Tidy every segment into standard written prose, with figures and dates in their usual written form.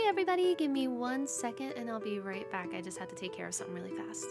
Hey everybody, give me 1 second and I'll be right back. I just had to take care of something really fast.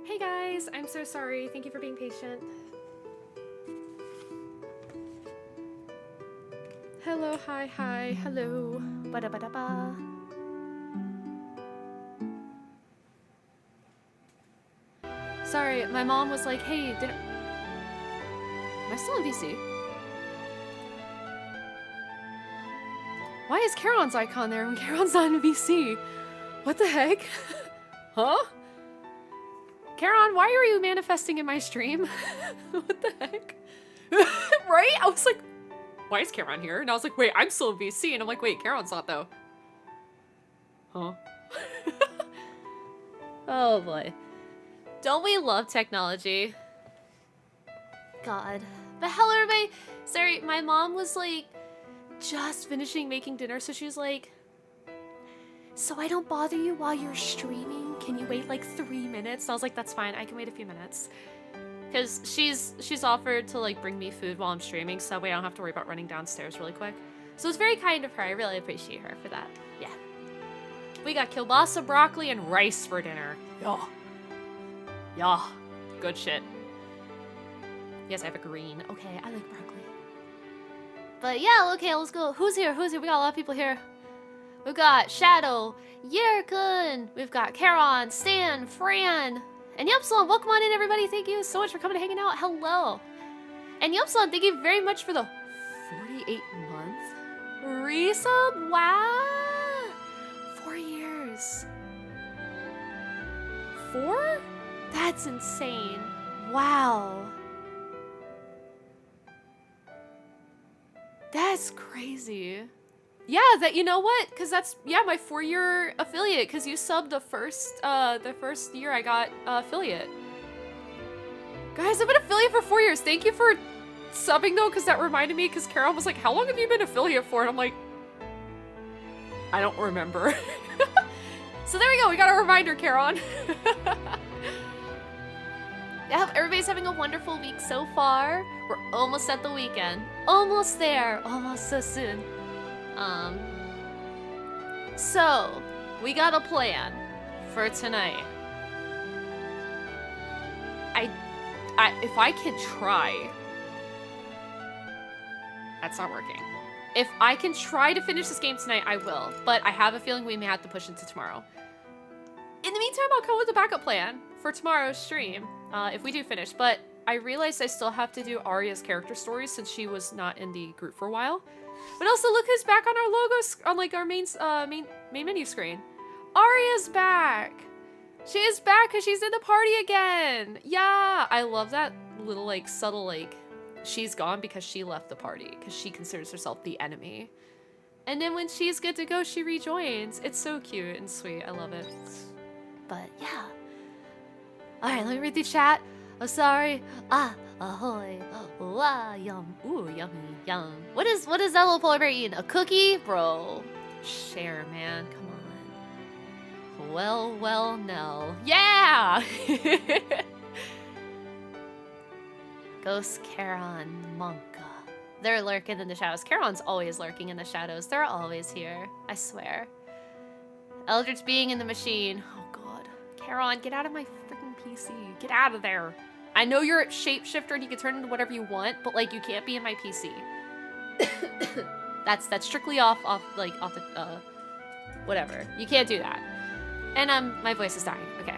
Hey guys, I'm so sorry. Thank you for being patient. Hello, hi, hello. Ba-da-ba-da-ba. Sorry, my mom was like, hey, am I still in VC? Why is Charon's icon there when Charon's not in VC? What the heck? Huh? Charon, why are you manifesting in my stream? What the heck? Right? I was like, why is Charon here? And I was like, wait, I'm still in VC. And I'm like, wait, Charon's not though. Huh? Oh boy. Don't we love technology? God. But hello everybody. Sorry, my mom was like just finishing making dinner, so she was like, so I don't bother you while you're streaming? Can you wait like 3 minutes? And I was like, that's fine, I can wait a few minutes. Because she's offered to like bring me food while I'm streaming, so that way I don't have to worry about running downstairs really quick. So it's very kind of her. I really appreciate her for that. Yeah. We got kielbasa, broccoli, and rice for dinner. Yeah. Yeah. Good shit. Yes, I have a green. Okay, I like broccoli. But yeah, okay, let's go. Who's here? Who's here? We got a lot of people here. We've got Shadow, Yerkun, we've got Charon, Stan, Fran, and Yupsilon. Welcome on in, everybody. Thank you so much for coming and hanging out. Hello. And Yupsilon, thank you very much for the 48-month resub. Wow. 4 years. 4? That's insane. Wow. That's crazy. Yeah, that, you know what? Because that's, yeah, my 4-year affiliate, because you subbed the first year I got affiliate. Guys, I've been affiliate for 4 years. Thank you for subbing though, because that reminded me, because Carol was like, how long have you been affiliate for? And I'm like, I don't remember. So there we go, we got a reminder, Caron. Yeah, everybody's having a wonderful week so far. We're almost at the weekend. Almost there. Almost so soon. So, we got a plan for tonight. If I can try... That's not working. If I can try to finish this game tonight, I will. But I have a feeling we may have to push into tomorrow. In the meantime, I'll come with a backup plan for tomorrow's stream, if we do finish. But I realized I still have to do Arya's character story since she was not in the group for a while. But also, look who's back on our logos, on like our main menu screen. Arya's back. She is back because she's in the party again. Yeah, I love that little like subtle like she's gone because she left the party because she considers herself the enemy. And then when she's good to go, she rejoins. It's so cute and sweet. I love it. But yeah. All right, let me read the chat. Oh, sorry. Ah, ahoy. Wow, yum. Ooh, yummy, yum. What is that little polar bear eating? A cookie? Bro. Share, man. Come on. Well, Nell. Yeah! Ghost, Charon, Monka. They're lurking in the shadows. Charon's always lurking in the shadows. They're always here. I swear. Eldritch being in the machine. Oh, God. Charon, get out of my freaking PC. Get out of there. I know you're a shapeshifter and you can turn into whatever you want, but like you can't be in my PC. that's strictly off the whatever. You can't do that. And my voice is dying. Okay.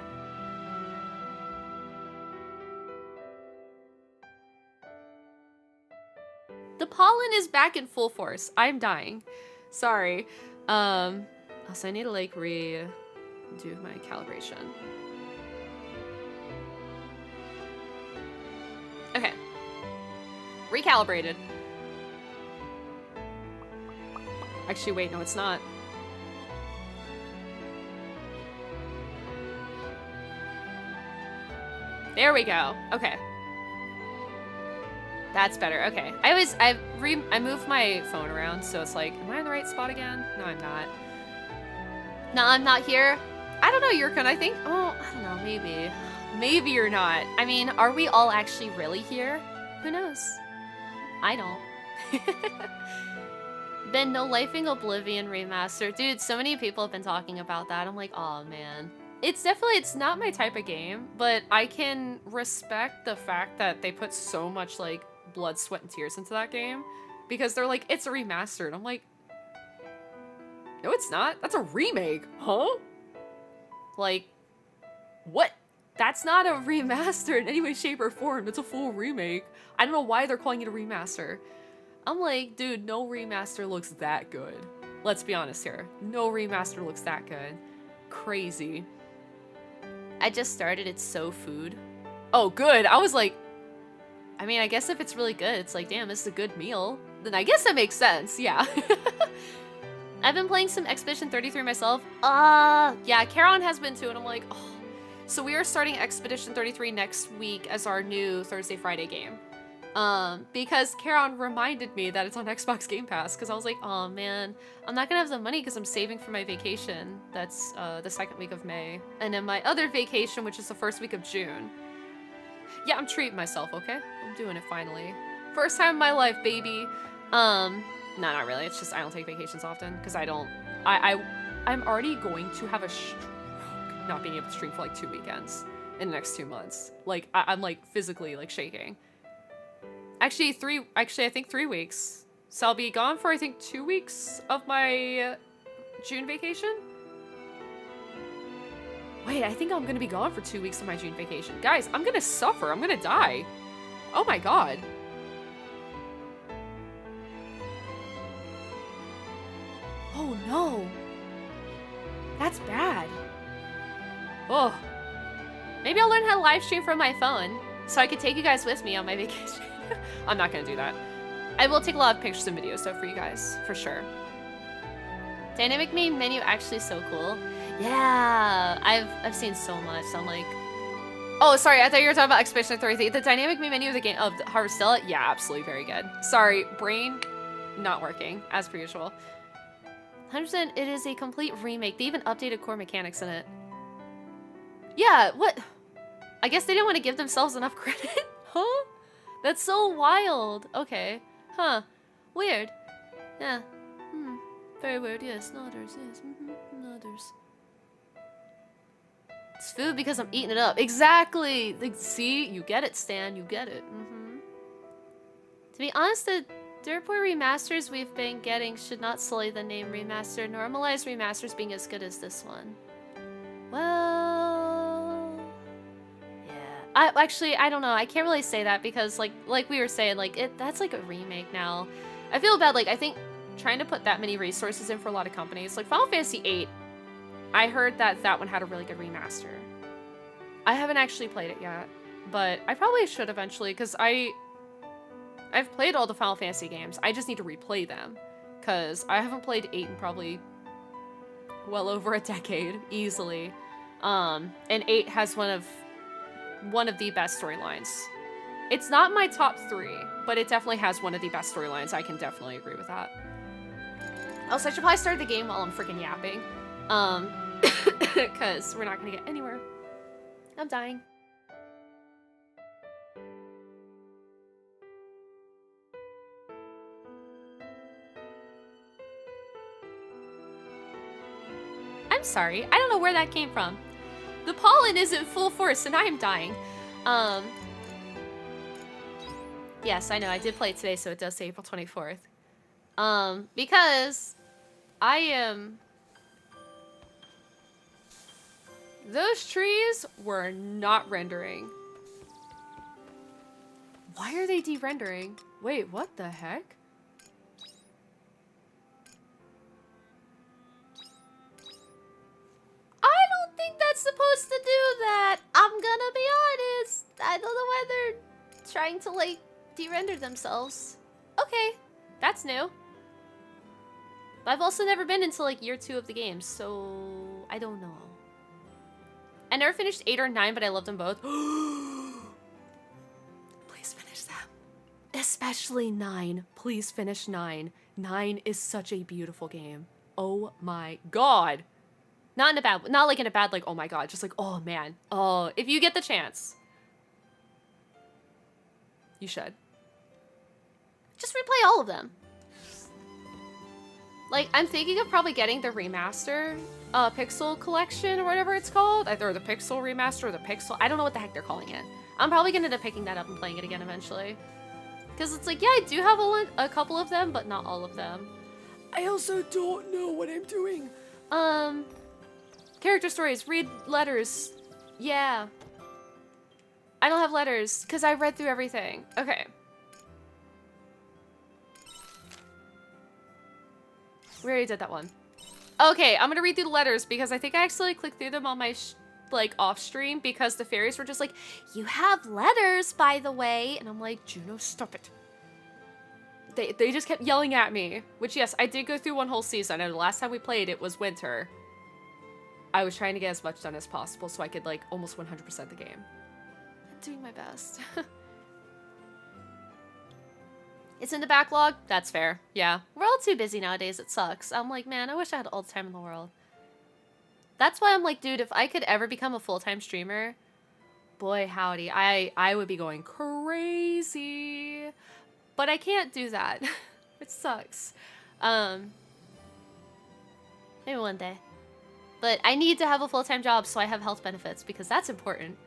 The pollen is back in full force. I'm dying. Sorry. Also I need to like redo my calibration. Okay. Recalibrated. Actually, wait, no, it's not. There we go. Okay. That's better. Okay. I moved my phone around, so it's like, am I in the right spot again? No, I'm not. No, I'm not here. I don't know, Yurkun, I think. Oh, I don't know, maybe. Maybe you're not. I mean, are we all actually really here? Who knows? I don't. Then No Lifing Oblivion remaster. Dude, so many people have been talking about that. I'm like, oh man. It's definitely, it's not my type of game, but I can respect the fact that they put so much, like, blood, sweat, and tears into that game. Because they're like, it's a remaster. And I'm like, no, it's not. That's a remake. Huh? Like, what? That's not a remaster in any way, shape, or form. It's a full remake. I don't know why they're calling it a remaster. I'm like, dude, no remaster looks that good. Let's be honest here. No remaster looks that good. Crazy. I just started. It's so food. Oh, good. I was like, I mean, I guess if it's really good, it's like, damn, this is a good meal. Then I guess that makes sense. Yeah. I've been playing some Expedition 33 myself. Yeah, Caron has been too, and I'm like, oh. So we are starting Expedition 33 next week as our new Thursday, Friday game. Because Caron reminded me that it's on Xbox Game Pass, because I was like, oh man, I'm not gonna have the money because I'm saving for my vacation. That's the second week of May. And then my other vacation, which is the first week of June. Yeah, I'm treating myself, okay? I'm doing it finally. First time in my life, baby. No, not really. It's just I don't take vacations often, because I'm already going to have a stroke not being able to stream for like 2 weekends in the next 2 months. Like, I'm like physically like shaking. Actually, I think 3 weeks. So I'll be gone for I think 2 weeks of my June vacation. Wait, I think I'm gonna be gone for 2 weeks of my June vacation. Guys, I'm gonna suffer. I'm gonna die. Oh my god. Oh no. That's bad. Oh. Maybe I'll learn how to live stream from my phone so I could take you guys with me on my vacation. I'm not gonna do that. I will take a lot of pictures and videos though for you guys, for sure. Dynamic main menu actually so cool. Yeah, I've seen so much. So I'm like, oh, sorry, I thought you were talking about Expedition 33. The dynamic main menu of the game of Harvestella, yeah, absolutely very good. Sorry, brain not working as per usual. 100%, it is a complete remake. They even updated core mechanics in it. Yeah, what? I guess they didn't want to give themselves enough credit? Huh? That's so wild. Okay. Huh. Weird. Yeah. Very weird. Yes. Nodders. Yes. Nodders. It's food because I'm eating it up. Exactly. Like, see? You get it, Stan. You get it. To be honest, the Dirtboy remasters we've been getting should not sully the name remaster. Normalize remasters being as good as this one. Well... yeah. I don't know. I can't really say that because, like we were saying, like, that's like a remake now. I feel bad, like, I think trying to put that many resources in for a lot of companies. Like, Final Fantasy VIII, I heard that that one had a really good remaster. I haven't actually played it yet, but I probably should eventually because I've played all the Final Fantasy games. I just need to replay them because I haven't played 8 in probably well over a decade, easily. And 8 has one of the best storylines. It's not my top 3, but it definitely has one of the best storylines. I can definitely agree with that. Also, I should probably start the game while I'm freaking yapping. Because we're not gonna get anywhere. I'm dying. I'm sorry. I don't know where that came from. The pollen is in full force and I am dying. Yes, I know. I did play it today, so it does say April 24th. Because I am... those trees were not rendering. Why are they de-rendering? Wait, what the heck? I don't think that's supposed to do that. I'm gonna be honest. I don't know why they're trying to, like, de-render themselves. Okay, that's new. But I've also never been into, like, year 2 of the game, so I don't know. I never finished 8 or 9, but I loved them both. Please finish them. Especially 9. Please finish 9. 9 is such a beautiful game. Oh my god. Not in a bad, not like in a bad, like, oh my god, just like, oh man. Oh, if you get the chance. You should. Just replay all of them. Like, I'm thinking of probably getting the remaster Pixel collection or whatever it's called. Either the Pixel remaster or the Pixel. I don't know what the heck they're calling it. I'm probably going to end up picking that up and playing it again eventually. Because it's like, yeah, I do have a couple of them, but not all of them. I also don't know what I'm doing. Character stories, read letters. Yeah. I don't have letters because I read through everything. Okay. We already did that one. Okay, I'm gonna read through the letters because I think I actually clicked through them on my like off stream because the fairies were just like, you have letters, by the way, and I'm like, Juno, stop it. They just kept yelling at me, which yes, I did go through one whole season, and the last time we played it was winter. I was trying to get as much done as possible so I could like almost 100% the game. I'm doing my best. It's in the backlog? That's fair. Yeah. We're all too busy nowadays. It sucks. I'm like, man, I wish I had all the time in the world. That's why I'm like, dude, if I could ever become a full-time streamer, boy, howdy, I would be going crazy. But I can't do that. It sucks. Maybe one day. But I need to have a full-time job so I have health benefits because that's important.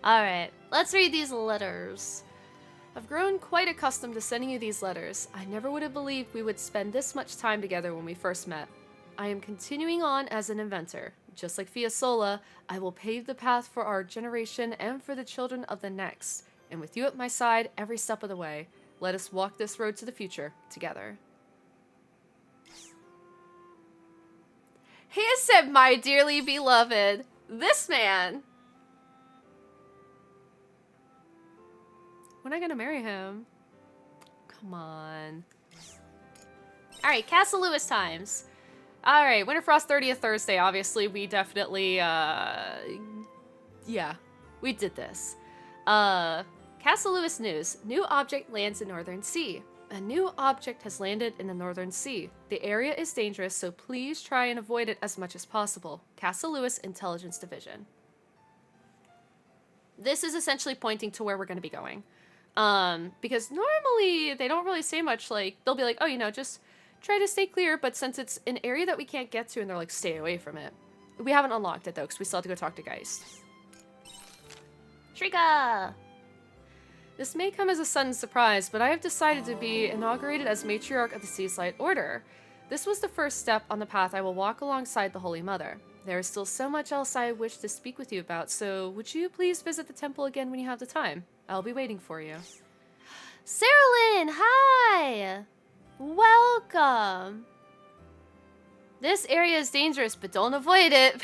Alright, let's read these letters. I've grown quite accustomed to sending you these letters. I never would have believed we would spend this much time together when we first met. I am continuing on as an inventor. Just like Fiasola, I will pave the path for our generation and for the children of the next. And with you at my side every step of the way, let us walk this road to the future together. He has said, my dearly beloved. This man. When am I gonna marry him? Come on. Alright, Castle Lewis times. Alright, Winterfrost 30th Thursday. Obviously, we definitely, yeah, we did this. Castle Lewis news. New object lands in Northern Sea. A new object has landed in the Northern Sea. The area is dangerous, so please try and avoid it as much as possible. Castle Lewis Intelligence Division. This is essentially pointing to where we're going to be going. Because normally they don't really say much, like, they'll be like, oh, you know, just try to stay clear, but since it's an area that we can't get to and they're like, stay away from it. We haven't unlocked it, though, because we still have to go talk to Geist. Shrika! This may come as a sudden surprise, but I have decided to be inaugurated as Matriarch of the Seaslight Order. This was the first step on the path I will walk alongside the Holy Mother. There is still so much else I wish to speak with you about, so would you please visit the temple again when you have the time? I'll be waiting for you. Sarah Lynn, hi! Welcome! This area is dangerous, but don't avoid it.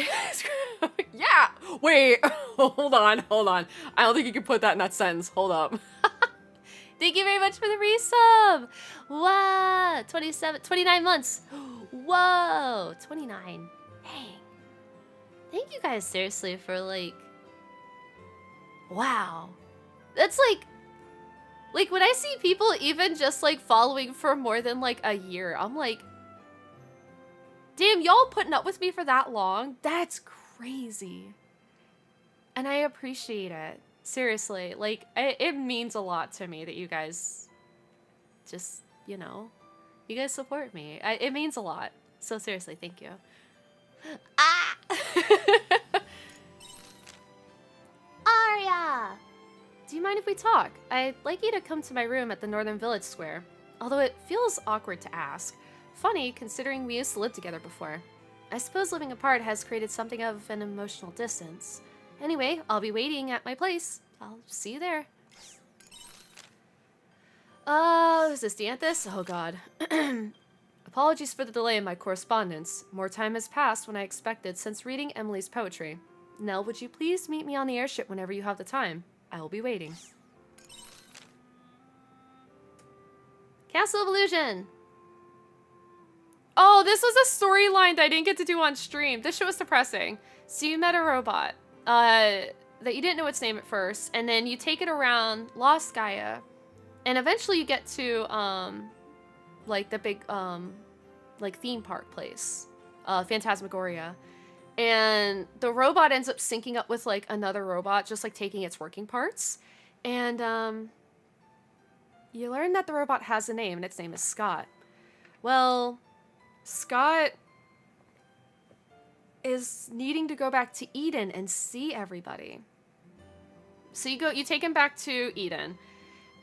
Yeah! Wait, hold on. I don't think you can put that in that sentence. Hold up. Thank you very much for the resub! Wow! 29 months. Whoa! 29. Dang. Thank you guys seriously for like... Wow. That's like when I see people even just like following for more than like a year, I'm like, damn, y'all putting up with me for that long? That's crazy. And I appreciate it. Seriously, like it means a lot to me that you guys just, you know, you guys support me. It means a lot. So seriously, thank you. Ah! Arya! Do you mind if we talk? I'd like you to come to my room at the Northern Village Square. Although it feels awkward to ask. Funny, considering we used to live together before. I suppose living apart has created something of an emotional distance. Anyway, I'll be waiting at my place. I'll see you there. Is this Dianthus? Oh god. Apologies for the delay in my correspondence. More time has passed than I expected since reading Emily's poetry. Nell, would you please meet me on the airship whenever you have the time? I will be waiting. Castle of Illusion! Oh, this was a storyline that I didn't get to do on stream. This shit was depressing. So you met a robot that you didn't know its name at first, and then you take it around Lost Gaia, and eventually you get to like the big like theme park place, Phantasmagoria. And the robot ends up syncing up with like another robot, just like taking its working parts. And you learn that the robot has a name, and its name is Scott. Well, Scott is needing to go back to Eden and see everybody. So you take him back to Eden,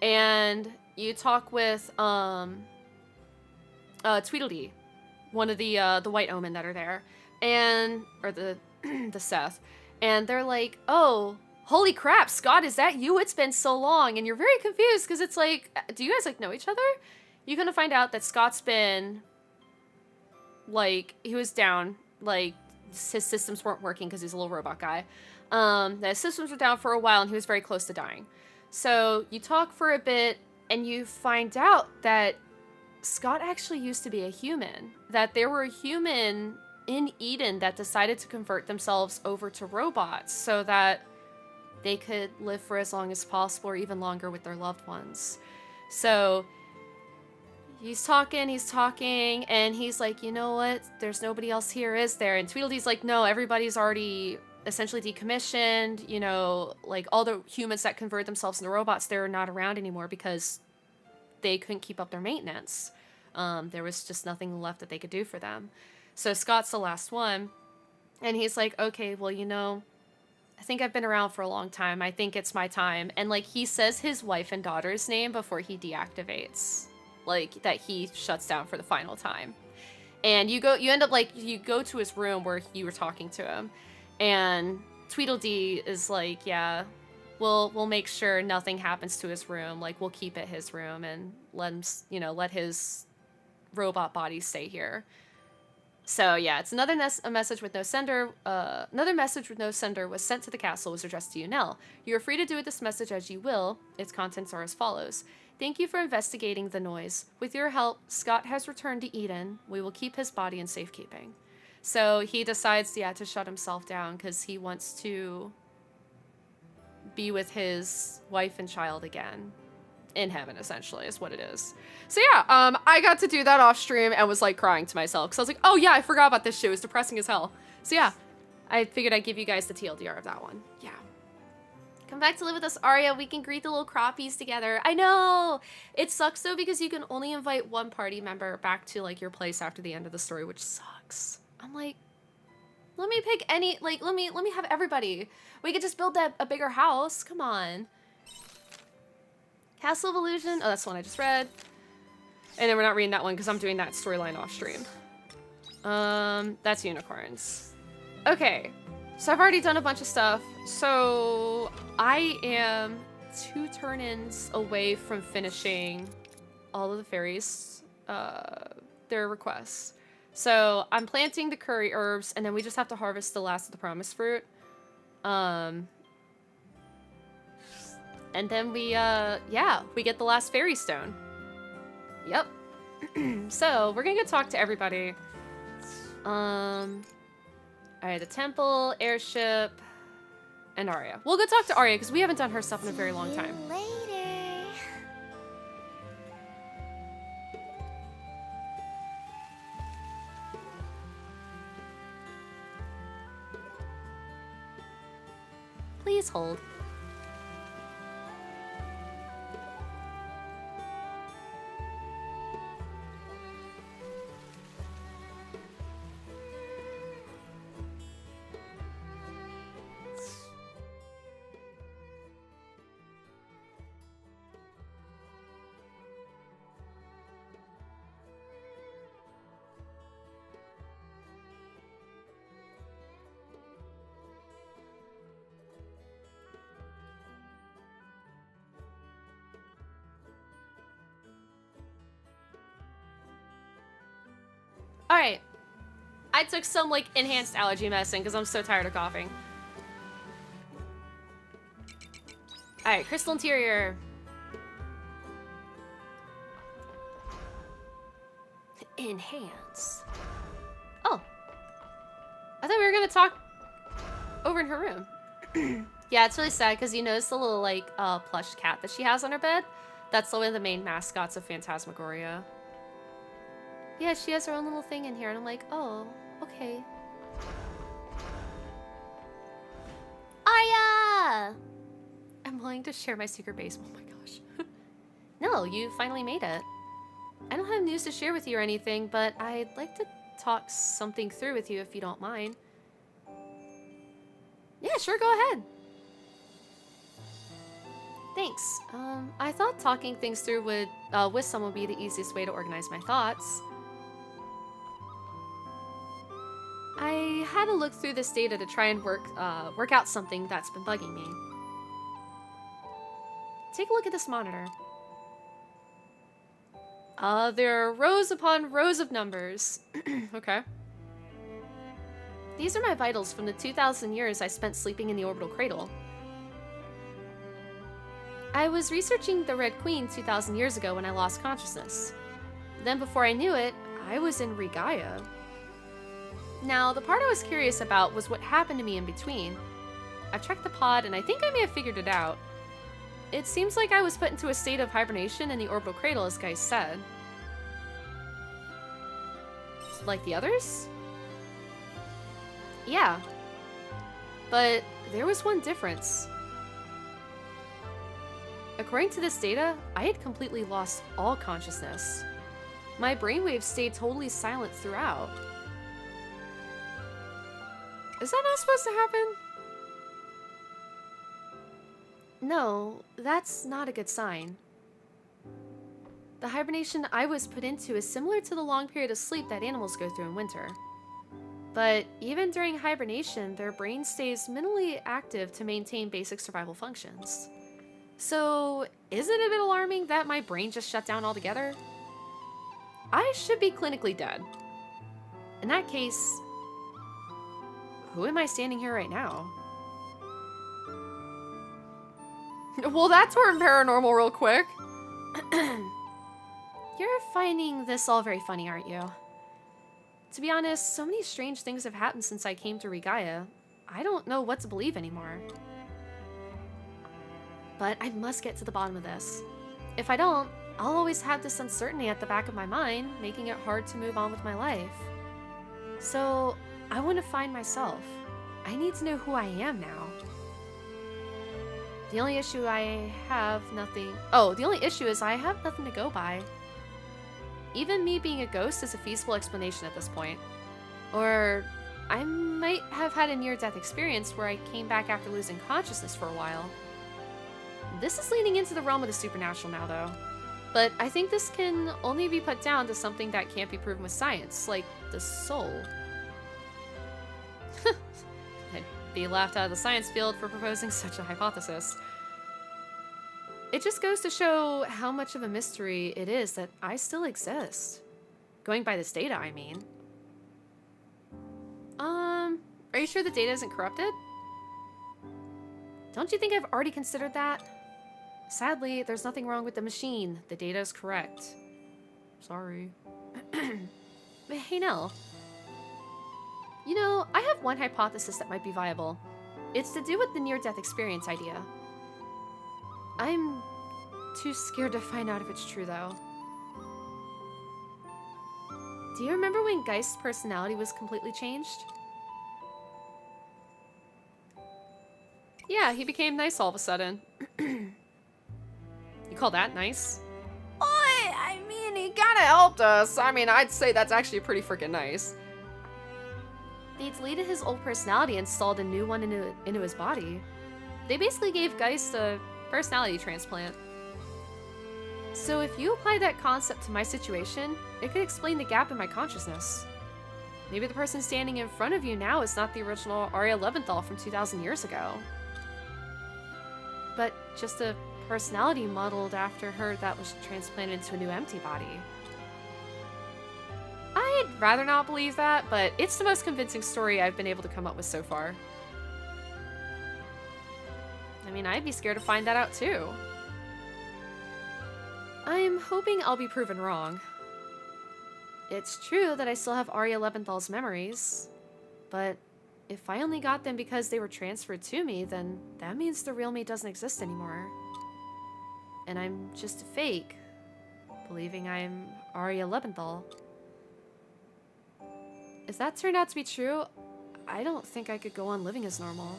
and you talk with Tweedledee, one of the White Omen that are there, or the the Seth, and they're like, "Oh, holy crap, Scott, is that you? It's been so long," and you're very confused because it's like, do you guys like know each other? You're gonna find out that Scott's been like, he was down, like his systems weren't working because he's a little robot guy. That his systems were down for a while and he was very close to dying. So you talk for a bit and you find out that Scott actually used to be a human. That there were a human in Eden that decided to convert themselves over to robots so that they could live for as long as possible or even longer with their loved ones. So he's talking, and he's like, you know what? There's nobody else here, is there? And Tweedledee's like, no, everybody's already essentially decommissioned. You know, like all the humans that convert themselves into robots, they're not around anymore because they couldn't keep up their maintenance. There was just nothing left that they could do for them. So Scott's the last one. And he's like, okay, well, you know, I think I've been around for a long time. I think it's my time. And like, he says his wife and daughter's name before he deactivates. Like, that he shuts down for the final time. And you end up like, you go to his room where you were talking to him. And Tweedledee is like, yeah, we'll make sure nothing happens to his room. Like, we'll keep it his room and let him, you know, let his robot body stay here. So yeah, it's another message with no sender. Another message with no sender was sent to the castle, was addressed to you, Nell. You are free to do with this message as you will. Its contents are as follows. Thank you for investigating the noise. With your help, Scott has returned to Eden. We will keep his body in safekeeping. So he decides, yeah, to shut himself down because he wants to be with his wife and child again. In heaven, essentially, is what it is. So yeah, I got to do that off stream and was like crying to myself because I was like, oh yeah, I forgot about this shit. It was depressing as hell. So yeah, I figured I'd give you guys the TLDR of that one. Yeah. Come back to live with us, Arya. We can greet the little crappies together. I know! It sucks though because you can only invite one party member back to like your place after the end of the story, which sucks. I'm like, let me pick any, like, let me have everybody. We could just build a bigger house. Come on. Castle of Illusion. Oh, that's the one I just read. And then we're not reading that one because I'm doing that storyline off stream. That's unicorns. Okay. So I've already done a bunch of stuff. So I am 2 turn-ins away from finishing all of the fairies, their requests. So I'm planting the curry herbs and then we just have to harvest the last of the promise fruit. And then we get the last fairy stone. Yep. So, we're gonna go talk to everybody. Alright, the temple, airship, and Arya. We'll go talk to Arya, because we haven't done her stuff in a very long time. Later. Please hold. Alright. I took some, like, enhanced allergy medicine because I'm so tired of coughing. Alright, crystal interior. Enhance. Oh. I thought we were gonna talk over in her room. Yeah, it's really sad because you notice the little, like, plush cat that she has on her bed? That's one of the main mascots of Phantasmagoria. Yeah, she has her own little thing in here, and I'm like, oh, okay. Arya! I'm willing to share my secret base. Oh my gosh. No, you finally made it. I don't have news to share with you or anything, but I'd like to talk something through with you if you don't mind. Yeah, sure, go ahead. Thanks. I thought talking things through with someone would be the easiest way to organize my thoughts. I had to look through this data to try and work out something that's been bugging me. Take a look at this monitor. There are rows upon rows of numbers. Okay. These are my vitals from the 2,000 years I spent sleeping in the orbital cradle. I was researching the Red Queen 2,000 years ago when I lost consciousness. Then before I knew it, I was in Regaia. Now, the part I was curious about was what happened to me in between. I've checked the pod and I think I may have figured it out. It seems like I was put into a state of hibernation in the orbital cradle, as Geist said. Like the others? Yeah. But there was one difference. According to this data, I had completely lost all consciousness. My brainwaves stayed totally silent throughout. Is that not supposed to happen? No, that's not a good sign. The hibernation I was put into is similar to the long period of sleep that animals go through in winter. But even during hibernation, their brain stays minimally active to maintain basic survival functions. So, isn't it a bit alarming that my brain just shut down altogether? I should be clinically dead. In that case, who am I standing here right now? Well, that turned paranormal real quick. You're finding this all very funny, aren't you? To be honest, so many strange things have happened since I came to Regaia. I don't know what to believe anymore. But I must get to the bottom of this. If I don't, I'll always have this uncertainty at the back of my mind, making it hard to move on with my life. So, I want to find myself. I need to know who I am now. The only issue is I have nothing to go by. Even me being a ghost is a feasible explanation at this point. Or I might have had a near-death experience where I came back after losing consciousness for a while. This is leaning into the realm of the supernatural now, though. But I think this can only be put down to something that can't be proven with science, like the soul. I'd be laughed out of the science field for proposing such a hypothesis. It just goes to show how much of a mystery it is that I still exist. Going by this data, I mean. Are you sure the data isn't corrupted? Don't you think I've already considered that? Sadly, there's nothing wrong with the machine. The data is correct. Sorry. But hey, Nell. You know, I have one hypothesis that might be viable. It's to do with the near-death experience idea. I'm too scared to find out if it's true, though. Do you remember when Geist's personality was completely changed? Yeah, he became nice all of a sudden. You call that nice? What? I mean, he kinda helped us. I mean, I'd say that's actually pretty freaking nice. They deleted his old personality and installed a new one into his body. They basically gave Geist a personality transplant. So if you apply that concept to my situation, it could explain the gap in my consciousness. Maybe the person standing in front of you now is not the original Arya Leventhal from 2,000 years ago. But just a personality modeled after her that was transplanted into a new empty body. I'd rather not believe that, but it's the most convincing story I've been able to come up with so far. I mean, I'd be scared to find that out too. I'm hoping I'll be proven wrong. It's true that I still have Arya Leventhal's memories, but if I only got them because they were transferred to me, then that means the real me doesn't exist anymore. And I'm just a fake, believing I'm Arya Leventhal. If that turned out to be true, I don't think I could go on living as normal.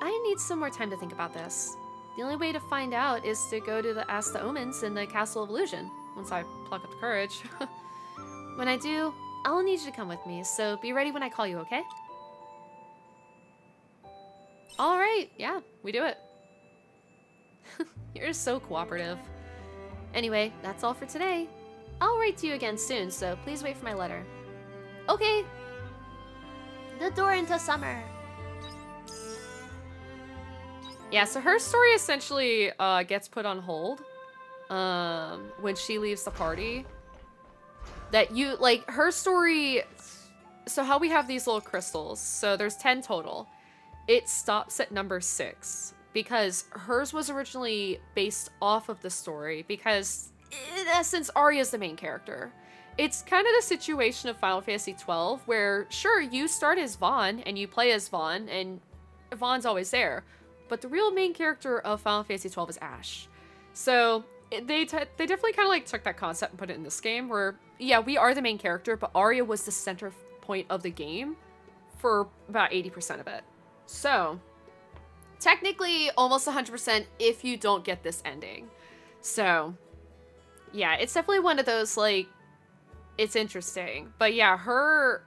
I need some more time to think about this. The only way to find out is to go to ask the omens in the Castle of Illusion, once I pluck up the courage. When I do, I'll need you to come with me, so be ready when I call you, okay? Alright, yeah, we do it. You're so cooperative. Anyway, that's all for today. I'll write to you again soon, so please wait for my letter. Okay. The door into summer. Yeah, so her story essentially gets put on hold when she leaves the party. That you, like, her story... So how we have these little crystals, so there's 10 total. It stops at number 6, because hers was originally based off of the story, because, in essence, Arya's the main character. It's kind of the situation of Final Fantasy XII, where, sure, you start as Vaughn, and you play as Vaughn, and Vaughn's always there. But the real main character of Final Fantasy XII is Ash. So they definitely kind of like took that concept and put it in this game where, yeah, we are the main character, but Arya was the center point of the game for about 80% of it. So technically almost 100% if you don't get this ending. So yeah, it's definitely one of those, like, it's interesting. But yeah, her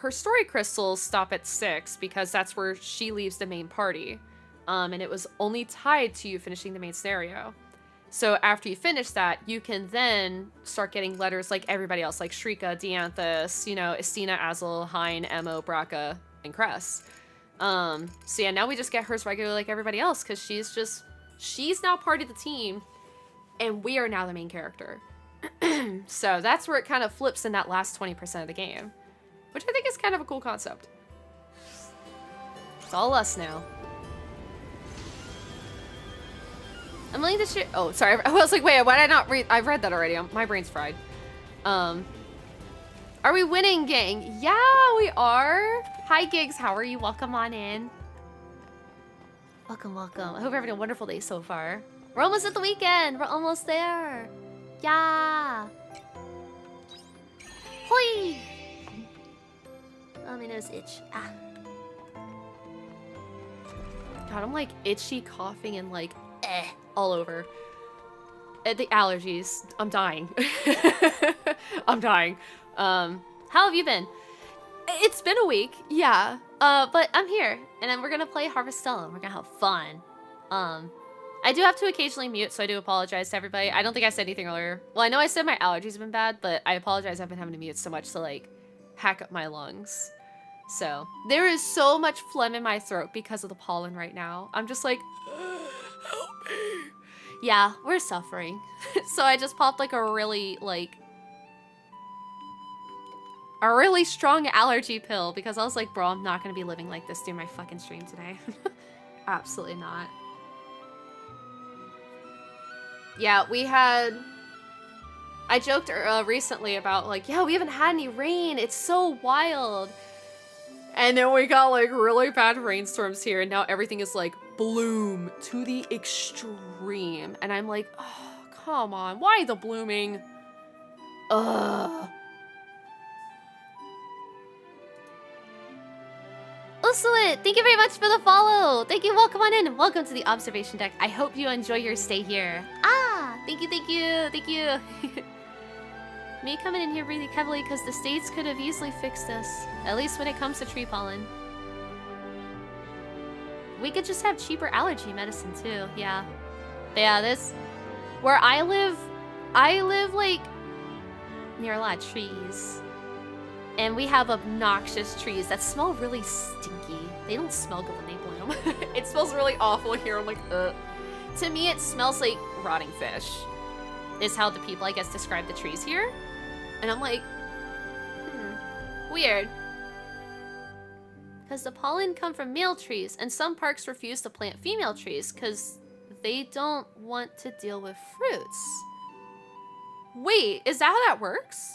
story crystals stop at 6 because that's where she leaves the main party. And it was only tied to you finishing the main scenario. So after you finish that, you can then start getting letters like everybody else, like Shrika, Dianthus, you know, Estina, Azel, Hein, Emo, Braca, and Cress. So yeah, now we just get hers regularly like everybody else, because she's now part of the team, and we are now the main character. So that's where it kind of flips in that last 20% of the game, which I think is kind of a cool concept. It's all us now. I'm willing to share. Oh, sorry. I was like, wait, why did I not read? I've read that already. My brain's fried. Are we winning, gang? Yeah, we are. Hi, Gigs. How are you? Welcome on in. Welcome, welcome. I hope you're having a wonderful day so far. We're almost at the weekend. We're almost there. Yeah. Hoi. Oh, my nose itch. Ah. God, I'm like itchy, coughing, and like all over. The allergies. I'm dying. I'm dying. How have you been? It's been a week, yeah. But I'm here, and then we're gonna play Harvestella, and we're gonna have fun. I do have to occasionally mute, so I do apologize to everybody. I don't think I said anything earlier. Well, I know I said my allergies have been bad, but I apologize. I've been having to mute so much to, like, hack up my lungs. So, there is so much phlegm in my throat because of the pollen right now. I'm just like, help me. Yeah, we're suffering. So I just popped, like, a really strong allergy pill because I was like, bro, I'm not gonna be living like this during my fucking stream today. Absolutely not. Yeah, I joked recently about, like, yeah, we haven't had any rain. It's so wild. And then we got, like, really bad rainstorms here, and now everything is, like, bloom to the extreme. And I'm like, oh, come on. Why the blooming? Ugh. Usulit, thank you very much for the follow. Thank you. Welcome on in. Welcome to the observation deck. I hope you enjoy your stay here. Ah, thank you, thank you, thank you. Me coming in here breathing heavily because the states could have easily fixed this. At least when it comes to tree pollen. We could just have cheaper allergy medicine too. Yeah. But yeah, this where I live like near a lot of trees. And we have obnoxious trees that smell really stinky. They don't smell good when they bloom. It smells really awful here. I'm like, ugh. To me, it smells like rotting fish. Is how the people, I guess, describe the trees here. And I'm like, weird. Because the pollen come from male trees, and some parks refuse to plant female trees because they don't want to deal with fruits. Wait, is that how that works?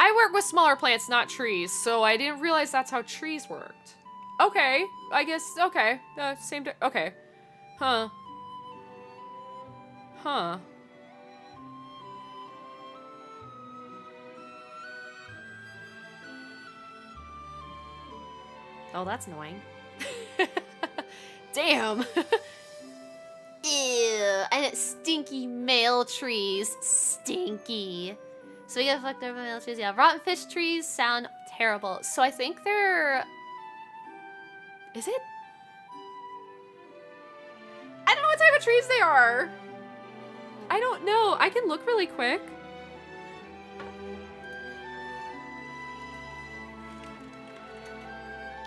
I work with smaller plants, not trees, so I didn't realize that's how trees worked. Okay, I guess, okay. Same day, okay. Huh. Huh. Oh, that's annoying. Damn. Ew. And it's stinky male trees. Stinky. So we get fucked over male trees. Yeah, rotten fish trees sound terrible. So I think they're... Is it? I don't know what type of trees they are. I don't know. I can look really quick.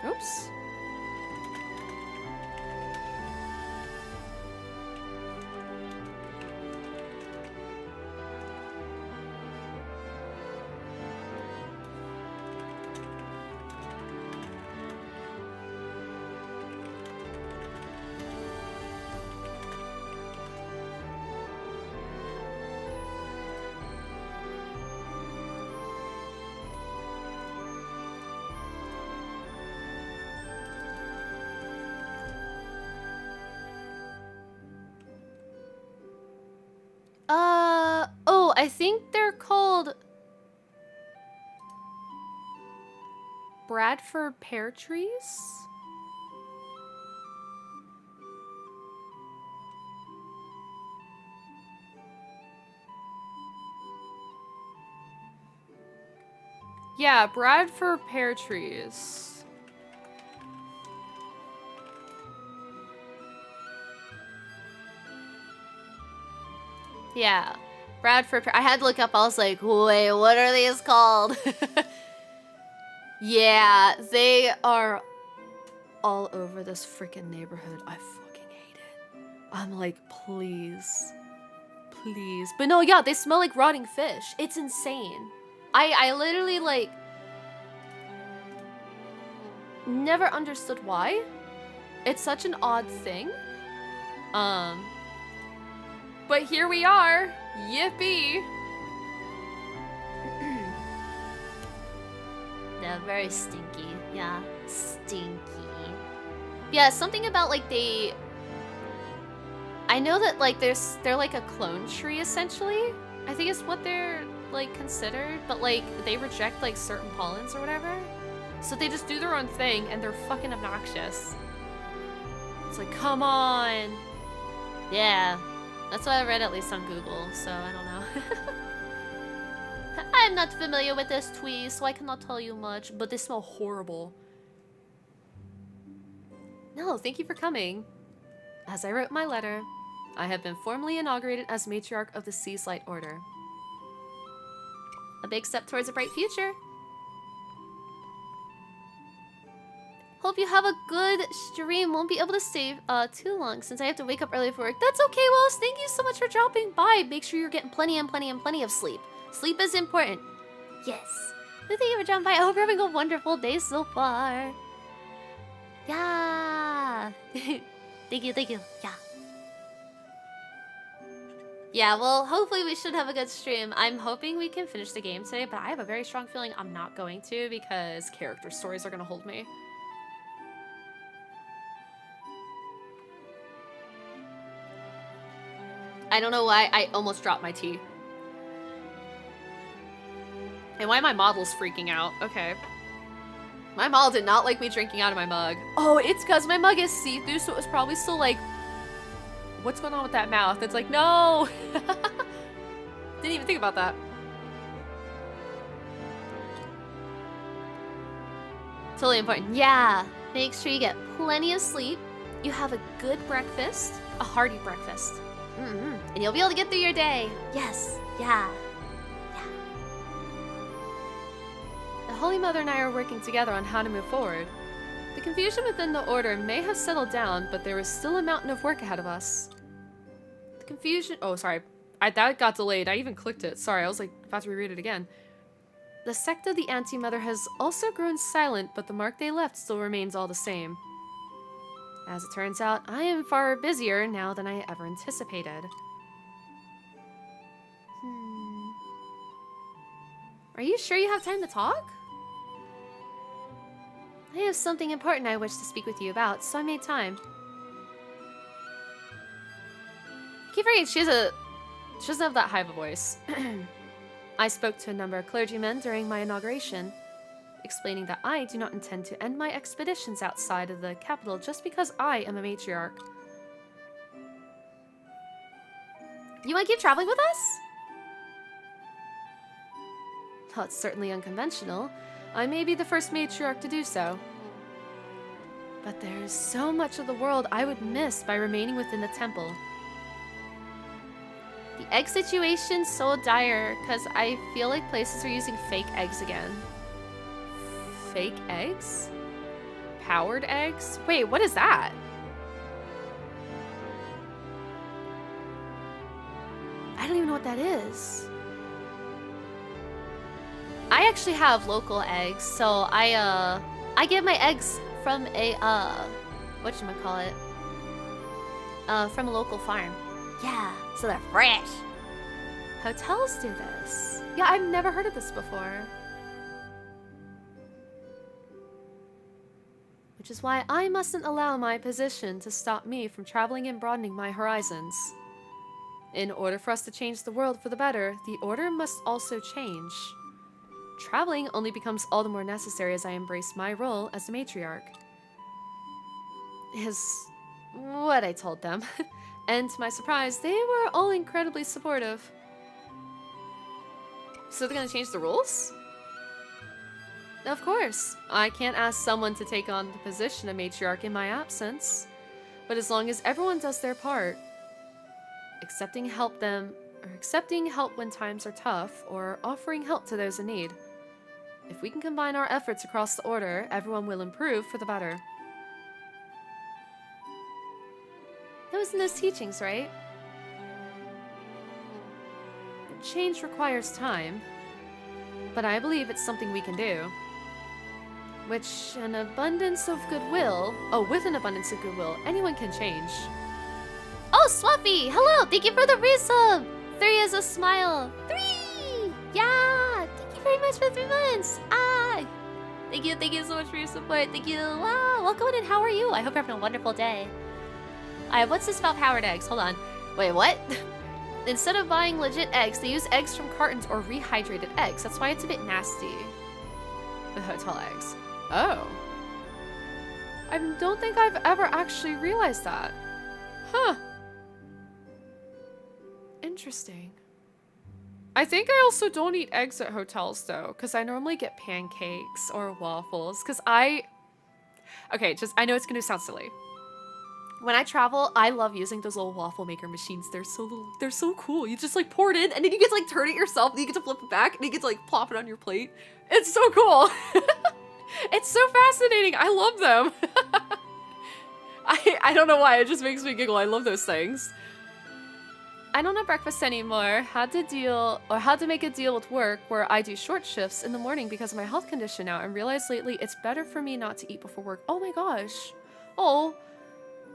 Oops. Oh, I think they're called Bradford pear trees? Yeah, Bradford pear trees. Yeah. Bradford pear. I had to look up. I was like, wait, what are these called? Yeah, they are all over this freaking neighborhood. I fucking hate it. I'm like, please. Please. But no, yeah, they smell like rotting fish. It's insane. I literally, like, never understood why. It's such an odd thing. But here we are. Yippee. They're very stinky. Yeah, stinky. Yeah, something about, like, they... I know that, like, they're like a clone tree, essentially. I think it's what they're, like, considered. But, like, they reject, like, certain pollens or whatever. So they just do their own thing, and they're fucking obnoxious. It's like, come on. Yeah. That's what I read, at least on Google, so I don't know. I'm not familiar with this tree, so I cannot tell you much, but they smell horrible. No, thank you for coming. As I wrote my letter, I have been formally inaugurated as matriarch of the Sea Slight Order. A big step towards a bright future. Hope you have a good stream. Won't be able to stay too long since I have to wake up early for work. That's okay, Wallace. Thank you so much for dropping by. Make sure you're getting plenty of sleep. Sleep is important. Yes. Thank you for dropping by. I hope you're having a wonderful day so far. Yeah. Thank you. Yeah. Yeah, well, hopefully we should have a good stream. I'm hoping we can finish the game today, but I have a very strong feeling I'm not going to because character stories are going to hold me. I don't know why I almost dropped my tea. And why my model's freaking out. Okay. My model did not like me drinking out of my mug. Oh, it's because my mug is see-through, so it was probably still like, what's going on with that mouth? It's like, no! Didn't even think about that. Totally important. Yeah. Make sure you get plenty of sleep. You have a good breakfast. A hearty breakfast. And you'll be able to get through your day. Yes. Yeah. The Holy Mother and I are working together on how to move forward. The confusion within the Order may have settled down, but there is still a mountain of work ahead of us. The confusion... Oh, sorry. That got delayed. I even clicked it. Sorry, I was like about to reread it again. The sect of the Anti-Mother has also grown silent, but the mark they left still remains all the same. As it turns out, I am far busier now than I ever anticipated. Are you sure you have time to talk? I have something important I wish to speak with you about, so I made time. Keep forgetting she doesn't have that high of a voice. I spoke to a number of clergymen during my inauguration. explaining that I do not intend to end my expeditions outside of the capital just because I am a matriarch. You want to keep traveling with us? Well, it's certainly unconventional. I may be the first matriarch to do so. But there's so much of the world I would miss by remaining within the temple. The egg situation's so dire because I feel like places are using fake eggs again. Fake eggs? Powered eggs? Wait, what is that? I don't even know what that is. I actually have local eggs, so I get my eggs from a, whatchamacallit? From a local farm. Yeah, so they're fresh. Hotels do this. Yeah, I've never heard of this before. Which is why I mustn't allow my position to stop me from traveling and broadening my horizons. In order for us to change the world for the better, the order must also change. Traveling only becomes all the more necessary as I embrace my role as the matriarch. Is what I told them. And to my surprise, they were all incredibly supportive. So they're gonna change the rules? Of course. I can't ask someone to take on the position of matriarch in my absence. But as long as everyone does their part, accepting help when times are tough, or offering help to those in need. If we can combine our efforts across the order, everyone will improve for the better. That was in those teachings, right? Change requires time, but I believe it's something we can do. With an abundance of goodwill, anyone can change. Oh, Swappy! Hello! Thank you for the resub! 3 is a smile. 3! Yeah! Thank you very much for 3 months! Ah! Thank you so much for your support. Thank you. Wow, welcome in. How are you? I hope you're having a wonderful day. What's this about powered eggs? Hold on. Wait, what? Instead of buying legit eggs, they use eggs from cartons or rehydrated eggs. That's why it's a bit nasty with hotel eggs. Oh. I don't think I've ever actually realized that. Huh. Interesting. I think I also don't eat eggs at hotels though, because I normally get pancakes or waffles, because I know it's going to sound silly. When I travel, I love using those little waffle maker machines. They're so cool. You just like pour it in and then you get to like turn it yourself and you get to flip it back and you get to like plop it on your plate. It's so cool. It's so fascinating. I love them. I don't know why. It just makes me giggle. I love those things. I don't have breakfast anymore. Had to make a deal with work where I do short shifts in the morning because of my health condition now, and realized lately it's better for me not to eat before work. Oh my gosh. Oh.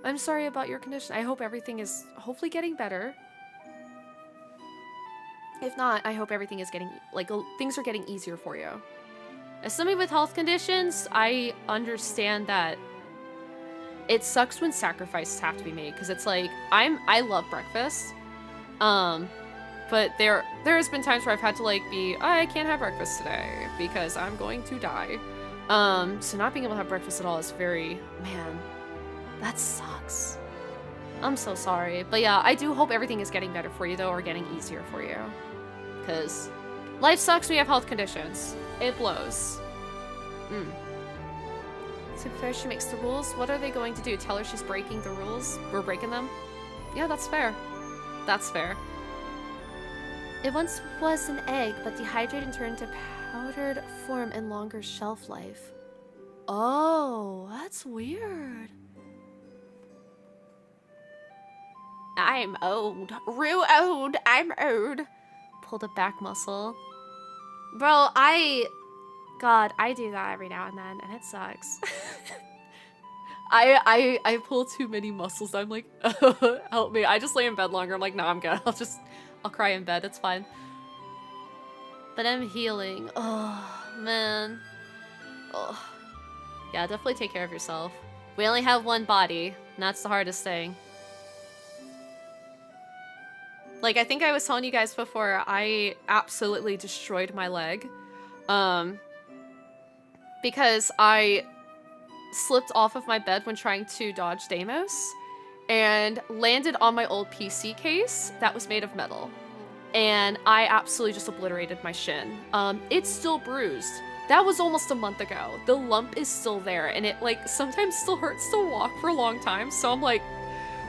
I'm sorry about your condition. I hope everything is hopefully getting better. If not, I hope everything is getting, like, things are getting easier for you. As somebody with health conditions, I understand that it sucks when sacrifices have to be made, because it's like, I love breakfast. But there has been times where I've had to, like, I can't have breakfast today because I'm going to die. So not being able to have breakfast at all is very, man, that sucks. I'm so sorry. But yeah, I do hope everything is getting better for you, though, or getting easier for you. Because life sucks when you have health conditions. It blows. So fair she makes the rules. What are they going to do? Tell her she's breaking the rules? We're breaking them? Yeah, that's fair. That's fair. It once was an egg, but dehydrated and turned into powdered form and longer shelf life. Oh, that's weird. I'm old. Real old. I'm old. Pull the back muscle. Bro, God, I do that every now and then, and it sucks. I pull too many muscles. I'm like, help me. I just lay in bed longer. I'm like, no, I'm good. I'll cry in bed. It's fine. But I'm healing. Oh, man. Oh. Yeah, definitely take care of yourself. We only have one body, and that's the hardest thing. Like, I think I was telling you guys before, I absolutely destroyed my leg. because I slipped off of my bed when trying to dodge Deimos and landed on my old PC case that was made of metal. And I absolutely just obliterated my shin. It's still bruised. That was almost a month ago. The lump is still there, and it like sometimes still hurts to walk for a long time. So I'm like,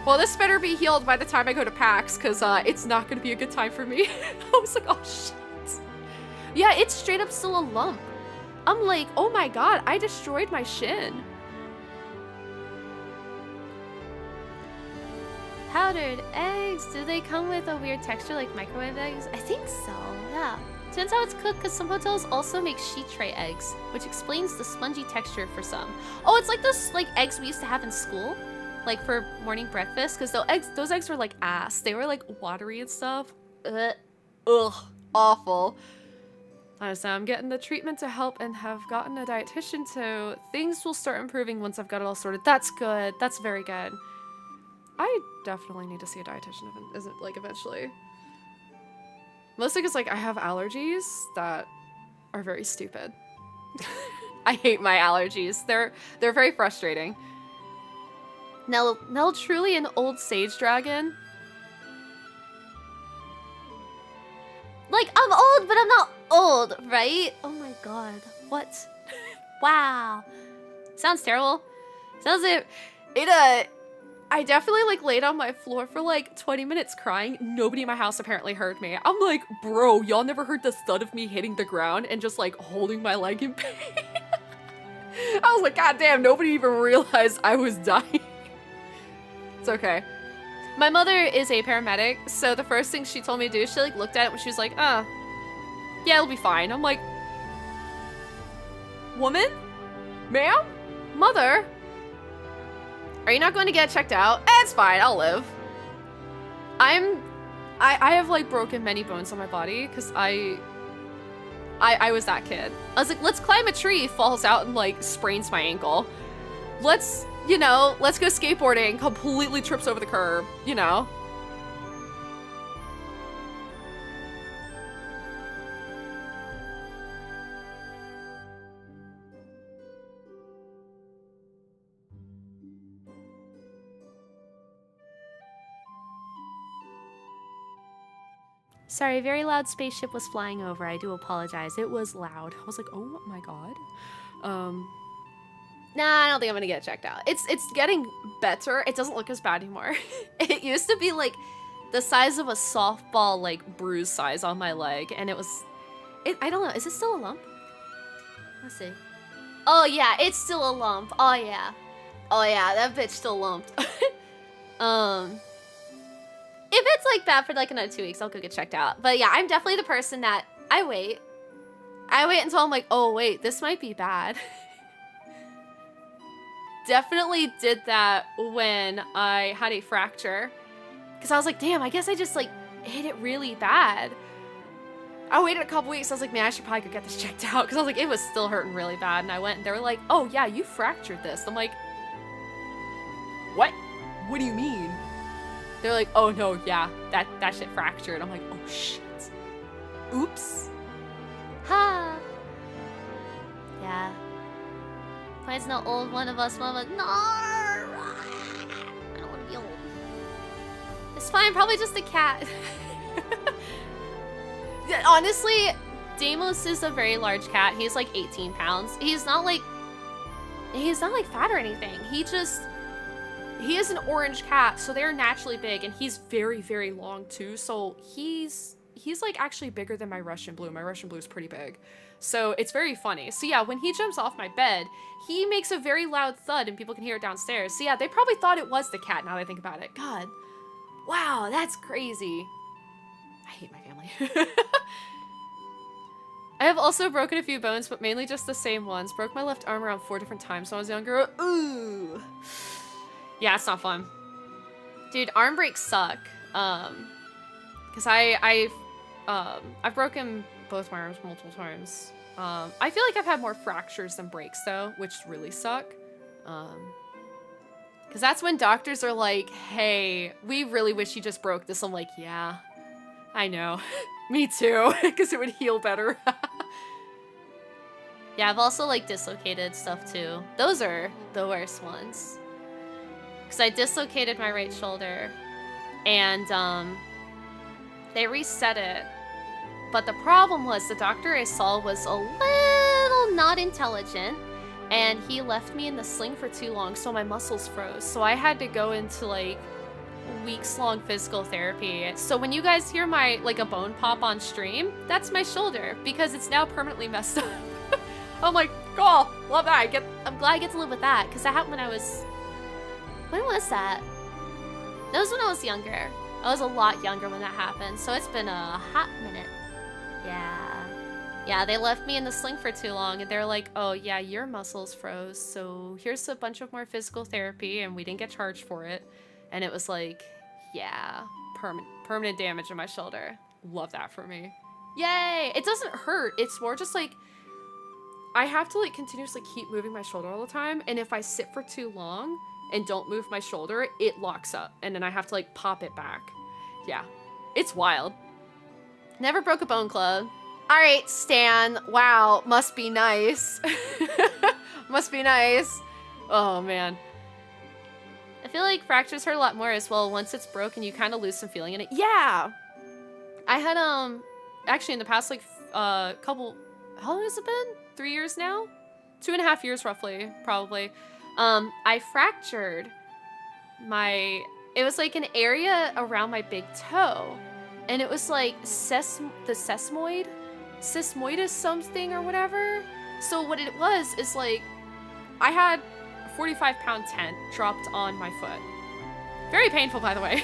well, this better be healed by the time I go to PAX, because it's not going to be a good time for me. I was like, oh shit. Yeah, it's straight up still a lump. I'm like, oh my god, I destroyed my shin. Powdered eggs, do they come with a weird texture like microwave eggs? I think so, yeah. Turns out it's cooked because some hotels also make sheet tray eggs, which explains the spongy texture for some. Oh, it's like those like eggs we used to have in school, like for morning breakfast, because those eggs were like ass. They were like watery and stuff. Ugh, awful. So I'm getting the treatment to help and have gotten a dietitian too. Things will start improving once I've got it all sorted. That's good. That's very good. I definitely need to see a dietitian eventually. Mostly because like I have allergies that are very stupid. I hate my allergies. They're very frustrating. Nell truly an old sage dragon? Like, I'm old, but I'm not old, right? Oh my god. What? Wow. Sounds terrible. Sounds like I definitely like laid on my floor for like 20 minutes crying. Nobody in my house apparently heard me. I'm like, bro, y'all never heard the thud of me hitting the ground and just like holding my leg in pain? I was like, god damn, nobody even realized I was dying. It's okay. My mother is a paramedic, so the first thing she told me to do, she like looked at it when she was like, yeah, it'll be fine. I'm like, woman? Ma'am? Mother? Are you not going to get checked out? It's fine, I'll live. I have like broken many bones on my body because I was that kid. I was like, let's climb a tree, falls out and like sprains my ankle. Let's go skateboarding, completely trips over the curb, you know? Sorry, very loud spaceship was flying over. I do apologize. It was loud. I was like, oh my god. Nah, I don't think I'm gonna get checked out. It's getting better. It doesn't look as bad anymore. It used to be like the size of a softball, like bruise size on my leg, and I don't know. Is it still a lump? Let's see. Oh yeah, it's still a lump. Oh yeah, that bitch still lumped. If it's like that for like another 2 weeks, I'll go get checked out. But yeah, I'm definitely the person that I wait until I'm like, oh wait, this might be bad. Definitely did that when I had a fracture. Because I was like, damn, I guess I just like hit it really bad. I waited a couple weeks. I was like, man, I should probably go get this checked out. Because I was like, it was still hurting really bad. And I went and they were like, oh yeah, you fractured this. I'm like, what? What do you mean? They're like, oh no, yeah, that shit fractured. I'm like, oh shit. Oops. Ha. Yeah. Mine's not old, one of us, mama. No! I don't want to be old. It's fine, probably just a cat. Honestly, Deimos is a very large cat. He's like 18 pounds. He's not like fat or anything. He is an orange cat, so they're naturally big, and he's very, very long too. So he's like actually bigger than my Russian blue. My Russian blue is pretty big. So it's very funny. So yeah, when he jumps off my bed, he makes a very loud thud and people can hear it downstairs. So yeah, they probably thought it was the cat now that I think about it. God. Wow, that's crazy. I hate my family. I have also broken a few bones, but mainly just the same ones. Broke my left arm around 4 different times when I was younger. Ooh. Yeah, it's not fun. Dude, arm breaks suck. Because I've broken both my arms multiple times. I feel like I've had more fractures than breaks though, which really suck. Because that's when doctors are like, hey, we really wish you just broke this. I'm like, yeah, I know. Me too, because it would heal better. Yeah, I've also like dislocated stuff too. Those are the worst ones. Because I dislocated my right shoulder and they reset it. But the problem was the doctor I saw was a little not intelligent and he left me in the sling for too long, so my muscles froze. So I had to go into like weeks-long physical therapy. So when you guys hear my like a bone pop on stream, that's my shoulder because it's now permanently messed up. I'm like, oh, love that. I'm glad I get to live with that because that happened when I was. When was that? That was when I was younger. I was a lot younger when that happened, so it's been a hot minute. Yeah, they left me in the sling for too long, and they're like, oh yeah, your muscles froze, so here's a bunch of more physical therapy, and we didn't get charged for it. And it was like, yeah, permanent damage in my shoulder. Love that for me. Yay! It doesn't hurt, it's more just like, I have to like continuously keep moving my shoulder all the time, and if I sit for too long and don't move my shoulder, it locks up, and then I have to like pop it back. Yeah, it's wild. Never broke a bone club. All right, Stan. Wow, must be nice. Must be nice. Oh man. I feel like fractures hurt a lot more as well. Once it's broken, you kind of lose some feeling in it. Yeah. I had actually in the past like couple. How long has it been? 3 years now? 2.5 years roughly, probably. I fractured it was like an area around my big toe. And it was like the sesamoid something or whatever. So what it was is like, I had a 45-pound tent dropped on my foot. Very painful, by the way.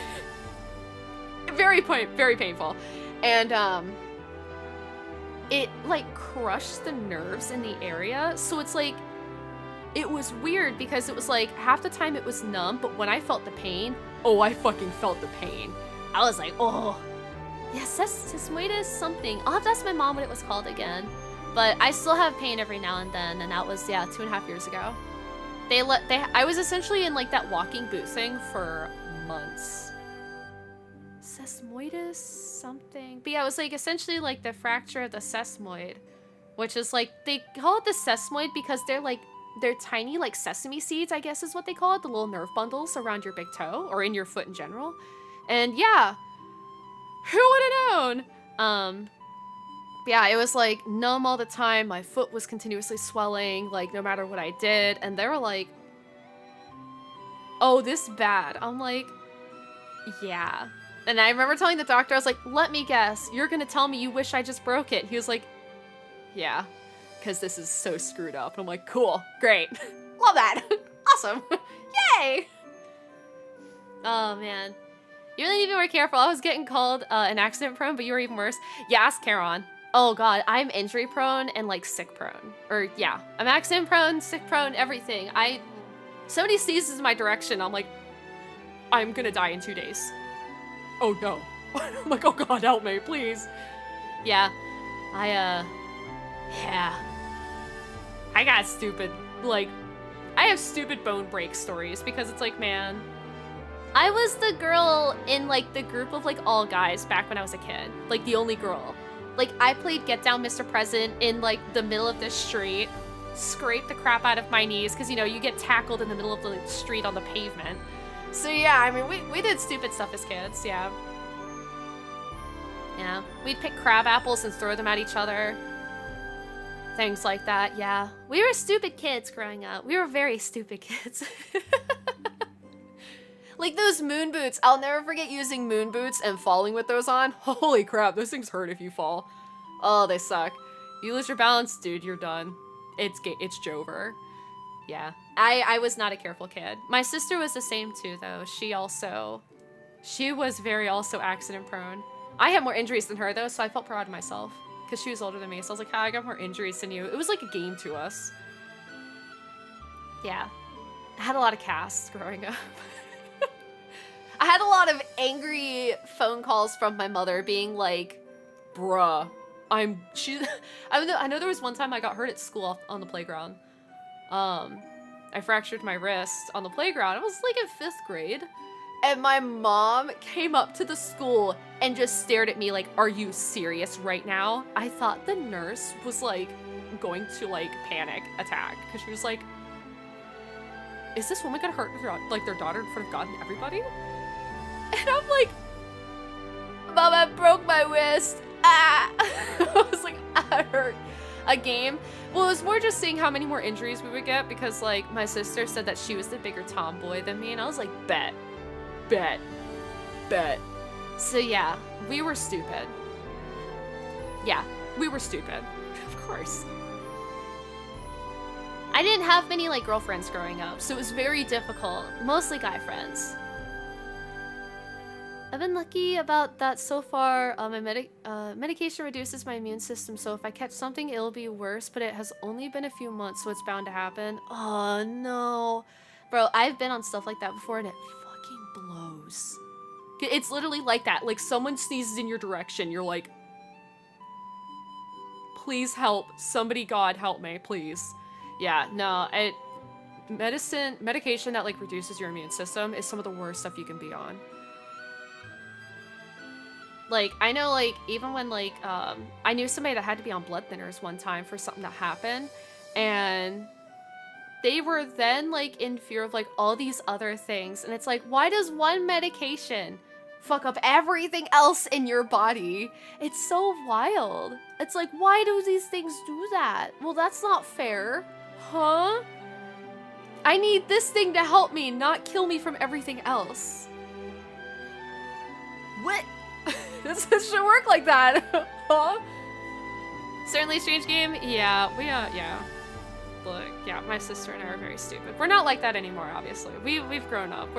very painful. And it like crushed the nerves in the area. So it's like, it was weird because it was like half the time it was numb, but when I felt the pain, oh, I fucking felt the pain. I was like, oh, yeah, sesamoid something. I'll have to ask my mom what it was called again. But I still have pain every now and then, and that was, yeah, 2.5 years ago. I was essentially in like that walking boot thing for months. Sesamoid something. But yeah, it was like essentially like the fracture of the sesamoid, which is like, they call it the sesamoid because they're tiny like sesame seeds, I guess is what they call it, the little nerve bundles around your big toe or in your foot in general. And yeah, who would have known? Yeah, it was like numb all the time. My foot was continuously swelling, like no matter what I did. And they were like, oh, this bad. I'm like, yeah. And I remember telling the doctor, I was like, let me guess, you're gonna tell me you wish I just broke it. He was like, yeah, because this is so screwed up. And I'm like, cool, great. Love that. Awesome. Yay. Oh, man. You really need to be more careful. I was getting called an accident prone, but you were even worse. Yeah, ask Caron. Oh god, I'm injury prone and like sick prone. Or yeah, I'm accident prone, sick prone, everything. Somebody sneezes in my direction, I'm like, I'm gonna die in 2 days. Oh no. I'm like, oh god, help me, please. Yeah, yeah. I got stupid, like, I have stupid bone break stories because it's like, man, I was the girl in like the group of like all guys back when I was a kid. Like the only girl. Like I played Get Down Mr. President in like the middle of the street, scraped the crap out of my knees because you know, you get tackled in the middle of the street on the pavement. So yeah, I mean, we did stupid stuff as kids, yeah. Yeah, we'd pick crab apples and throw them at each other. Things like that, yeah. We were stupid kids growing up. We were very stupid kids. Like those moon boots. I'll never forget using moon boots and falling with those on. Holy crap, those things hurt if you fall. Oh, they suck. You lose your balance, dude, you're done. It's Jover. Yeah, I was not a careful kid. My sister was the same too, though. She was very also accident prone. I had more injuries than her, though, so I felt proud of myself. Because she was older than me, so I was like, I got more injuries than you. It was like a game to us. Yeah. I had a lot of casts growing up. I had a lot of angry phone calls from my mother being like, bruh, I know there was one time I got hurt at school on the playground. I fractured my wrist on the playground. I was like in 5th grade. And my mom came up to the school and just stared at me like, are you serious right now? I thought the nurse was like going to like panic attack because she was like, is this woman gonna hurt their daughter in front of God and everybody? And I'm like, Mom, I broke my wrist. Ah! I was like, I hurt. A game. Well, it was more just seeing how many more injuries we would get because like my sister said that she was the bigger tomboy than me, and I was like, bet. So yeah, we were stupid. Yeah, we were stupid. Of course. I didn't have many like girlfriends growing up, so it was very difficult. Mostly guy friends. I've been lucky about that so far. My medication reduces my immune system, so if I catch something, it'll be worse, but it has only been a few months, so it's bound to happen. Oh, no. Bro, I've been on stuff like that before, and it fucking blows. It's literally like that. Like, someone sneezes in your direction, you're like, please help. Somebody, God, help me, please. Yeah, no, medication that, like, reduces your immune system is some of the worst stuff you can be on. Like, I know, like, even when, like, I knew somebody that had to be on blood thinners one time for something that happened, and they were then, like, in fear of, like, all these other things, and it's like, why does one medication fuck up everything else in your body? It's so wild. It's like, why do these things do that? Well, that's not fair. Huh? I need this thing to help me, not kill me from everything else. What? This should work like that. Huh? Certainly a strange game. Yeah, yeah. Look, yeah, my sister and I are very stupid. We're not like that anymore, obviously. We've grown up.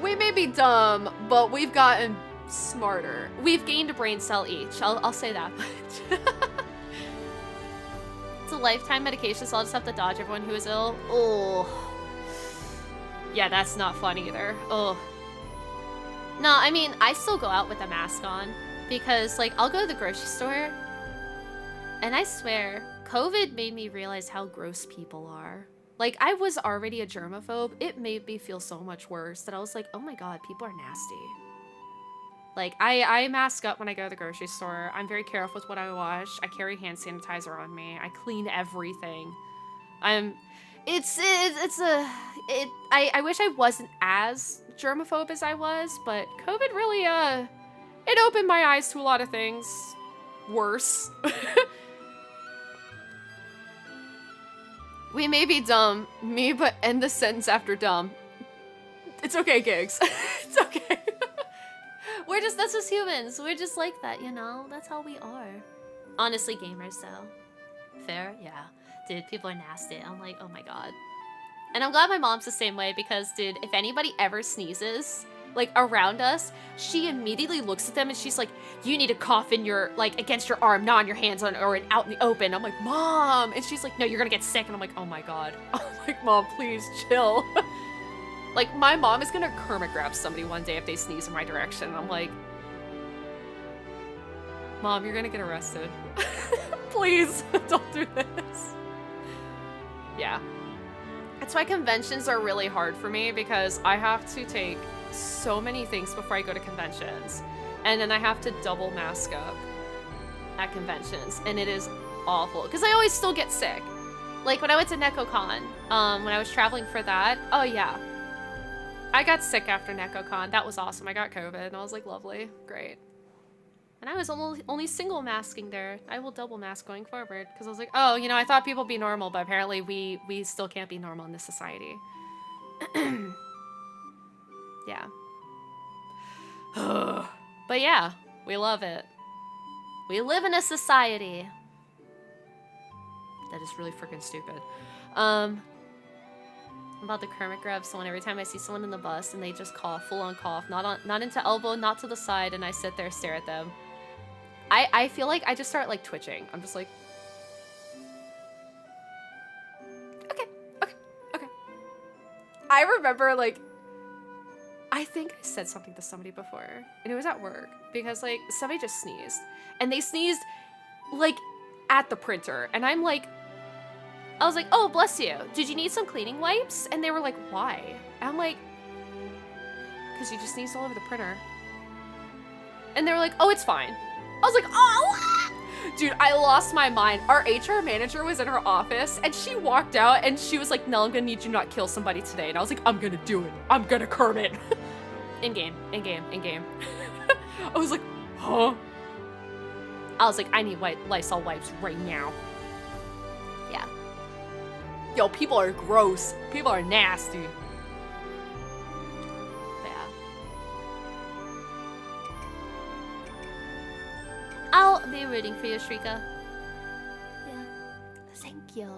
We may be dumb, but we've gotten smarter. We've gained a brain cell each. I'll say that much. It's a lifetime medication, so I'll just have to dodge everyone who is ill. Oh. Yeah, that's not fun either. Oh. No, I mean, I still go out with a mask on because, like, I'll go to the grocery store and I swear, COVID made me realize how gross people are. Like, I was already a germaphobe. It made me feel so much worse that I was like, oh my God, people are nasty. Like, I mask up when I go to the grocery store. I'm very careful with what I wash. I carry hand sanitizer on me. I clean everything. I wish I wasn't as germaphobe as I was, but COVID really, it opened my eyes to a lot of things. Worse. We may be dumb, me, but end the sentence after dumb. It's okay, Gigs. It's okay. That's just humans. We're just like that, you know? That's how we are. Honestly, gamers, though. Fair? Yeah. Dude, people are nasty. I'm like, oh my God. And I'm glad my mom's the same way because, dude, if anybody ever sneezes, like, around us, she immediately looks at them and she's like, you need to cough in your, like, against your arm, not on your hands or out in the open. I'm like, Mom! And she's like, no, you're gonna get sick. And I'm like, oh my God. I'm like, Mom, please chill. Like, my mom is gonna Kermit grab somebody one day if they sneeze in my direction. And I'm like, Mom, you're gonna get arrested. Please, don't do this. Yeah. That's why conventions are really hard for me because I have to take so many things before I go to conventions. And then I have to double mask up at conventions. And it is awful because I always still get sick. Like when I went to NecoCon, when I was traveling for that, oh yeah. I got sick after NecoCon. That was awesome. I got COVID and I was like, lovely, great. And I was only single masking there. I will double mask going forward because I was like, oh, you know, I thought people would be normal, but apparently we still can't be normal in this society. Yeah. But yeah, we love it. We live in a society that is really freaking stupid. I'm about to Kermit grab someone every time I see someone in the bus and they just cough, full on cough, not into elbow, not to the side, and I sit there, stare at them. I feel like I just start like twitching. I'm just like, okay. I remember like, I think I said something to somebody before and it was at work because like somebody just sneezed and they sneezed like at the printer and I was like, oh, bless you. Did you need some cleaning wipes? And they were like, why? And I'm like, because you just sneezed all over the printer. And they were like, oh, it's fine. I was like, oh, Dude, I lost my mind. Our HR manager was in her office and she walked out and she was like, Nell, I'm gonna need you to not kill somebody today. And I was like, I'm gonna do it. I'm gonna Kermit. In-game. I was like, huh? I was like, I need Lysol wipes right now. Yeah. Yo, people are gross. People are nasty. Yeah. I'll be rooting for you, Shrika. Yeah. Thank you.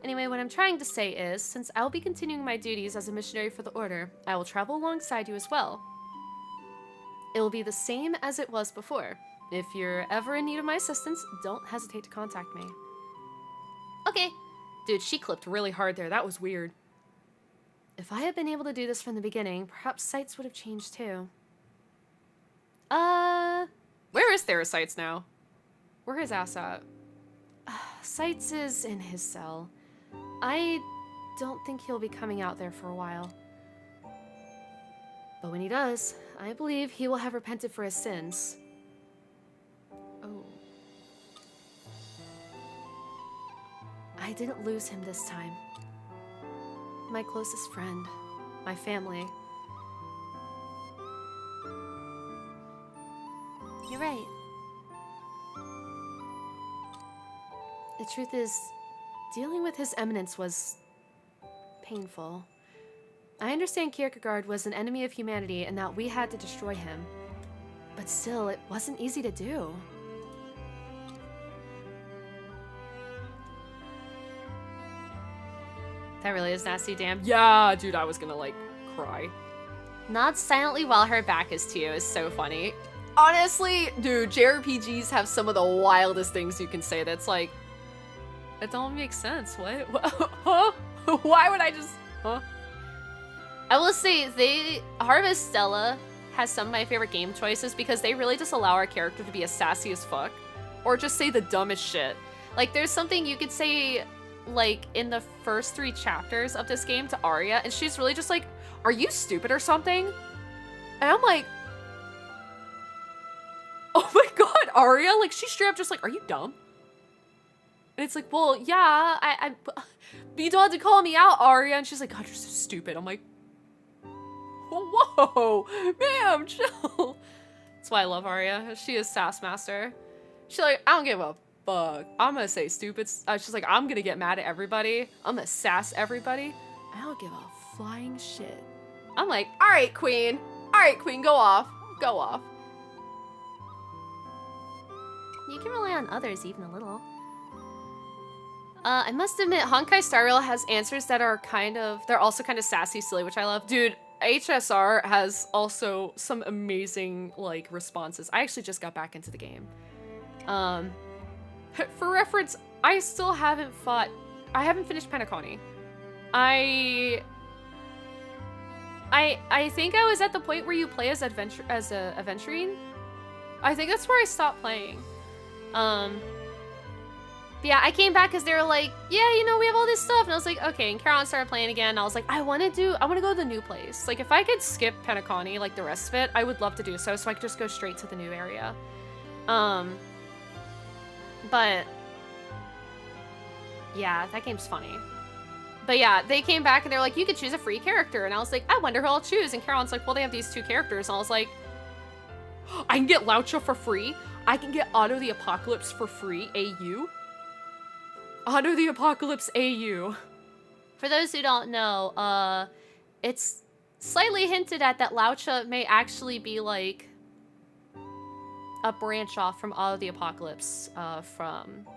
Anyway, what I'm trying to say is, since I'll be continuing my duties as a missionary for the Order, I will travel alongside you as well. It will be the same as it was before. If you're ever in need of my assistance, don't hesitate to contact me. Okay. Dude, she clipped really hard there. That was weird. If I had been able to do this from the beginning, perhaps Sights would have changed too. Where is Therasites now? Where is ass at? Sights is in his cell. I don't think he'll be coming out there for a while. But when he does, I believe he will have repented for his sins. Oh. I didn't lose him this time. My closest friend. My family. You're right. The truth is, dealing with His Eminence was painful. I understand Kierkegaard was an enemy of humanity and that we had to destroy him. But still, it wasn't easy to do. That really is nasty, damn. Yeah, dude, I was gonna, like, cry. Nod silently while her back is to you is so funny. Honestly, dude, JRPGs have some of the wildest things you can say that's like, that don't make sense. What? Huh? Why would I just, huh? I will say, Harvest Stella has some of my favorite game choices because they really just allow our character to be as sassy as fuck. Or just say the dumbest shit. Like, there's something you could say, like, in the first 3 chapters of this game to Arya, and she's really just like, are you stupid or something? And I'm like, oh my god, Arya? Like, she's straight up just like, are you dumb? And it's like, well, yeah, you don't have to call me out, Arya. And she's like, God, you're so stupid. I'm like, whoa, ma'am, chill. That's why I love Arya. She is sass master. She's like, I don't give a fuck. I'm gonna say stupid. She's like, I'm gonna get mad at everybody. I'm gonna sass everybody. I don't give a flying shit. I'm like, all right, queen. All right, queen, go off. Go off. You can rely on others even a little. I must admit, Honkai Star Rail has answers that are they're also kind of sassy, silly, which I love. Dude, HSR has also some amazing, like, responses. I actually just got back into the game. For reference, I haven't finished Penacony. I think I was at the point where you play as a Aventurine. I think that's where I stopped playing. But yeah, I came back because they were like, yeah, you know, we have all this stuff. And I was like, okay. And Caroline started playing again. And I was like, I want to go to the new place. Like, if I could skip Penacony, like the rest of it, I would love to do so I could just go straight to the new area. But yeah, that game's funny. But yeah, they came back and they're like, you could choose a free character. And I was like, I wonder who I'll choose. And Caroline's like, well, they have these 2 characters. And I was like, I can get Laucha for free. I can get Otto the Apocalypse for free, AU. Otto the Apocalypse AU. For those who don't know, it's slightly hinted at that Laucha may actually be like a branch off from Otto the Apocalypse from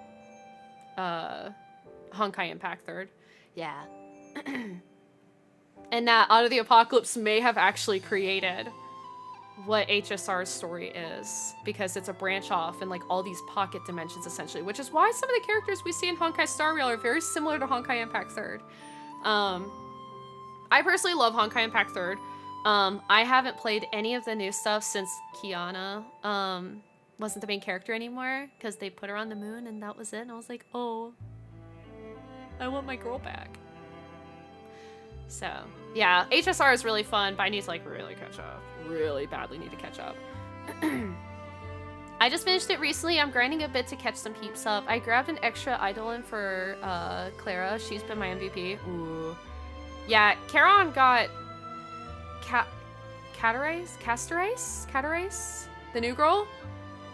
Honkai Impact 3rd. Yeah. And that Otto the Apocalypse may have actually created what HSR's story is, because it's a branch off in like all these pocket dimensions essentially, which is why some of the characters we see in Honkai Star Rail are very similar to Honkai Impact 3rd. I personally love Honkai Impact 3rd. I haven't played any of the new stuff since Kiana wasn't the main character anymore, because they put her on the moon and that was it. And I was like, oh, I want my girl back. So yeah, HSR is really fun, but I need to like really catch up. Really badly need to catch up. I just finished it recently. I'm grinding a bit to catch some peeps up. I grabbed an extra Eidolon for Clara. She's been my MVP. Ooh. Yeah, Charon got Caterice? The new girl?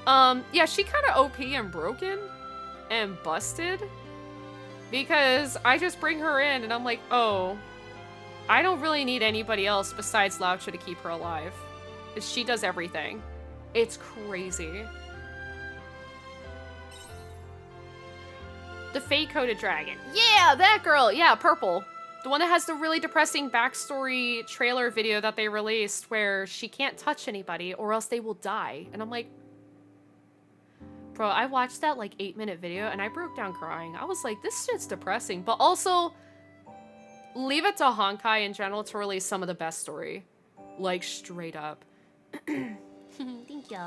Yeah, she kind of OP and broken and busted because I just bring her in and I'm like, oh, I don't really need anybody else besides Laucha to keep her alive. She does everything. It's crazy. The Fate-Coded Dragon. Yeah, that girl. Yeah, purple. The one that has the really depressing backstory trailer video that they released where she can't touch anybody or else they will die. And I'm like, bro, I watched that like 8-minute video and I broke down crying. I was like, this shit's depressing. But also, leave it to Honkai in general to release some of the best story. Like, straight up. Thank you.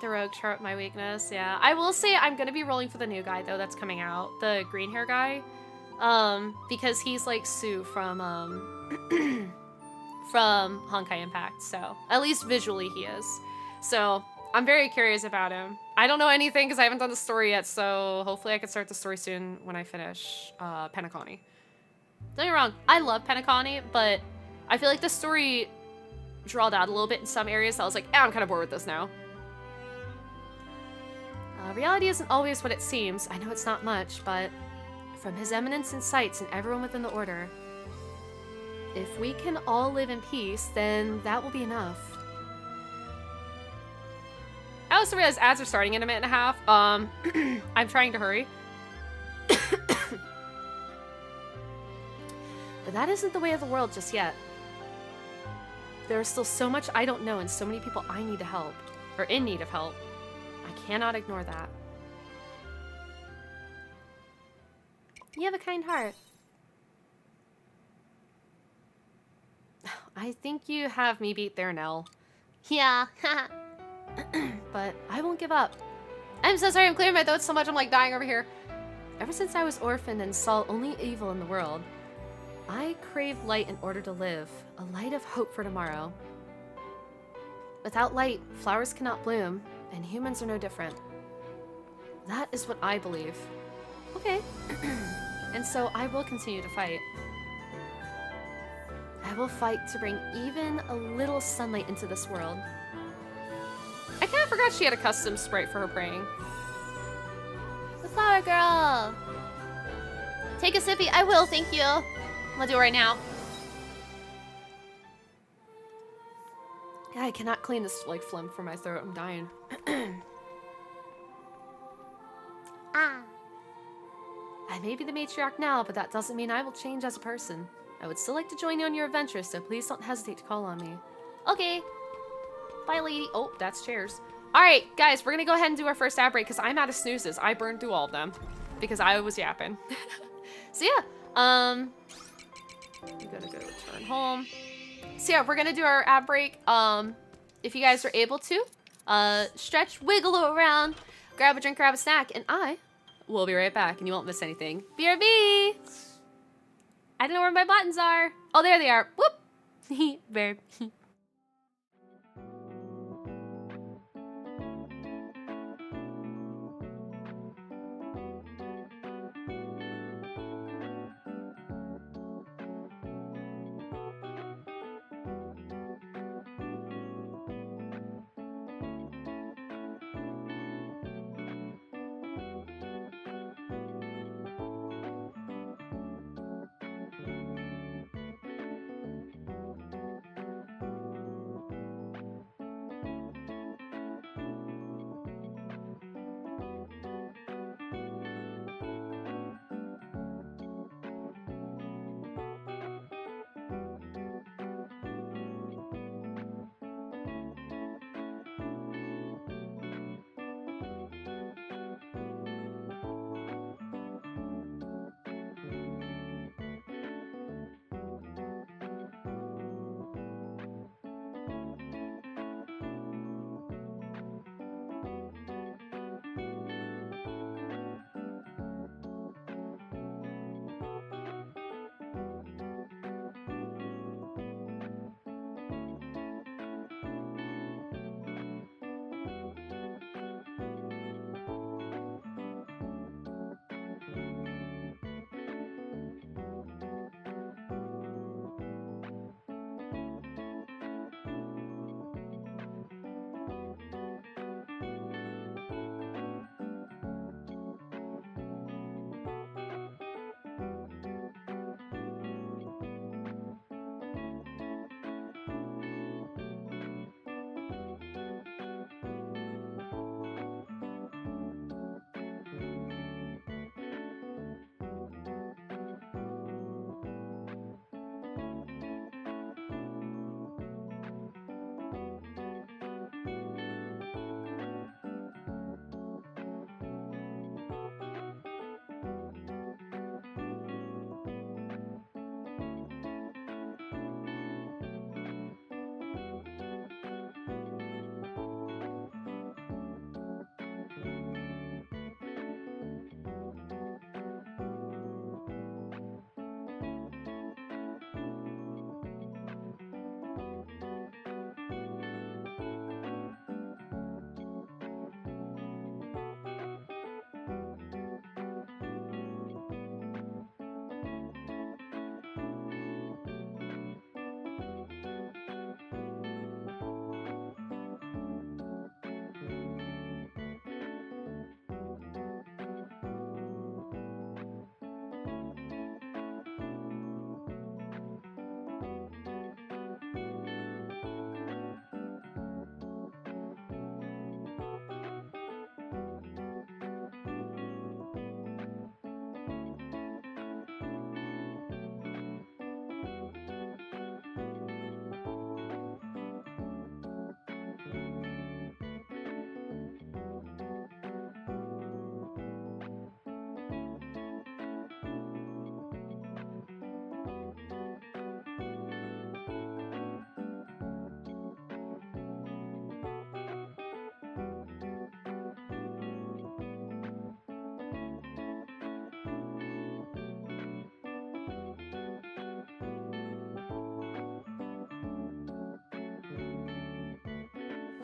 The rogue chart, my weakness. Yeah, I will say I'm gonna be rolling for the new guy though that's coming out, the green hair guy, because he's like Sue from from Honkai Impact. So at least visually he is. So I'm very curious about him. I don't know anything because I haven't done the story yet. So hopefully I can start the story soon when I finish Penacony. Don't get me wrong, I love Penacony, but I feel like the story drawled out a little bit in some areas. So I was like, I'm kind of bored with this now. Reality isn't always what it seems. I know it's not much, but from His Eminence and Sights and everyone within the Order, if we can all live in peace, then that will be enough. I also realized ads are starting in a minute and a half. I'm trying to hurry. But that isn't the way of the world just yet. There is still so much I don't know and so many people I need to help, or in need of help. I cannot ignore that. You have a kind heart. I think you have me beat there, Nell. Yeah. But I won't give up. I'm so sorry, I'm clearing my throat so much I'm like dying over here. Ever since I was orphaned and saw only evil in the world, I craved light in order to live, a light of hope for tomorrow. Without light, flowers cannot bloom, and humans are no different. That is what I believe. Okay. And so I will continue to fight. I will fight to bring even a little sunlight into this world. I kind of forgot she had a custom sprite for her praying. The flower girl! Take a sippy. I will, thank you. I'm gonna do it right now. Yeah, I cannot clean this like phlegm from my throat. I'm dying. I may be the matriarch now, but that doesn't mean I will change as a person. I would still like to join you on your adventure, so please don't hesitate to call on me. Okay. Bye, lady. Oh, that's chairs. All right, guys, we're gonna go ahead and do our first ad break because I'm out of snoozes. I burned through all of them because I was yapping. So yeah, I'm gonna go return home. So yeah, we're gonna do our ad break. If you guys are able to, stretch, wiggle around, grab a drink, grab a snack, and I will be right back, and you won't miss anything. BRB! I don't know where my buttons are. Oh, there they are. Whoop! Bear.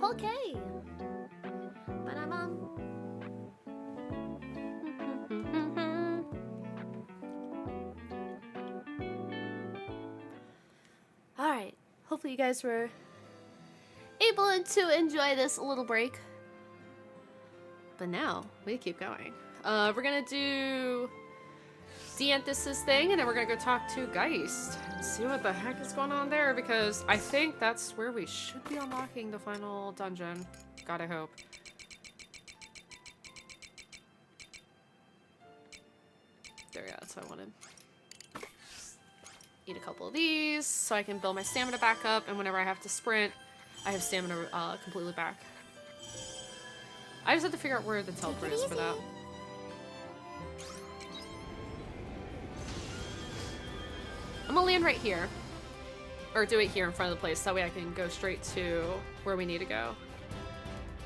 Okay. Ba-da-bum. Alright. Hopefully you guys were able to enjoy this little break. But now, we keep going. We're gonna do Dianthus's thing, and then we're gonna go talk to Geist and see what the heck is going on there, because I think that's where we should be unlocking the final dungeon. God, I hope. There we go, that's what I wanted. Eat a couple of these so I can build my stamina back up, and whenever I have to sprint, I have stamina completely back. I just have to figure out where the teleport is for that. I'm gonna land right here. Or do it here in front of the place, that way I can go straight to where we need to go.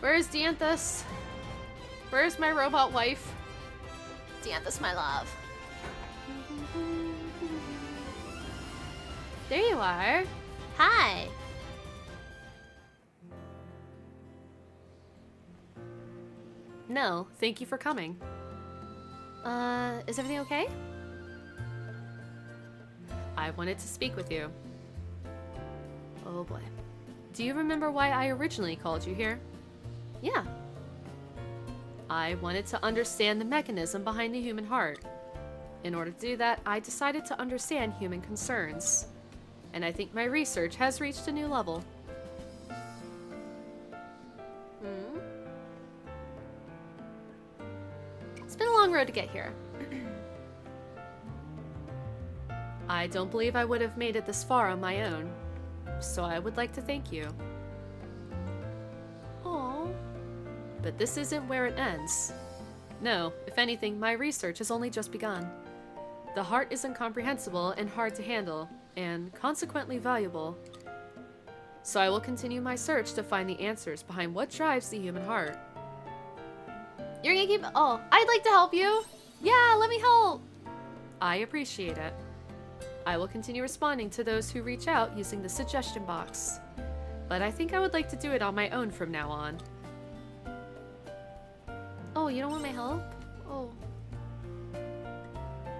Where is Dianthus? Where's my robot wife? Dianthus, my love. There you are. Hi. No, thank you for coming. Is everything okay? I wanted to speak with you. Oh boy. Do you remember why I originally called you here? Yeah. I wanted to understand the mechanism behind the human heart. In order to do that, I decided to understand human concerns. And I think my research has reached a new level. It's been a long road to get here. I don't believe I would have made it this far on my own, so I would like to thank you. Aww. But this isn't where it ends. No, if anything, my research has only just begun. The heart is incomprehensible and hard to handle, and consequently valuable. So I will continue my search to find the answers behind what drives the human heart. You're gonna keep- Oh, I'd like to help you! Yeah, let me help! I appreciate it. I will continue responding to those who reach out using the suggestion box. But I think I would like to do it on my own from now on. Oh, you don't want my help? Oh.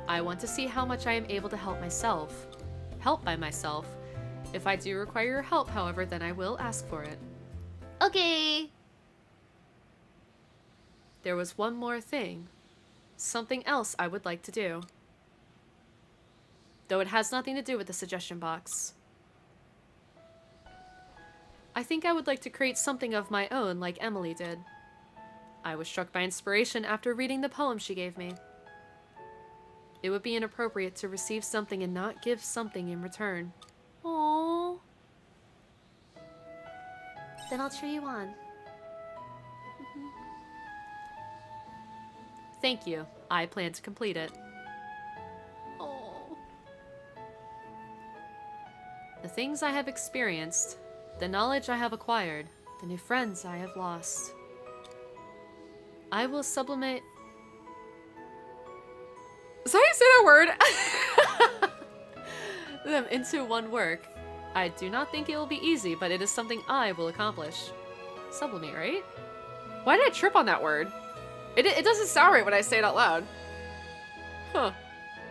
I want to see how much I am able to help myself. Help by myself. If I do require your help, however, then I will ask for it. Okay. There was one more thing. Something else I would like to do. Though it has nothing to do with the suggestion box. I think I would like to create something of my own like Emily did. I was struck by inspiration after reading the poem she gave me. It would be inappropriate to receive something and not give something in return. Aww. Then I'll cheer you on. Thank you. I plan to complete it. The things I have experienced, the knowledge I have acquired, the new friends I have lost. I will sublimate... Is that how you say that word? Them into one work. I do not think it will be easy, but it is something I will accomplish. Sublimate, right? Why did I trip on that word? It doesn't sound right when I say it out loud. Huh.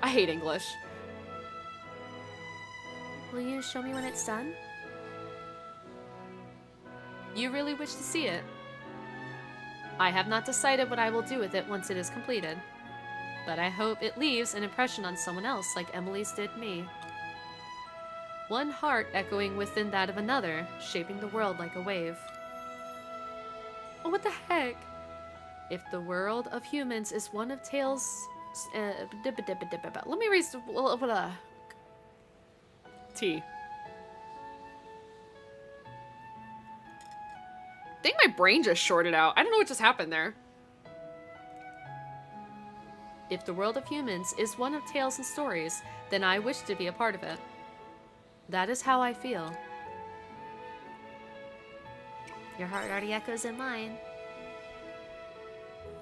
I hate English. Will you show me when it's done? You really wish to see it? I have not decided what I will do with it once it is completed. But I hope it leaves an impression on someone else like Emily's did me. One heart echoing within that of another, shaping the world like a wave. Oh, what the heck? If the world of humans is one of tales... let me raise the... T. I think my brain just shorted out. I don't know what just happened there. If the world of humans is one of tales and stories, then I wish to be a part of it. That is how I feel. Your heart already echoes in mine.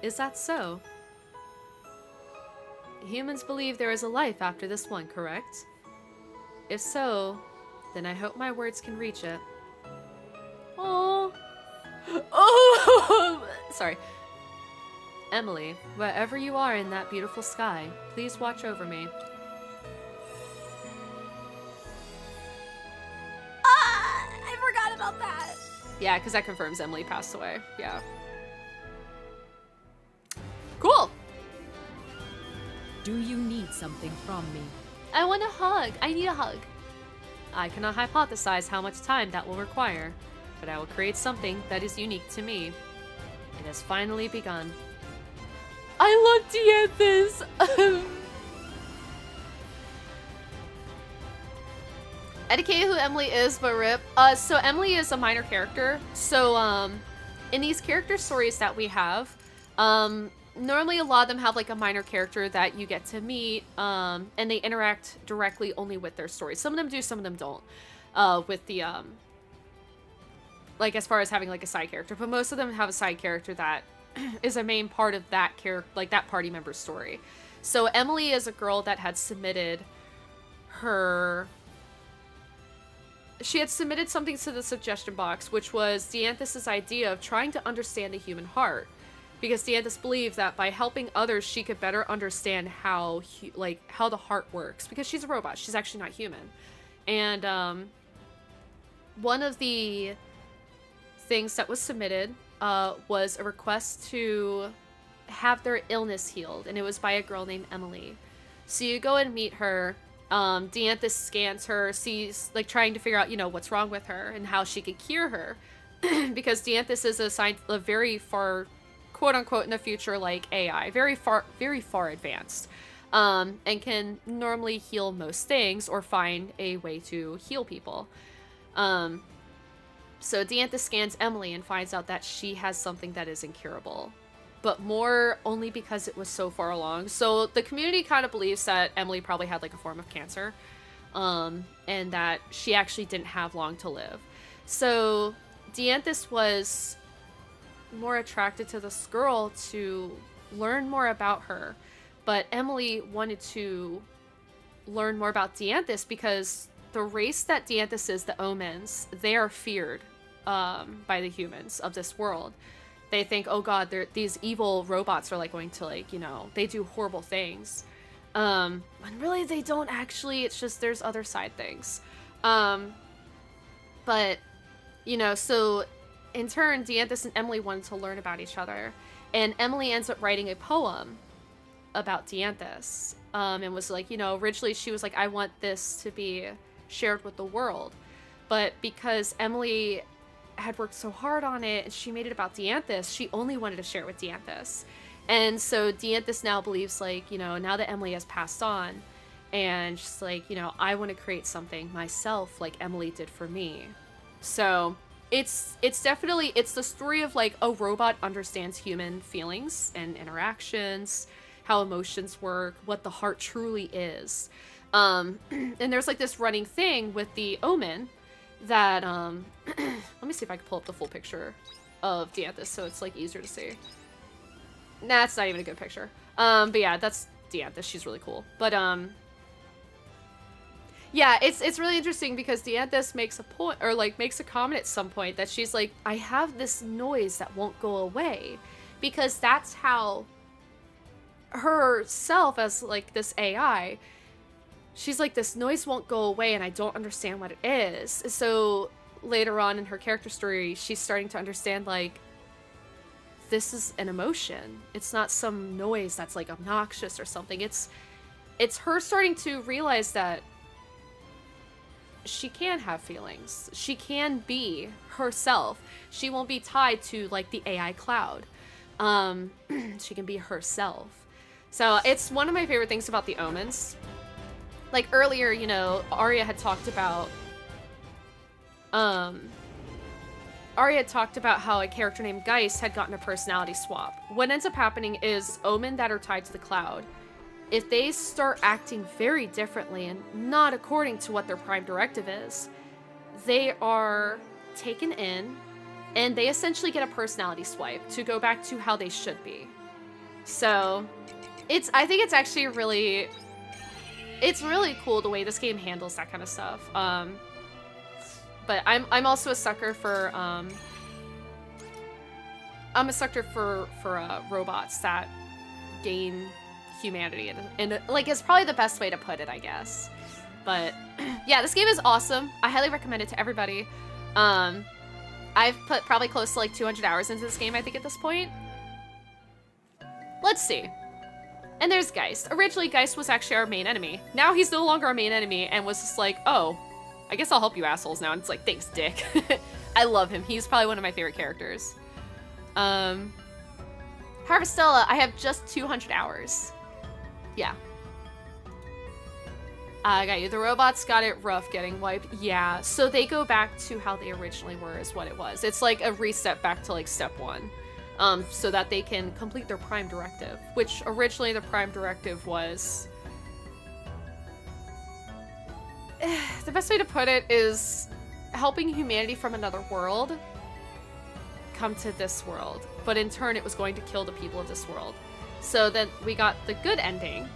Is that so? Humans believe there is a life after this one, correct? If so, then I hope my words can reach it. Oh, Oh, sorry. Emily, wherever you are in that beautiful sky, please watch over me. I forgot about that. Yeah, because that confirms Emily passed away. Yeah. Cool. Do you need something from me? I want a hug. I need a hug. I cannot hypothesize how much time that will require, but I will create something that is unique to me. It has finally begun. I love Dianthus! Educate who Emily is, but rip. So Emily is a minor character. So, in these character stories that we have, normally a lot of them have like a minor character that you get to meet, and they interact directly only with their story. Some of them do, some of them don't. With the, like as far as having like a side character, but most of them have a side character that is a main part of that character, like that party member's story. So Emily is a girl that had submitted she had submitted something to the suggestion box, which was Dianthus's idea of trying to understand the human heart. Because Dianthus believed that by helping others, she could better understand how the heart works. Because she's a robot. She's actually not human. And one of the things that was submitted was a request to have their illness healed. And it was by a girl named Emily. So you go and meet her. Dianthus scans her, sees, like, trying to figure out, you know, what's wrong with her and how she could cure her. Because Dianthus is a very far, quote-unquote, in the future, like, AI. Very far advanced. And can normally heal most things or find a way to heal people. So Dianthus scans Emily and finds out that she has something that is incurable. But more only because it was so far along. So the community kind of believes that Emily probably had like a form of cancer, and that she actually didn't have long to live. So Dianthus was more attracted to this girl to learn more about her, but Emily wanted to learn more about Dianthus because the race that Dianthus is, the Omens, they are feared by the humans of this world. They think, oh god, these evil robots are like going to, like, you know, they do horrible things. When really they don't actually, it's just there's other side things. But, you know, so in turn, Dianthus and Emily wanted to learn about each other. And Emily ends up writing a poem about Dianthus. And was like, you know, originally she was like, I want this to be shared with the world. But because Emily had worked so hard on it and she made it about Dianthus, she only wanted to share it with Dianthus. And so Dianthus now believes, like, you know, now that Emily has passed on, and she's like, you know, I want to create something myself like Emily did for me. So it's definitely, it's the story of like a robot understands human feelings and interactions, how emotions work, what the heart truly is. And there's like this running thing with the Omen that let me see if I can pull up the full picture of Dianthus so it's like easier to see. Nah, it's not even a good picture. But yeah, that's Dianthus. She's really cool. But yeah, it's really interesting because Dianthus makes a point, or like makes a comment at some point that she's like, I have this noise that won't go away, because that's how herself as like this AI, she's like, this noise won't go away and I don't understand what it is. So later on in her character story, she's starting to understand, like, this is an emotion. It's not some noise that's like obnoxious or something. It's her starting to realize that she can have feelings. She can be herself. She won't be tied to like the AI cloud. She can be herself. So it's one of my favorite things about the Omens. Like earlier, you know, Arya had talked about how a character named Geist had gotten a personality swap. What ends up happening is Omen that are tied to the cloud, if they start acting very differently and not according to what their prime directive is, they are taken in and they essentially get a personality swipe to go back to how they should be. So I think it's actually really cool the way this game handles that kind of stuff. But I'm also a sucker for I'm a sucker for robots that gain humanity, and like it's probably the best way to put it, I guess. But yeah, this game is awesome. I highly recommend it to everybody. I've put probably close to like 200 hours into this game, I think, at this point. Let's see. And there's Geist. Originally, Geist was actually our main enemy. Now he's no longer our main enemy and was just like, oh, I guess I'll help you assholes now. And it's like, thanks, dick. I love him. He's probably one of my favorite characters. Harvestella, I have just 200 hours. Yeah. I got you. The robots got it rough getting wiped. Yeah, so they go back to how they originally were is what it was. It's like a reset back to like step 1. So that they can complete their prime directive, which originally the prime directive was... the best way to put it is helping humanity from another world come to this world. But in turn, it was going to kill the people of this world. So then we got the good ending,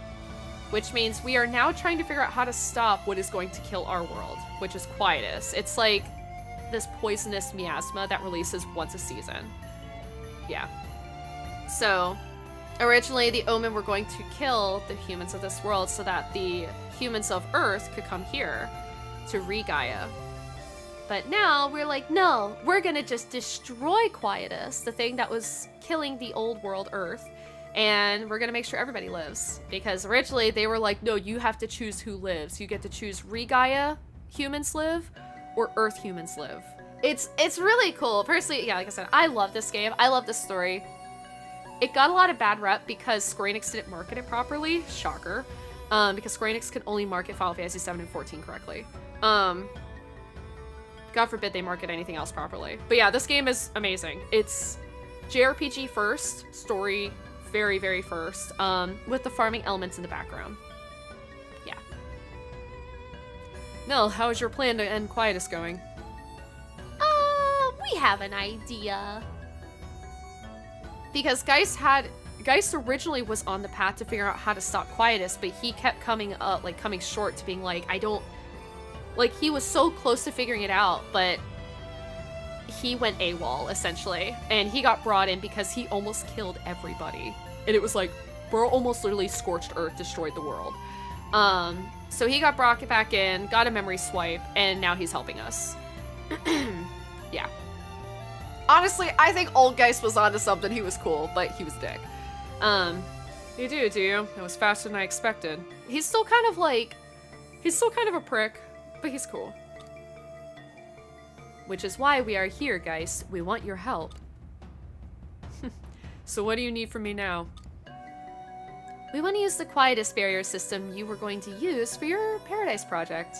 which means we are now trying to figure out how to stop what is going to kill our world, which is Quietus. It's like this poisonous miasma that releases once a season. Yeah. So, originally the Omen were going to kill the humans of this world so that the humans of Earth could come here to re-Gaia. But now we're like, no, we're gonna just destroy Quietus, the thing that was killing the old world Earth, and we're gonna make sure everybody lives. Because originally they were like, no, you have to choose who lives. You get to choose re-Gaia humans live or Earth humans live. It's really cool. Personally, yeah, like I said, I love this game. I love this story. It got a lot of bad rep because Square Enix didn't market it properly. Shocker. Because Square Enix can only market Final Fantasy 7 and 14 correctly. God forbid they market anything else properly. But yeah, this game is amazing. It's JRPG first, story very, very first, with the farming elements in the background. Yeah. Nell, how is your plan to end Quietus going? We have an idea. Because Geist originally was on the path to figure out how to stop Quietus, but he kept coming short to being like, he was so close to figuring it out, but he went AWOL, essentially. And he got brought in because he almost killed everybody. And it was like, bro almost literally scorched Earth, destroyed the world. So he got brought back in, got a memory swipe, and now he's helping us. Yeah. Honestly, I think old Geist was onto something. He was cool, but he was dick. You do you? It was faster than I expected. He's still kind of a prick, but he's cool. Which is why we are here, Geist. We want your help. So what do you need from me now? We want to use the Quietus barrier system you were going to use for your Paradise project.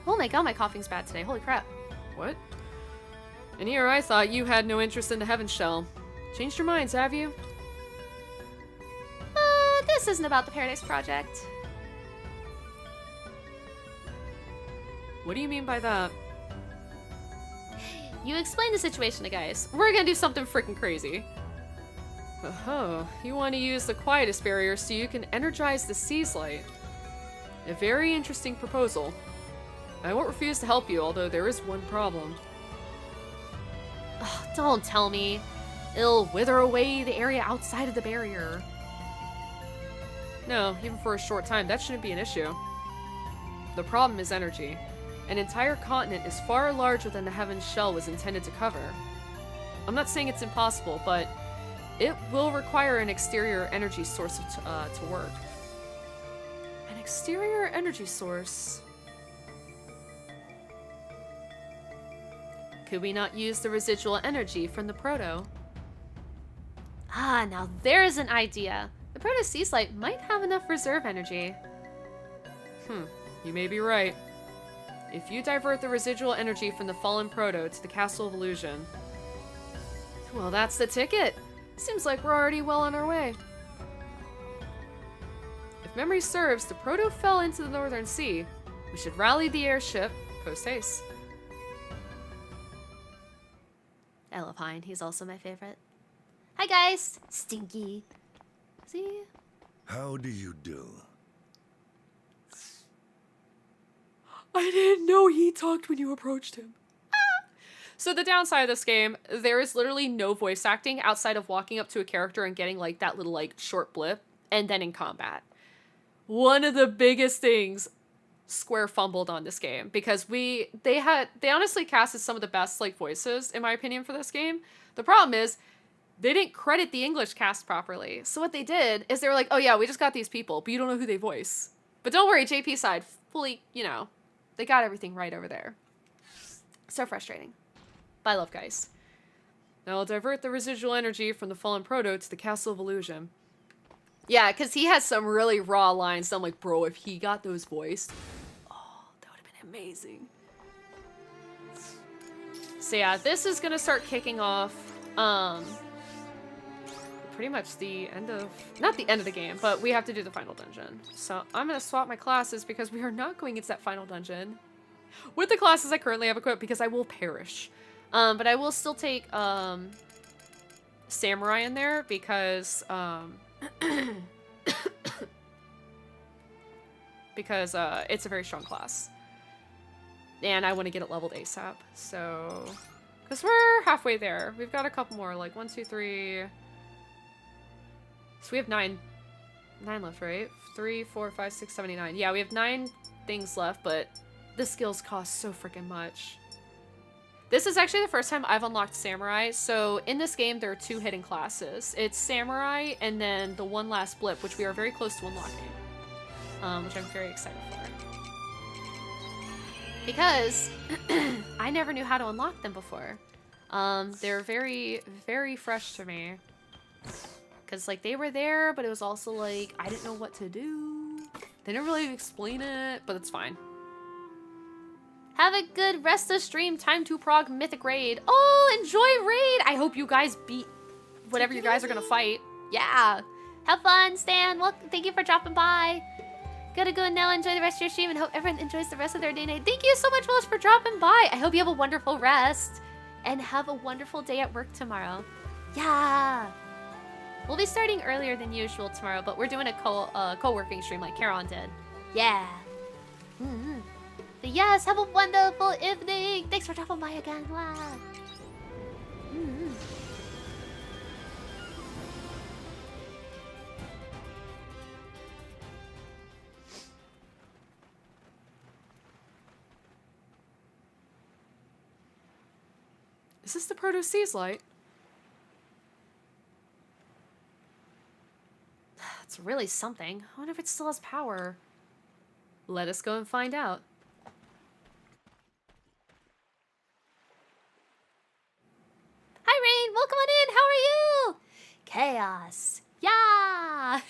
Oh my god, my coughing's bad today. Holy crap. What? And here I thought you had no interest in the Heaven Shell. Changed your minds, have you? This isn't about the Paradise Project. What do you mean by that? You explain the situation to guys. We're gonna do something freaking crazy. Oh, you want to use the Quietus barrier so you can energize the Sea's Light. A very interesting proposal. I won't refuse to help you, although there is one problem. Ugh, don't tell me. It'll wither away the area outside of the barrier. No, even for a short time, that shouldn't be an issue. The problem is energy. An entire continent is far larger than the Heaven's Shell was intended to cover. I'm not saying it's impossible, but it will require an exterior energy source to work. An exterior energy source? Could we not use the residual energy from the Proto? Ah, now there's an idea. The Proto Sea's Light might have enough reserve energy. You may be right. If you divert the residual energy from the fallen Proto to the Castle of Illusion... Well, that's the ticket! Seems like we're already well on our way. If memory serves, the Proto fell into the Northern Sea. We should rally the airship post-haste. I love Hein. He's also my favorite. Hi, guys. Stinky. See? How do you do? I didn't know he talked when you approached him. So the downside of this game, there is literally no voice acting outside of walking up to a character and getting like that little like short blip, and then in combat. One of the biggest things Square fumbled on this game, because they honestly casted some of the best like voices in my opinion for this game. The problem is they didn't credit the English cast properly. So what they did is they were like, oh yeah, we just got these people, but you don't know who they voice. But don't worry, JP side fully, you know, they got everything right over there. So frustrating. But I love Geist. Now I'll divert the residual energy from the fallen proto to the Castle of Illusion. Yeah, because he has some really raw lines. So I'm like, bro, if he got those voiced, oh, that would have been amazing. So yeah, this is going to start kicking off pretty much the end of, not the end of the game, but we have to do the final dungeon. So I'm going to swap my classes because we are not going into that final dungeon with the classes I currently have equipped because I will perish. But I will still take Samurai in there because because it's a very strong class. And I want to get it leveled ASAP. So, because we're halfway there. We've got a couple more, like 1, 2, 3. So we have 9 left, right? 3, 4, 5, 6, 7, 8, 9. Yeah, we have 9 things left, but the skills cost so freaking much. This is actually the first time I've unlocked Samurai. So in this game, there are 2 hidden classes. It's Samurai and then the one last blip, which we are very close to unlocking. Which I'm very excited for. Because I never knew how to unlock them before. They're very, very fresh to me. Because, like, they were there, but it was also, like, I didn't know what to do. They didn't really explain it, but it's fine. Have a good rest of stream. Time to prog Mythic Raid. Oh, enjoy Raid. I hope you guys beat whatever you guys are going to fight. Yeah. Have fun, Stan. Well, thank you for dropping by. Gotta go now. Enjoy the rest of your stream and hope everyone enjoys the rest of their day night. Thank you so much, Willis, for dropping by. I hope you have a wonderful rest and have a wonderful day at work tomorrow. Yeah. We'll be starting earlier than usual tomorrow, but we're doing a co-working stream like Caron did. Yeah. But yes, have a wonderful evening. Thanks for dropping by again. Wow. Is this the Proto Seas light? It's really something. I wonder if it still has power. Let us go and find out. Hi, Rain. Welcome on in. How are you? Chaos. Yeah.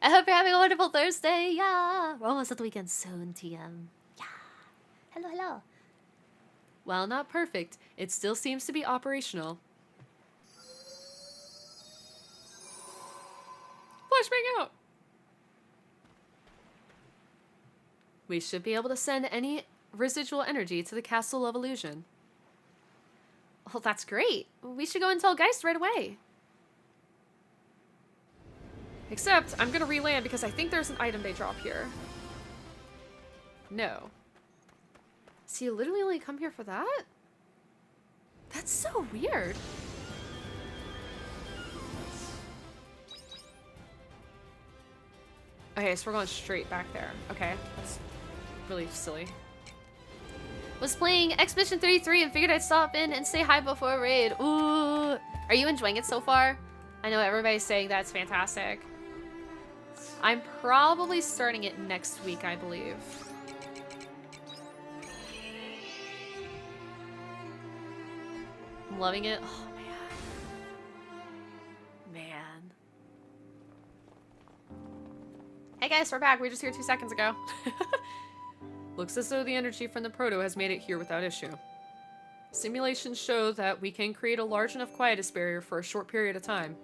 I hope you're having a wonderful Thursday. Yeah. We're almost at the weekend soon, TM. Yeah. Hello, hello. While not perfect, it still seems to be operational. Flashbang out! We should be able to send any residual energy to the Castle of Illusion. Well, that's great. We should go and tell Geist right away. Except, I'm gonna re-land because I think there's an item they drop here. No. So you literally only come here for that? That's so weird. Okay, so we're going straight back there. Okay, that's really silly. Was playing Expedition 33 and figured I'd stop in and say hi before raid. Ooh. Are you enjoying it so far? I know everybody's saying that's fantastic. I'm probably starting it next week, I believe. I'm loving it. Oh, man. Hey guys, we're back. We were just here 2 seconds ago. Looks as though the energy from the proto has made it here without issue. Simulations show that we can create a large enough quietus barrier for a short period of time.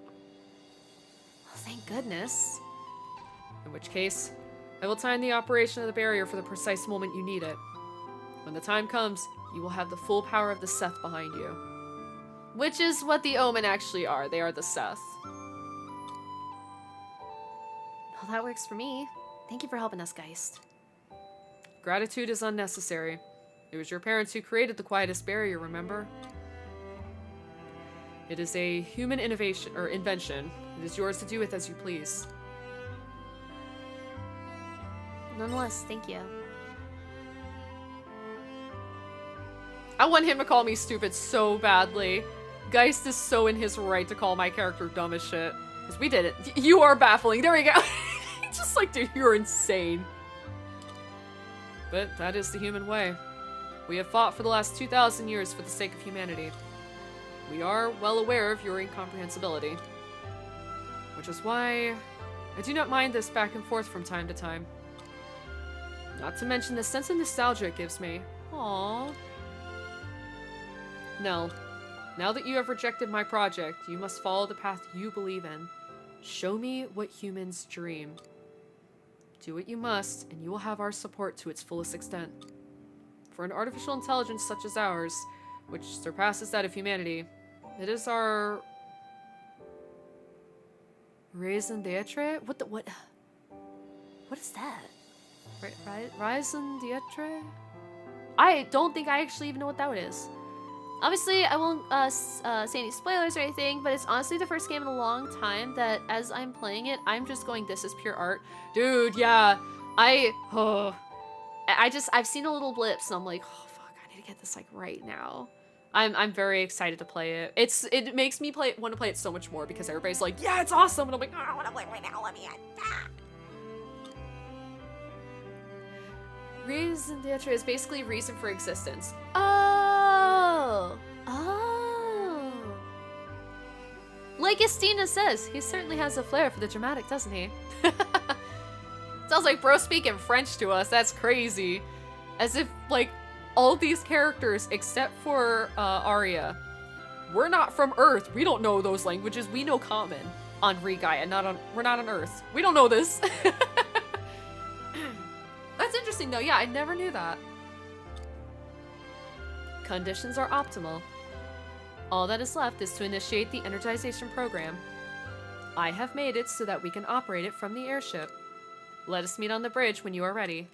Oh, thank goodness. In which case, I will time the operation of the barrier for the precise moment you need it. When the time comes, you will have the full power of the Seth behind you. Which is what the Omen actually are. They are the Seth. Well, that works for me. Thank you for helping us, Geist. Gratitude is unnecessary. It was your parents who created the quietest barrier, remember? It is a human innovation or invention. It is yours to do with as you please. Nonetheless, thank you. I want him to call me stupid so badly. Geist is so in his right to call my character dumb as shit. Because we did it. You are baffling. There we go. Just like, dude, you're insane. But that is the human way. We have fought for the last 2,000 years for the sake of humanity. We are well aware of your incomprehensibility. Which is why I do not mind this back and forth from time to time. Not to mention the sense of nostalgia it gives me. Aww. Nell, now that you have rejected my project, you must follow the path you believe in. Show me what humans dream. Do what you must, and you will have our support to its fullest extent. For an artificial intelligence such as ours, which surpasses that of humanity, it is our raison d'etre? What is that? Raison d'etre? I don't think I actually even know what that is. Obviously, I won't say any spoilers or anything, but it's honestly the first game in a long time that as I'm playing it, I'm just going, this is pure art. Dude, yeah. I've seen a little blips and I'm like, oh fuck, I need to get this like right now. I'm very excited to play it. It makes me want to play it so much more because everybody's like, yeah, it's awesome, and I'm like, oh, I want to play it right now. Let me in. Raison d'etre is basically reason for existence. Oh. Like Estina says, he certainly has a flair for the dramatic, doesn't he? Sounds like bro speaking French to us. That's crazy. As if, like, all these characters, except for Arya, we're not from Earth. We don't know those languages. We know Common on Regaia, we're not on Earth. We don't know this. That's interesting, though. Yeah, I never knew that. Conditions are optimal. All that is left is to initiate the energization program. I have made it so that we can operate it from the airship. Let us meet on the bridge when you are ready.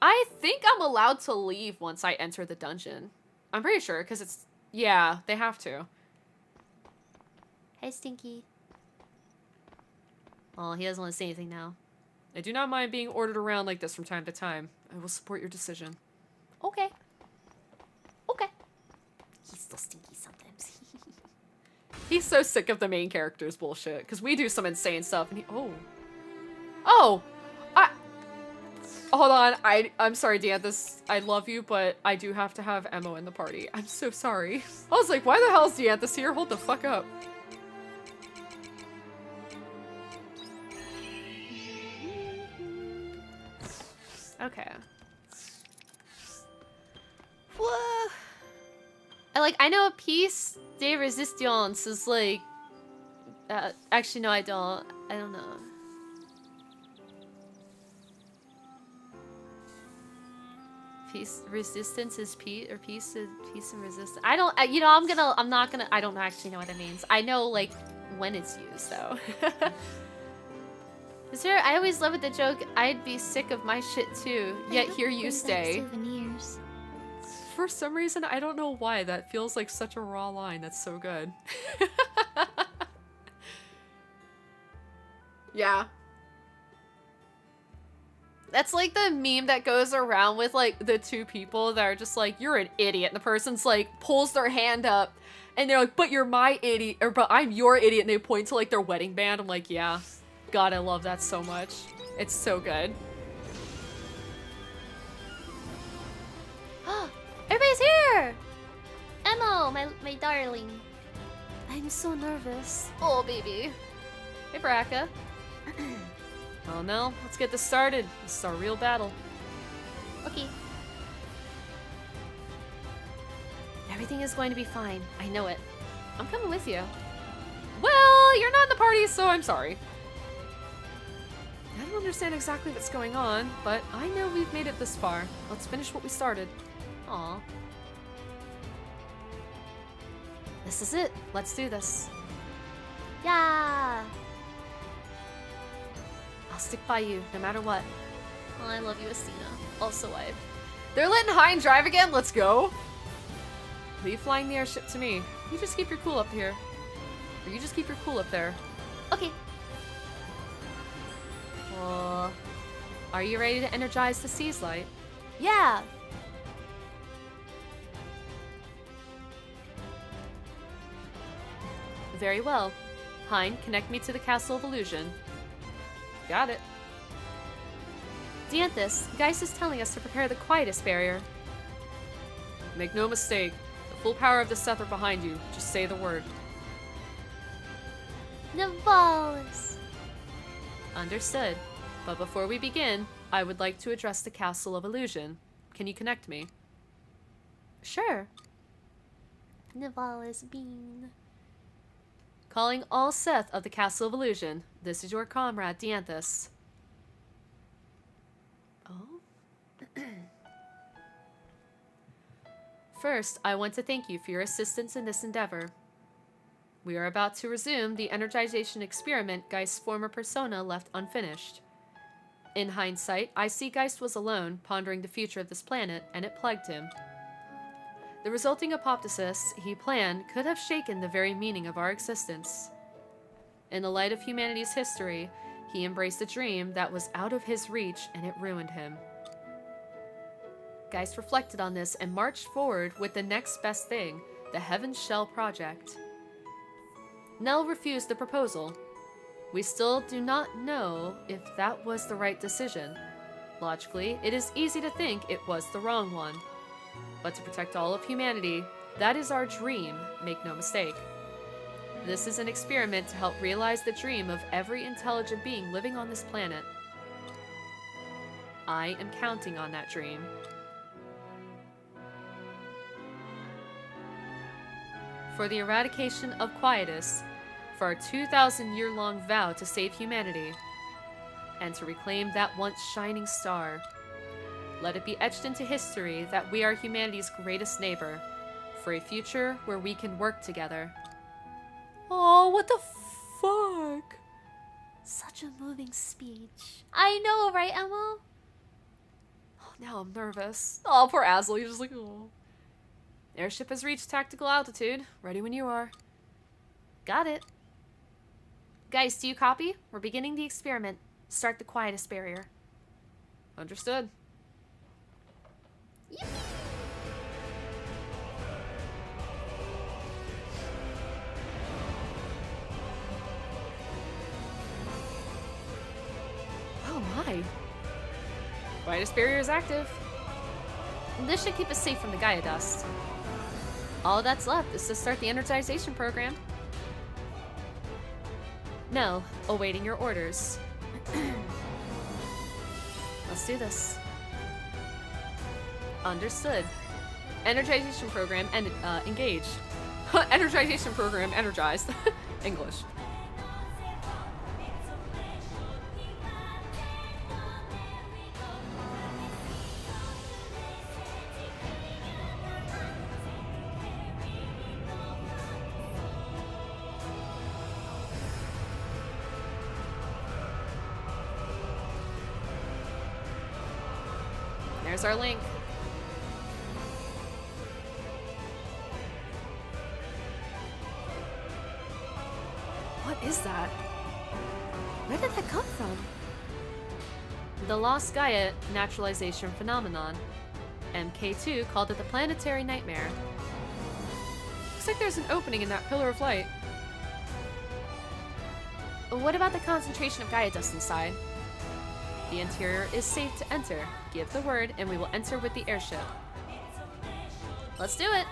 I think I'm allowed to leave once I enter the dungeon. I'm pretty sure, because it's... Yeah, they have to. Hey, Stinky. Oh, he doesn't want to say anything now. I do not mind being ordered around like this from time to time. I will support your decision. Okay. Okay. He's still stinky sometimes. He's so sick of the main character's bullshit, because we do some insane stuff, and he... Oh! Hold on, I'm sorry, Dianthus. I love you, but I do have to have Emo in the party. I'm so sorry. I was like, why the hell is Dianthus here? Hold the fuck up. Okay. Whoa. I know piece de resistance is like... actually, no, I don't know. Peace resistance is peace, or peace and resistance. I don't actually know what it means. I know like when it's used though. Is there? I always love it, the joke. I'd be sick of my shit too. Yet here you stay. Souvenirs. For some reason, I don't know why that feels like such a raw line. That's so good. Yeah. That's like the meme that goes around with like the two people that are just like, you're an idiot. And the person's like pulls their hand up and they're like, but you're my idiot, or but I'm your idiot. And they point to like their wedding band. I'm like, yeah. God, I love that so much. It's so good. Everybody's here! Emo, my darling. I'm so nervous. Oh, baby. Hey, Baraka. Well, Nell, let's get this started. This is our real battle. Okay. Everything is going to be fine. I know it. I'm coming with you. Well, you're not in the party, so I'm sorry. I don't understand exactly what's going on, but I know we've made it this far. Let's finish what we started. Aw. This is it. Let's do this. Yeah! I'll stick by you, no matter what. Oh, I love you, Astina. Also wife. They're letting Hein drive again? Let's go! Leave flying the airship to me. You just keep your cool up here. Or you just keep your cool up there. Okay. Are you ready to energize the Sea's light? Yeah. Very well. Hein, connect me to the Castle of Illusion. Got it. Dianthus, Geist is telling us to prepare the quietest barrier. Make no mistake. The full power of the Seth are behind you. Just say the word. Nivalis. Understood. But before we begin, I would like to address the Castle of Illusion. Can you connect me? Sure. Nivalis Bean. Calling all Seth of the Castle of Illusion. This is your comrade, Dianthus. Oh? First, I want to thank you for your assistance in this endeavor. We are about to resume the energization experiment Geist's former persona left unfinished. In hindsight, I see Geist was alone, pondering the future of this planet, and it plagued him. The resulting apoptosis he planned could have shaken the very meaning of our existence. In the light of humanity's history, he embraced a dream that was out of his reach, and it ruined him. Geist reflected on this and marched forward with the next best thing, the Heaven Shell Project. Nell refused the proposal. We still do not know if that was the right decision. Logically, it is easy to think it was the wrong one. But to protect all of humanity, that is our dream, make no mistake. This is an experiment to help realize the dream of every intelligent being living on this planet. I am counting on that dream. For the eradication of Quietus, for our 2,000-year-long vow to save humanity, and to reclaim that once shining star. Let it be etched into history that we are humanity's greatest neighbor, for a future where we can work together. Oh, what the fuck? Such a moving speech. I know, right, Emma? Oh, now I'm nervous. Oh, poor Azel, you're just like, oh. Airship has reached tactical altitude. Ready when you are. Got it. Guys, do you copy? We're beginning the experiment. Start the quietest barrier. Understood. Yippee! Oh my. Quietest barrier is active. This should keep us safe from the Gaia dust. All that's left is to start the energization program. Nell, awaiting your orders. Let's do this. Understood. Energization program and engaged. Energization program energized. English. There's our link. What is that? Where did that come from? The Lost Gaia naturalization phenomenon. MK2 called it the planetary nightmare. Looks like there's an opening in that pillar of light. What about the concentration of Gaia dust inside? The interior is safe to enter. Give the word and we will enter with the airship. Let's do it!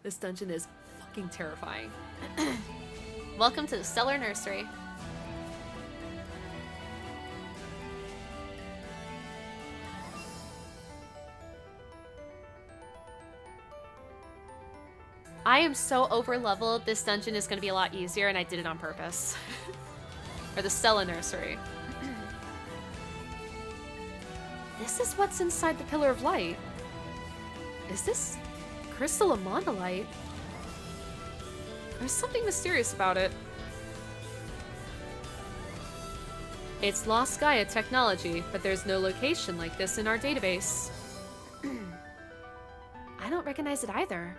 This dungeon is fucking terrifying. Welcome to the Stellar Nursery. I am so over leveled, this dungeon is going to be a lot easier and I did it on purpose. Or the Stella Nursery. This is what's inside the Pillar of Light. Is this crystal of monolite? There's something mysterious about it. It's Lost Gaia technology, but there's no location like this in our database. I don't recognize it either.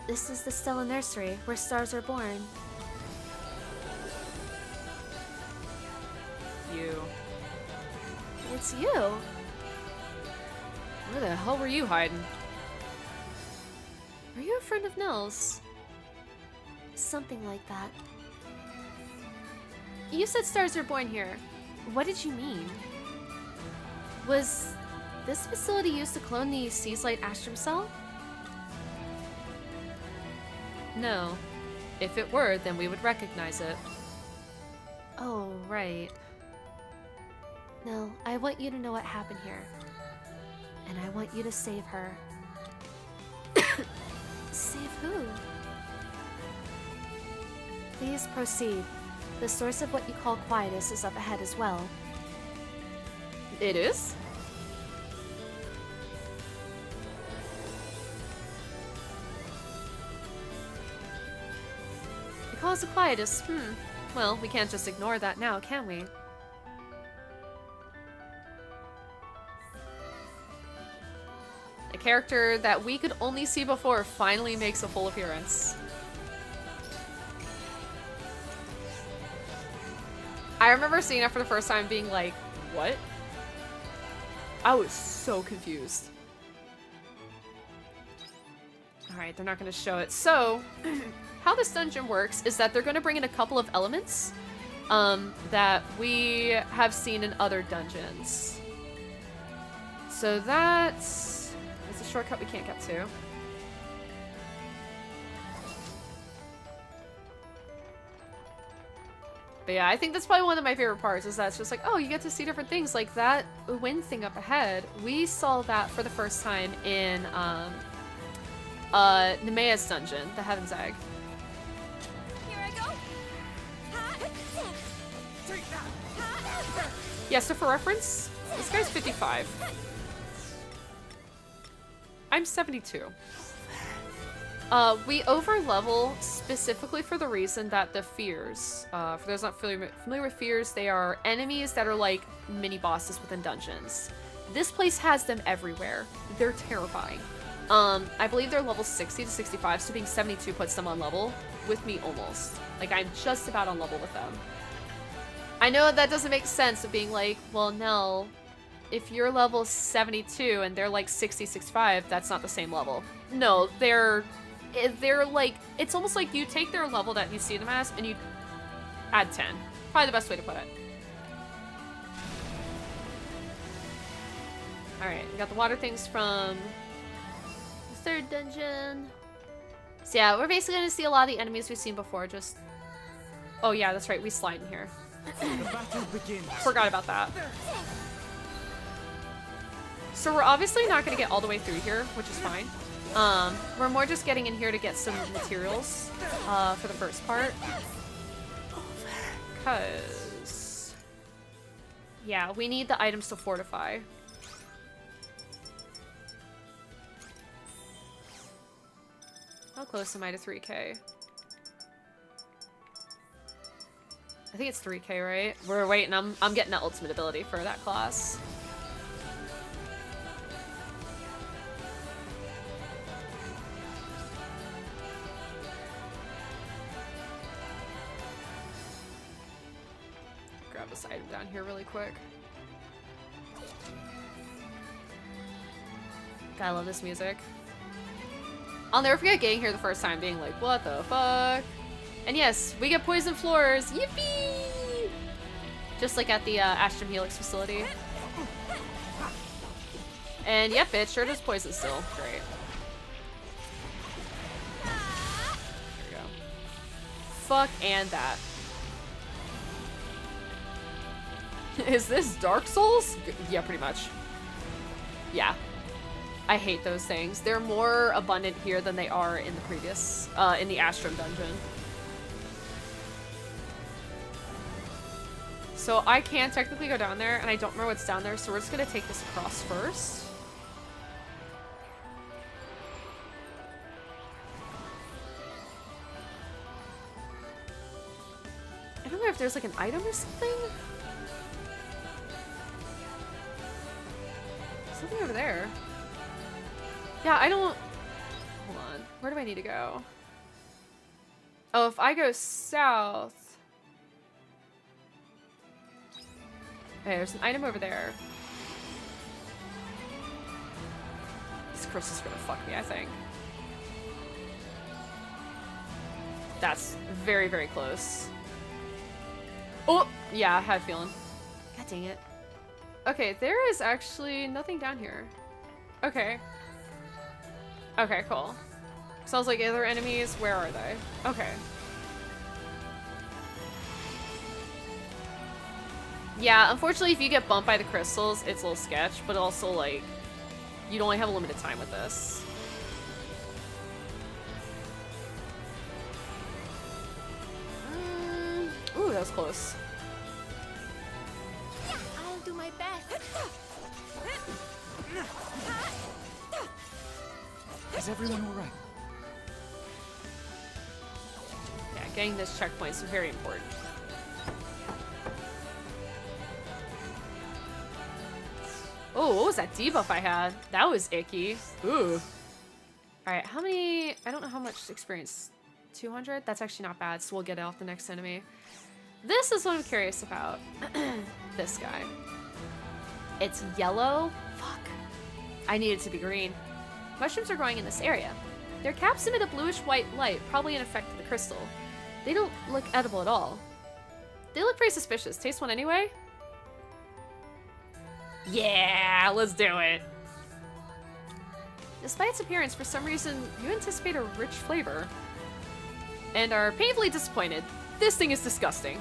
This is the Stella Nursery, where stars are born. You. It's you. Where the hell were you hiding? Are you a friend of Nell's? Something like that. You said stars are born here. What did you mean? Was this facility used to clone the Seaslight Astrum cell? No. If it were, then we would recognize it. Oh, right. No, I want you to know what happened here. And I want you to save her. Save who? Please proceed. The source of what you call quietus is up ahead as well. It is? The cause of quietus? Well, we can't just ignore that now, can we? A character that we could only see before finally makes a full appearance. I remember seeing it for the first time being like, what? I was so confused. Alright, they're not going to show it. So, how this dungeon works is that they're going to bring in a couple of elements that we have seen in other dungeons. So that's a shortcut we can't get to. But yeah, I think that's probably one of my favorite parts, is that it's just like, oh, you get to see different things. Like that wind thing up ahead, we saw that for the first time in Nemea's dungeon, the Heaven's Egg. Here I go. Yeah, so for reference, this guy's 55. I'm 72. We over-level specifically for the reason that the fears, for those not familiar with fears, they are enemies that are like mini-bosses within dungeons. This place has them everywhere. They're terrifying. I believe they're level 60 to 65, so being 72 puts them on level with me almost. Like, I'm just about on level with them. I know that doesn't make sense of being like, well, Nell, if you're level 72 and they're like 60, 65, that's not the same level. No, they're like, it's almost like you take their level that you see them as and you add 10. Probably the best way to put it. Alright, we got the water things from the third dungeon. So yeah, we're basically going to see a lot of the enemies we've seen before, just... Oh yeah, that's right, we slide in here. Forgot about that. So we're obviously not going to get all the way through here, which is fine. We're more just getting in here to get some materials for the first part. Because... yeah, we need the items to fortify. How close am I to 3K? I think it's 3K, right? We're waiting. I'm getting that ultimate ability for that class. Grab this item down here really quick. God, I love this music. I'll never forget getting here the first time being like, what the fuck? And yes, we get poison floors. Yippee! Just like at the Astrum Helix facility. And yep, it sure does poison still. Great. There we go. Fuck and that. Is this Dark Souls? Yeah, pretty much. Yeah. I hate those things. They're more abundant here than they are in the previous, in the Astrum dungeon. So I can technically go down there, and I don't remember what's down there, so we're just gonna take this across first. I don't know if there's like an item or something. Something over there. Yeah, I don't... Hold on. Where do I need to go? Oh, if I go south... Okay, there's an item over there. This crystal's gonna fuck me, I think. That's very, very close. Oh! Yeah, I had a feeling. God dang it. Okay, there is actually nothing down here. Okay. Okay, cool. So I was like, other enemies, where are they? Okay. Yeah, unfortunately, if you get bumped by the crystals, it's a little sketch, but also, like, you'd only have a limited time with this. Ooh, that was close. I'll do my best. Is everyone all right? Yeah, getting this checkpoint is very important. Oh, what was that debuff I had? That was icky. Ooh. Alright, how many... I don't know how much experience. 200? That's actually not bad, so we'll get it off the next enemy. This is what I'm curious about. This guy. It's yellow? Fuck. I need it to be green. Mushrooms are growing in this area. Their caps emit a bluish-white light, probably an effect of the crystal. They don't look edible at all. They look pretty suspicious. Taste one anyway? Yeah, let's do it. Despite its appearance, for some reason, you anticipate a rich flavor. And are painfully disappointed. This thing is disgusting.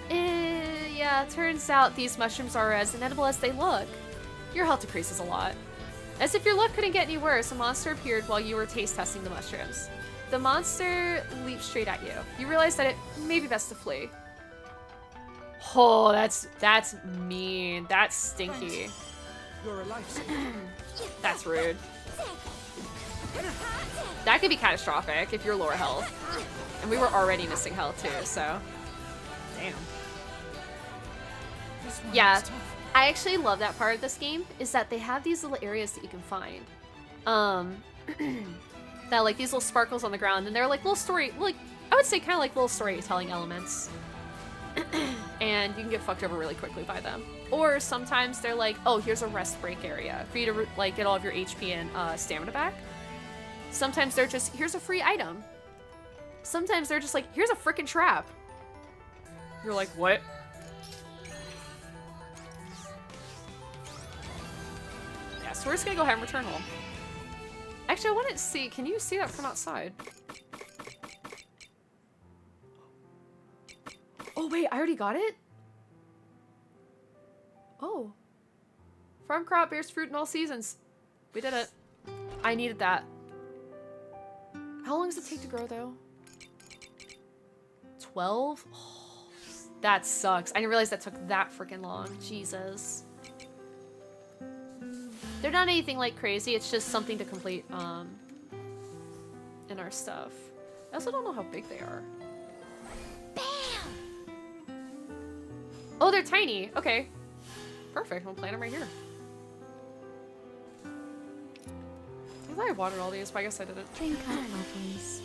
Yeah, turns out these mushrooms are as inedible as they look. Your health decreases a lot. As if your luck couldn't get any worse, a monster appeared while you were taste testing the mushrooms. The monster leaped straight at you. You realize that it may be best to flee. Oh, that's mean. That's stinky. Thanks. You're alive. That's rude. That could be catastrophic if you're lower health. And we were already missing health too, so. Damn. This one Yeah. is tough. I actually love that part of this game, is that they have these little areas that you can find. That like these little sparkles on the ground, and they're like little story, like, I would say kind of like little storytelling elements. And you can get fucked over really quickly by them. Or sometimes they're like, oh, here's a rest break area for you to like get all of your HP and stamina back. Sometimes they're just, here's a free item. Sometimes they're just like, here's a freaking trap. You're like, what? Yeah, so we're just gonna go ahead and return home. Actually, I want to see, can you see that from outside? Oh wait, I already got it? Oh. Farm crop bears fruit in all seasons. We did it. I needed that. How long does it take to grow though? 12? Oh, that sucks. I didn't realize that took that freaking long. Jesus. They're not anything like crazy, it's just something to complete in our stuff. I also don't know how big they are. Bam! Oh, they're tiny. Okay. Perfect. We'll plant them right here. I thought I watered all these, but I guess I didn't. Drink up, lovelies.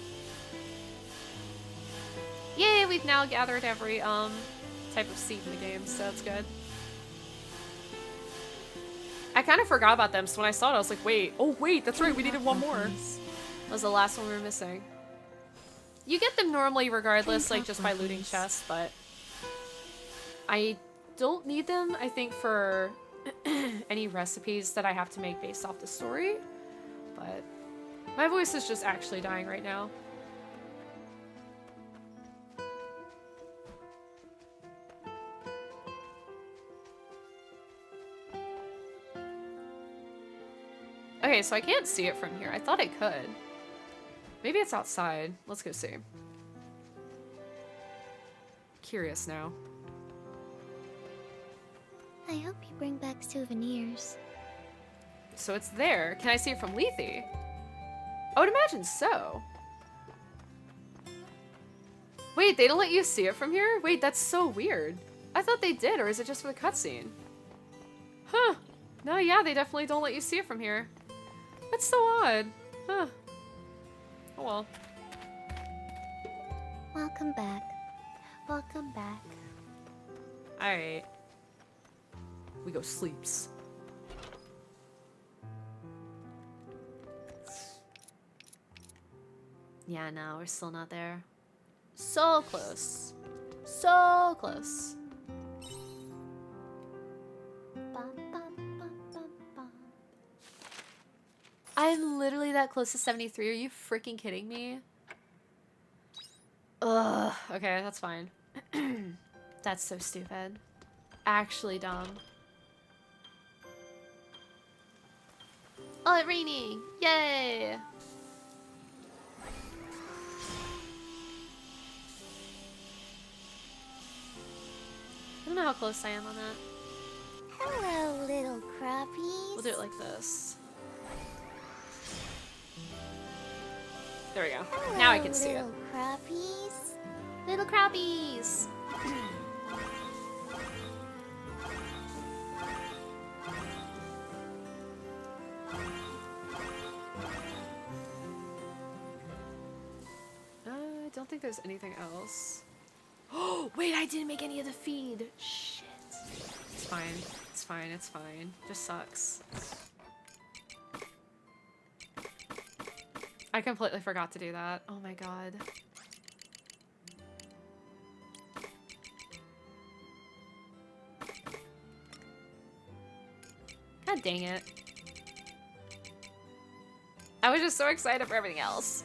Yay, we've now gathered every type of seed in the game, so that's good. I kind of forgot about them, so when I saw it, I was like, wait. Oh, wait, that's right, we needed one more. That was the last one we were missing. You get them normally regardless, like just by looting chests, but I don't need them, I think, for any recipes that I have to make based off the story. But my voice is just actually dying right now. Okay, so I can't see it from here. I thought I could. Maybe it's outside. Let's go see. Curious now. I hope you bring back souvenirs. So it's there. Can I see it from Lethe? I would imagine so. Wait, they don't let you see it from here? Wait, that's so weird. I thought they did, or is it just for the cutscene? Huh. No, yeah, they definitely don't let you see it from here. That's so odd. Huh. Oh well. Welcome back. Welcome back. Alright. We go sleeps. Yeah, no, we're still not there. So close. So close. Bum, bum, bum, bum, bum. I'm literally that close to 73. Are you freaking kidding me? Ugh. Okay, that's fine. That's so stupid. Actually dumb. Oh, it's raining! Yay! I don't know how close I am on that. Hello, little crappies. We'll do it like this. There we go. Hello, Now I can see it. little crappies. Little crabbies! I don't think there's anything else. Oh, wait, I didn't make any of the feed. Shit. It's fine. It's fine. It's fine. Just sucks. I completely forgot to do that. Oh my god. God dang it. I was just so excited for everything else.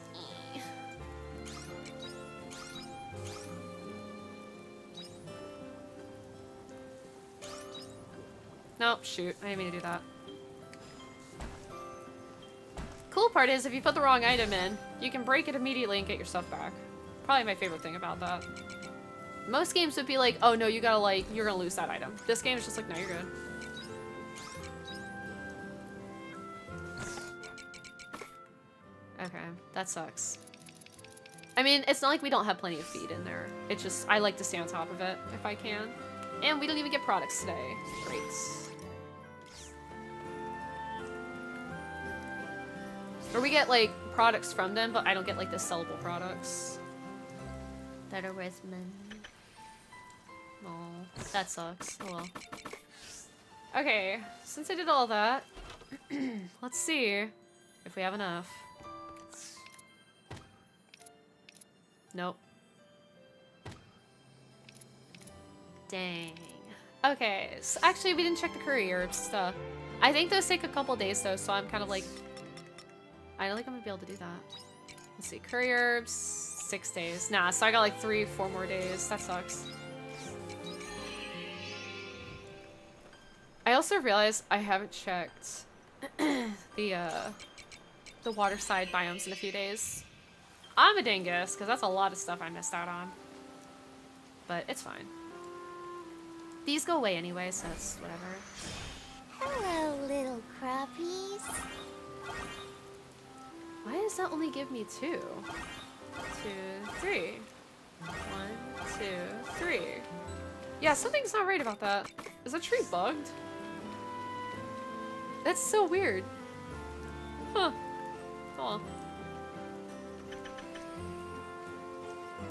Nope, shoot. I didn't mean to do that. Cool part is, if you put the wrong item in, you can break it immediately and get your stuff back. Probably my favorite thing about that. Most games would be like, oh no, you gotta like, you're gonna lose that item. This game is just like, no, you're good. Okay, that sucks. I mean, it's not like we don't have plenty of feed in there. It's just, I like to stay on top of it if I can. And we don't even get products today. Great. Or we get, like, products from them, but I don't get, like, the sellable products. That are worth money. Oh, that sucks. Oh well. Okay, since I did all that, let's see if we have enough. Nope. Dang. Okay, so actually we didn't check the courier stuff. I think those take a couple days though, so I'm kind of like, I don't think I'm gonna be able to do that. Let's see, courier herbs, 6 days. Nah, so I got like 3-4 more days. That sucks. I also realized I haven't checked the waterside biomes in a few days. I'm a dingus, because that's a lot of stuff I missed out on. But it's fine. These go away anyway, so it's whatever. Hello, little crappies. Why does that only give me 2? 2, 3. 1, 2, 3. Yeah, something's not right about that. Is the tree bugged? That's so weird. Huh. Oh.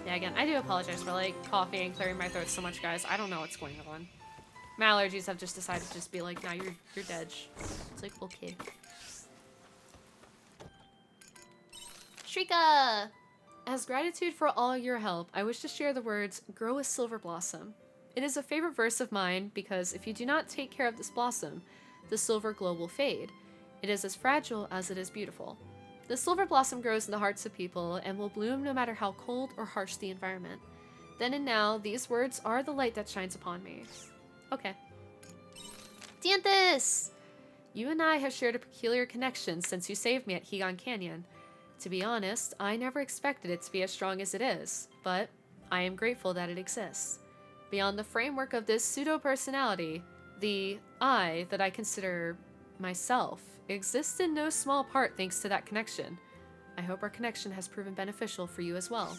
Yeah, again, I do apologize for like coughing and clearing my throat so much, guys. I don't know what's going on. My allergies have just decided to just be like, nah, you're dead. It's like, okay. Shrika! As gratitude for all your help, I wish to share the words, grow a silver blossom. It is a favorite verse of mine because if you do not take care of this blossom, the silver glow will fade. It is as fragile as it is beautiful. The silver blossom grows in the hearts of people and will bloom no matter how cold or harsh the environment. Then and now, these words are the light that shines upon me. Okay. Dianthus! You and I have shared a peculiar connection since you saved me at Higan Canyon. To be honest, I never expected it to be as strong as it is, but I am grateful that it exists. Beyond the framework of this pseudo-personality, the I that I consider myself exists in no small part thanks to that connection. I hope our connection has proven beneficial for you as well.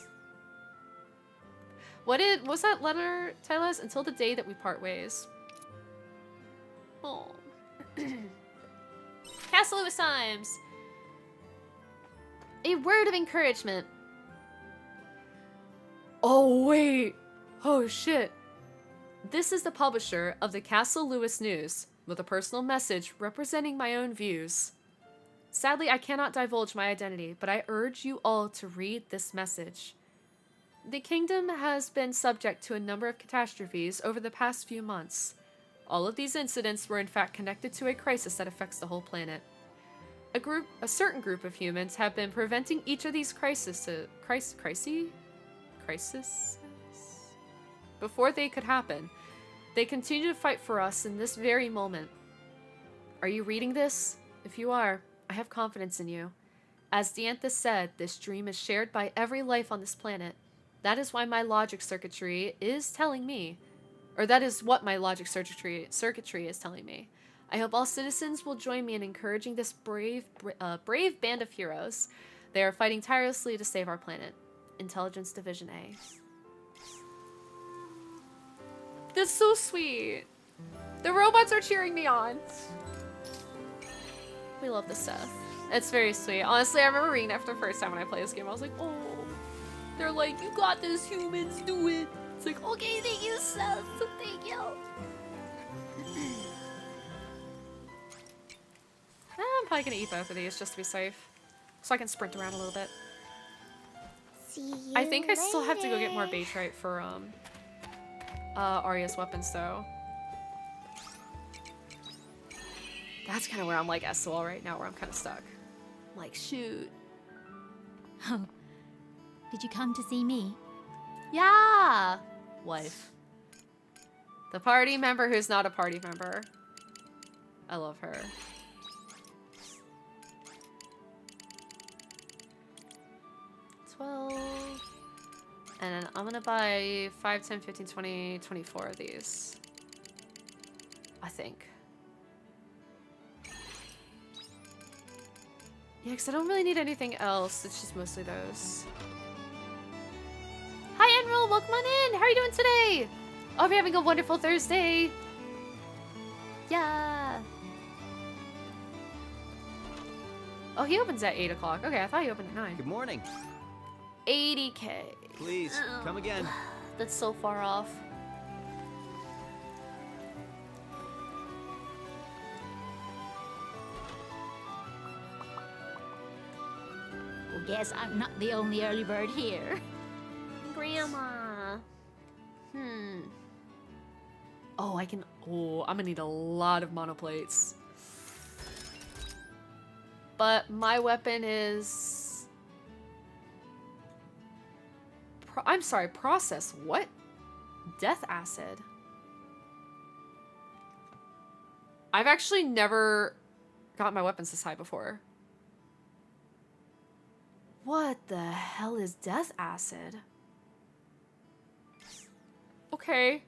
What's that letter tell us? Until the day that we part ways. Oh. Castle Lewis Times. A word of encouragement. Oh, wait. Oh, shit. This is the publisher of the Castle Lewis News, with a personal message representing my own views. Sadly, I cannot divulge my identity, but I urge you all to read this message. The kingdom has been subject to a number of catastrophes over the past few months. All of these incidents were in fact connected to a crisis that affects the whole planet. A certain group of humans have been preventing each of these crises before they could happen. They continue to fight for us in this very moment. Are you reading this? If you are, I have confidence in you. As Dianthus said, this dream is shared by every life on this planet. That is why my logic circuitry is telling me, or that is what my logic circuitry is telling me. I hope all citizens will join me in encouraging this brave band of heroes. They are fighting tirelessly to save our planet. Intelligence Division A. That's so sweet. The robots are cheering me on. We love this stuff. It's very sweet. Honestly, I remember reading after the first time when I played this game. I was like, oh. They're like, you got this, humans, do it. It's like, okay, thank you, Seth. Thank you. I'm probably gonna eat both of these just to be safe. So I can sprint around a little bit. See you I think I still have to go get more later. Batrite for, Arya's weapons, though. That's kind of where I'm like SOL right now, where I'm kind of stuck. I'm like, shoot. Oh, did you come to see me? Yeah! Wife. The party member who's not a party member. I love her. And then I'm gonna buy 5, 10, 15, 20, 24 of these. I think. Yeah, because I don't really need anything else. It's just mostly those. Hi, Enroll! Welcome on in! How are you doing today? I hope you're having a wonderful Thursday. Yeah. Oh, he opens at 8 o'clock. Okay, I thought he opened at 9. Good morning. 80K. Please, come again. That's so far off. Well, guess I'm not the only early bird here. Grandma. Oh, I can. Oh, I'm gonna need a lot of monoplates. But my weapon is. I'm sorry, process. What? Death acid. I've actually never got my weapons this high before. What the hell is death acid? Okay.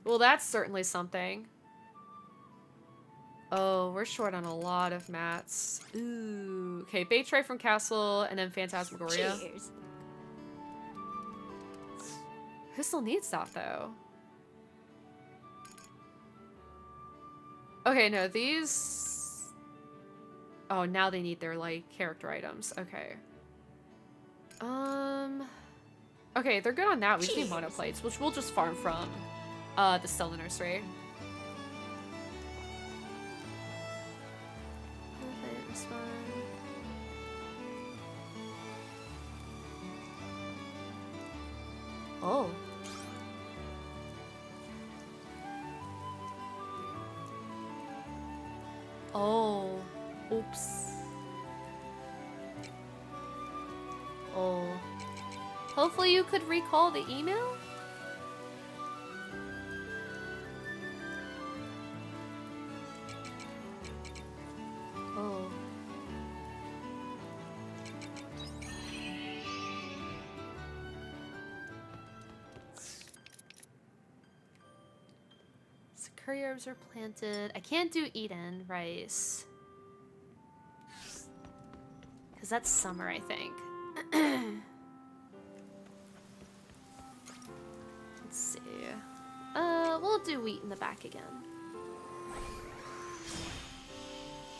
Well, that's certainly something. Oh, we're short on a lot of mats. Ooh. Okay, Baitray from Castle, and then Phantasmagoria. Cheers. Who still needs that, though? Okay, no, these... Oh, now they need their, like, character items. Okay. Okay, they're good on that. We just need monoplates, which we'll just farm from, the Stellar Nursery. Okay, this one. Oh. Oh. Oops. Oh. Hopefully you could recall the email? Oh. Curry herbs are planted. I can't do Eden rice. Because that's summer, I think. do wheat in the back again.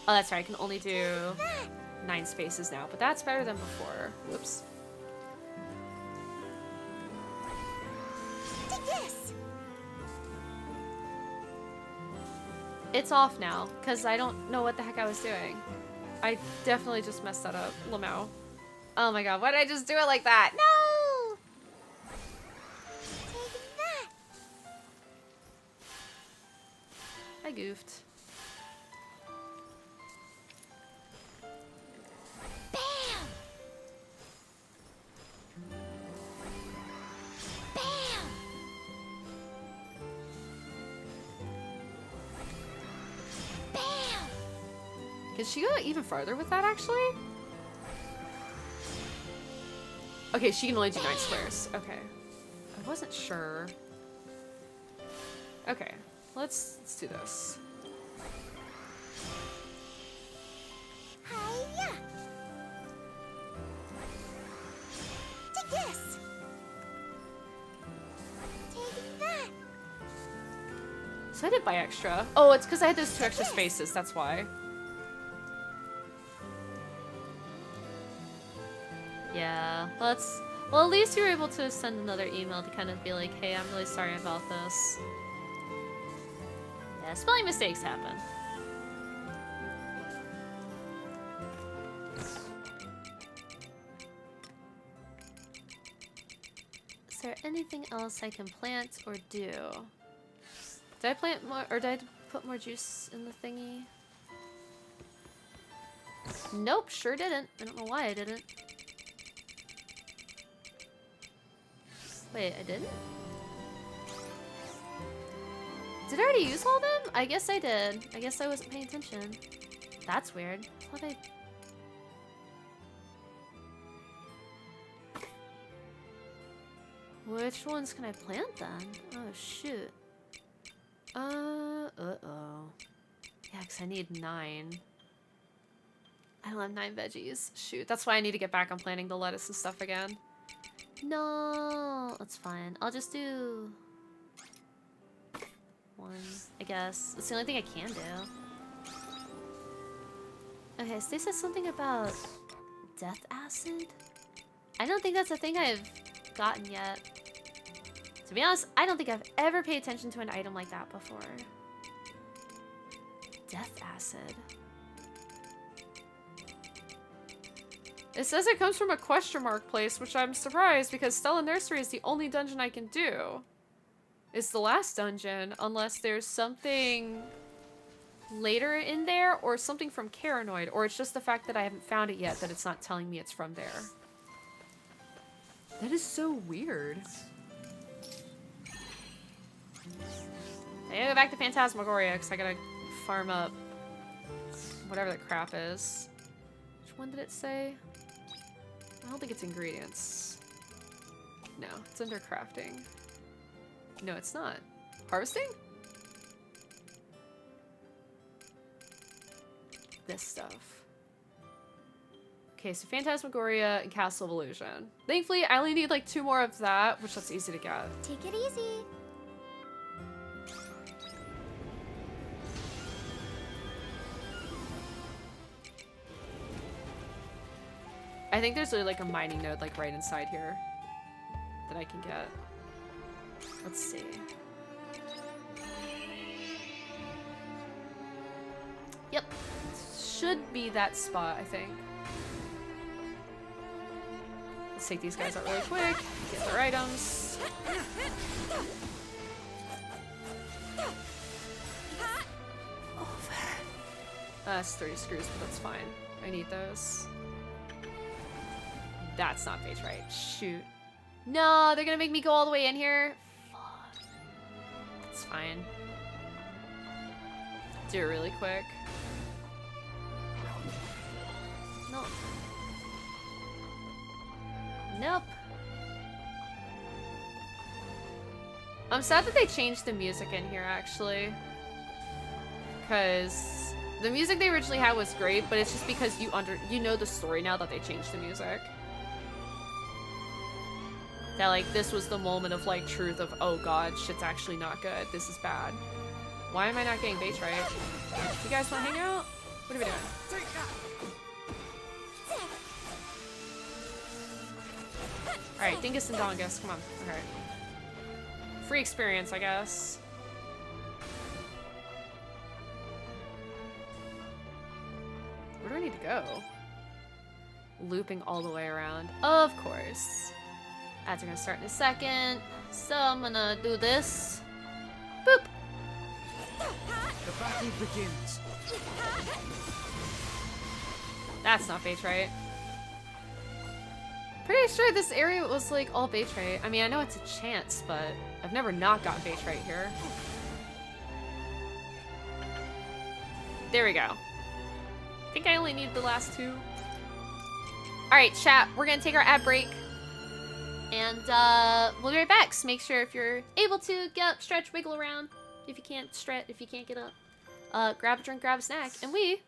Oh, that's right. I can only do 9 spaces now, but that's better than before. Whoops. Take this. It's off now, because I don't know what the heck I was doing. I definitely just messed that up. Lamau. Oh my god, why did I just do it like that? No! Take that. I goofed. Bam. Bam. Bam. Can she go even farther with that, actually? Okay, she can only do 9 squares. Okay. I wasn't sure. Okay, let's do this. Hiya. Take this. Take that. So I did buy extra. Oh, it's because I had those 2 extra spaces, that's why. Yeah, well, at least you were able to send another email to kind of be like, hey, I'm really sorry about this. Yeah, spelling mistakes happen. Is there anything else I can plant or do? Did I plant more, or did I put more juice in the thingy? Nope, sure didn't. I don't know why I didn't. Wait, I didn't? Did I already use all of them? I guess I did. I guess I wasn't paying attention. That's weird. I thought Which ones can I plant then? Oh, shoot. Uh-oh. Yeah, because I need 9. I don't have 9 veggies. Shoot, that's why I need to get back on planting the lettuce and stuff again. No, that's fine. I'll just do 1, I guess. It's the only thing I can do. Okay, so they said something about death acid? I don't think that's a thing I've gotten yet. To be honest, I don't think I've ever paid attention to an item like that before. Death acid. It says it comes from a question mark place, which I'm surprised because Stella Nursery is the only dungeon I can do. It's the last dungeon, unless there's something later in there or something from Caranoid, or it's just the fact that I haven't found it yet that it's not telling me it's from there. That is so weird. I gotta go back to Phantasmagoria because I gotta farm up whatever the crap is. Which one did it say? I don't think it's ingredients. No, it's under crafting. No, it's not. Harvesting? This stuff. Okay, so Phantasmagoria and Castle of Illusion. Thankfully, I only need like 2 more of that, which that's easy to get. Take it easy. I think there's like a mining node like right inside here that I can get. Let's see. Yep. Should be that spot, I think. Let's take these guys out really quick. Get their items. That's 30 screws, but that's fine. I need those. That's not phase right. Shoot. No, they're gonna make me go all the way in here. Fuck. It's fine. Do it really quick. No. Nope. I'm sad that they changed the music in here, actually. Because the music they originally had was great, but it's just because you know the story now that they changed the music. That, like, this was the moment of, like, truth of, oh god, shit's actually not good. This is bad. Why am I not getting base right? You guys want to hang out? What are we doing? Alright, Dingus and Dongus, come on. Okay. Free experience, I guess. Where do I need to go? Looping all the way around. Of course. Ads are gonna start in a second. So I'm gonna do this. Boop! The battle begins. That's not base right. Pretty sure this area was like all base right. I mean, I know it's a chance, but I've never not gotten base right here. There we go. I think I only need the last two. Alright, chat, we're gonna take our ad break. And we'll be right back. So make sure if you're able to get up, stretch, wiggle around. If you can't stretch, if you can't get up, grab a drink, grab a snack, and we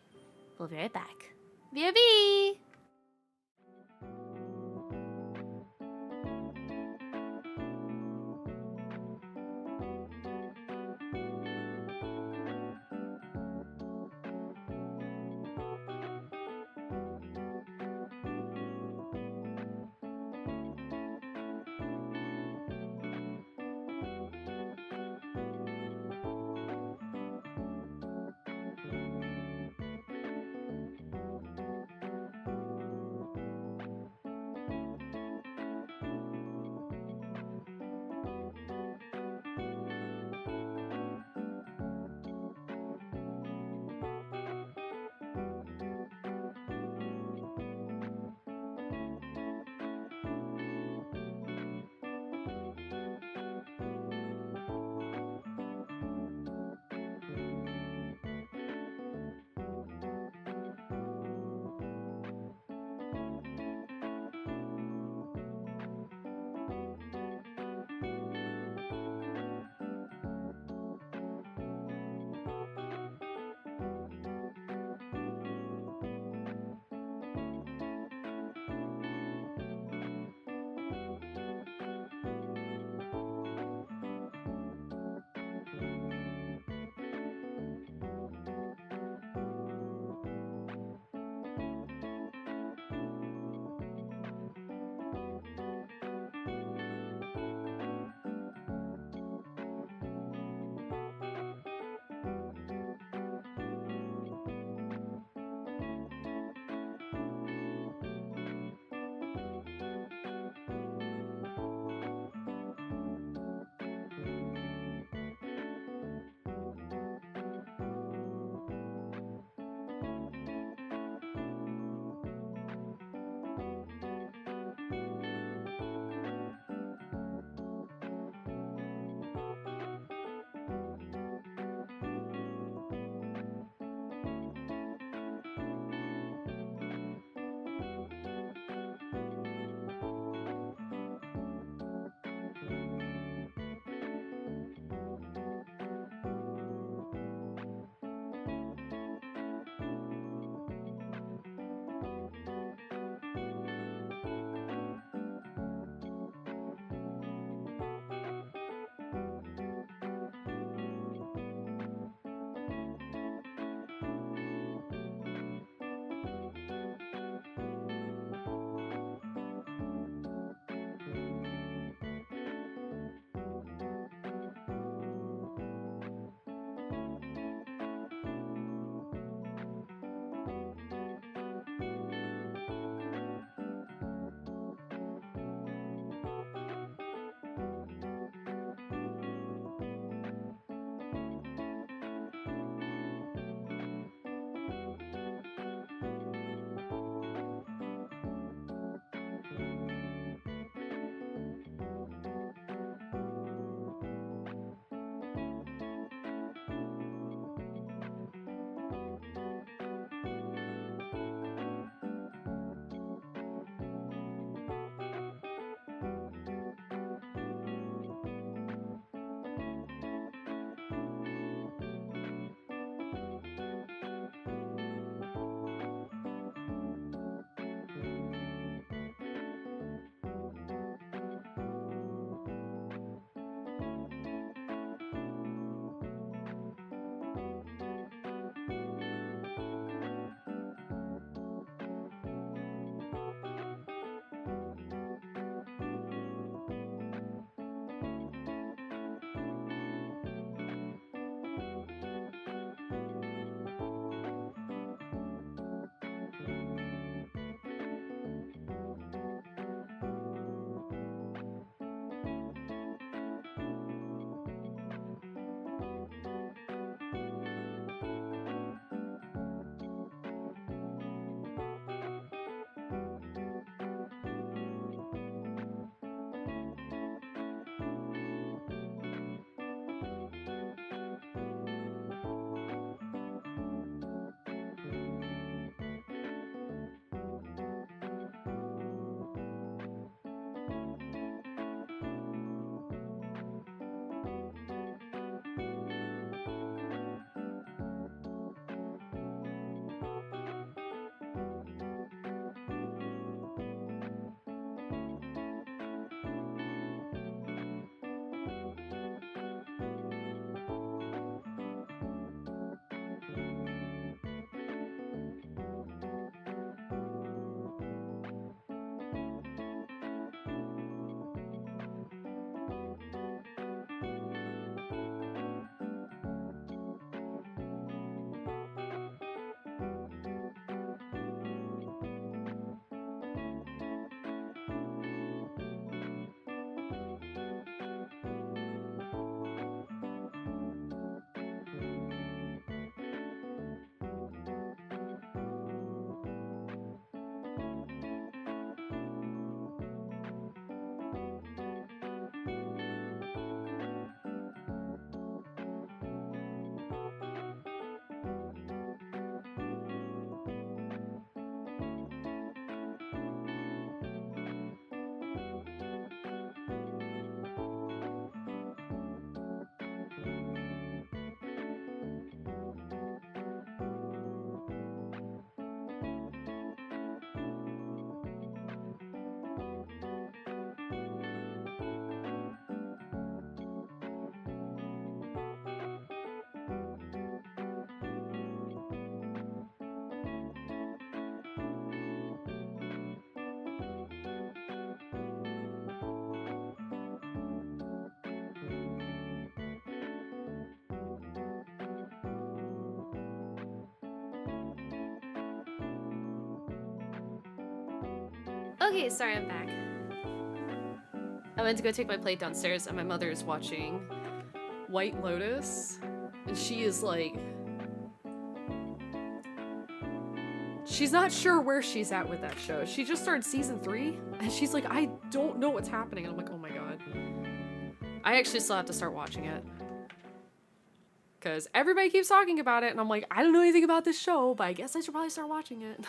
will be right back. BRB! Okay, sorry, I'm back. I went to go take my plate downstairs and my mother is watching White Lotus. And she is like... She's not sure where she's at with that show. She just started season 3 and she's like, I don't know what's happening. And I'm like, oh my god. I actually still have to start watching it. Because everybody keeps talking about it and I'm like, I don't know anything about this show, but I guess I should probably start watching it.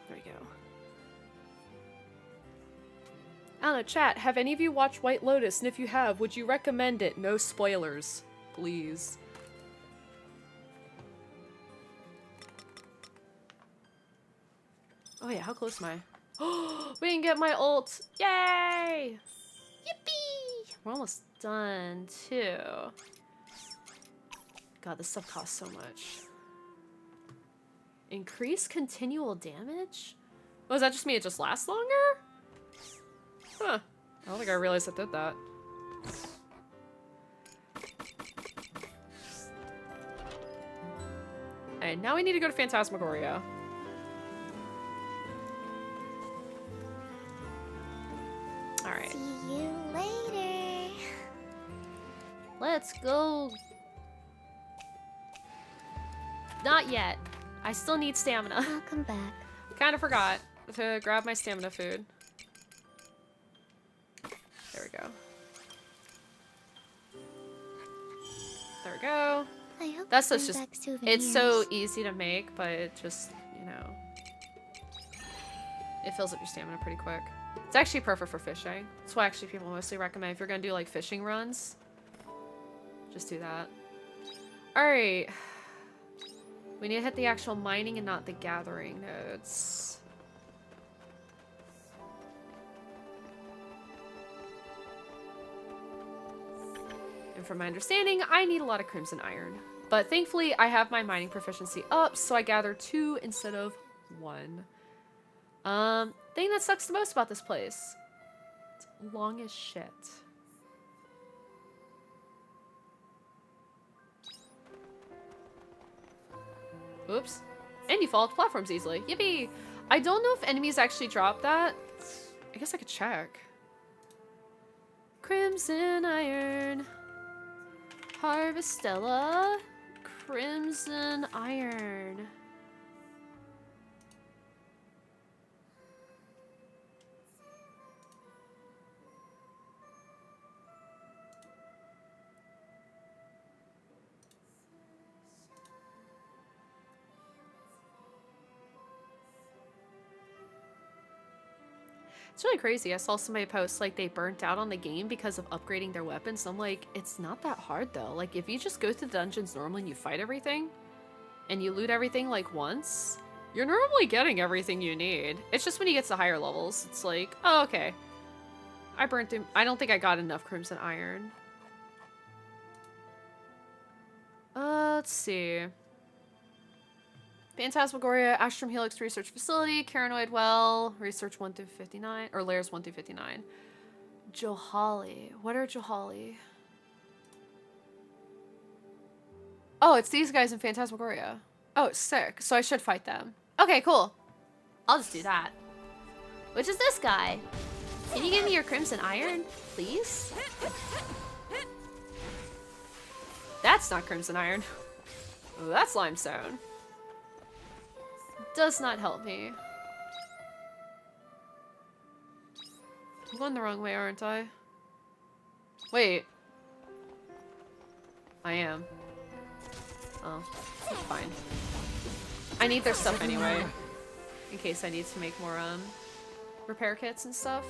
There we go. I don't know, chat, have any of you watched White Lotus? And if you have, would you recommend it? No spoilers, please. Oh yeah, how close am I? Oh, we can get my ult! Yay! Yippee! We're almost done, too. God, this stuff costs so much. Increase continual damage? Oh, does that just mean it just lasts longer? Huh. I don't think I realized it did that. Alright, now we need to go to Phantasmagoria. Alright. See you later. Let's go. Not yet. I still need stamina. I'll come back. Kind of forgot to grab my stamina food. There we go. There we go. I hope That's you so bring just, back souvenirs. it's so easy to make, but it just, you know, it fills up your stamina pretty quick. It's actually perfect for fishing. That's what actually people mostly recommend. If you're gonna do like fishing runs, just do that. Alright. We need to hit the actual mining and not the gathering nodes. And from my understanding, I need a lot of crimson iron. But thankfully, I have my mining proficiency up, so I gather 2 instead of 1. Thing that sucks the most about this place. It's long as shit. Oops. And you fall off platforms easily. Yippee! I don't know if enemies actually drop that. I guess I could check. Crimson iron. Harvestella. Crimson iron. It's really crazy. I saw somebody post like they burnt out on the game because of upgrading their weapons. I'm like, it's not that hard though. Like if you just go through the dungeons normally and you fight everything and you loot everything like once, you're normally getting everything you need. It's just when you get to higher levels, it's like, oh, okay. I burnt through, I don't think I got enough crimson iron. Let's see. Phantasmagoria, Astrum Helix Research Facility, Caranoid Well, Research 1 through 59, or Layers 1 through 59. Johali. What are Johali? Oh, it's these guys in Phantasmagoria. Oh, sick. So I should fight them. Okay, cool. I'll just do that. Which is this guy? Can you give me your crimson iron, please? That's not crimson iron. Oh, that's limestone. Does not help me. I'm going the wrong way, aren't I? Wait. I am. Oh, that's fine. I need their stuff anyway. In case I need to make more, repair kits and stuff.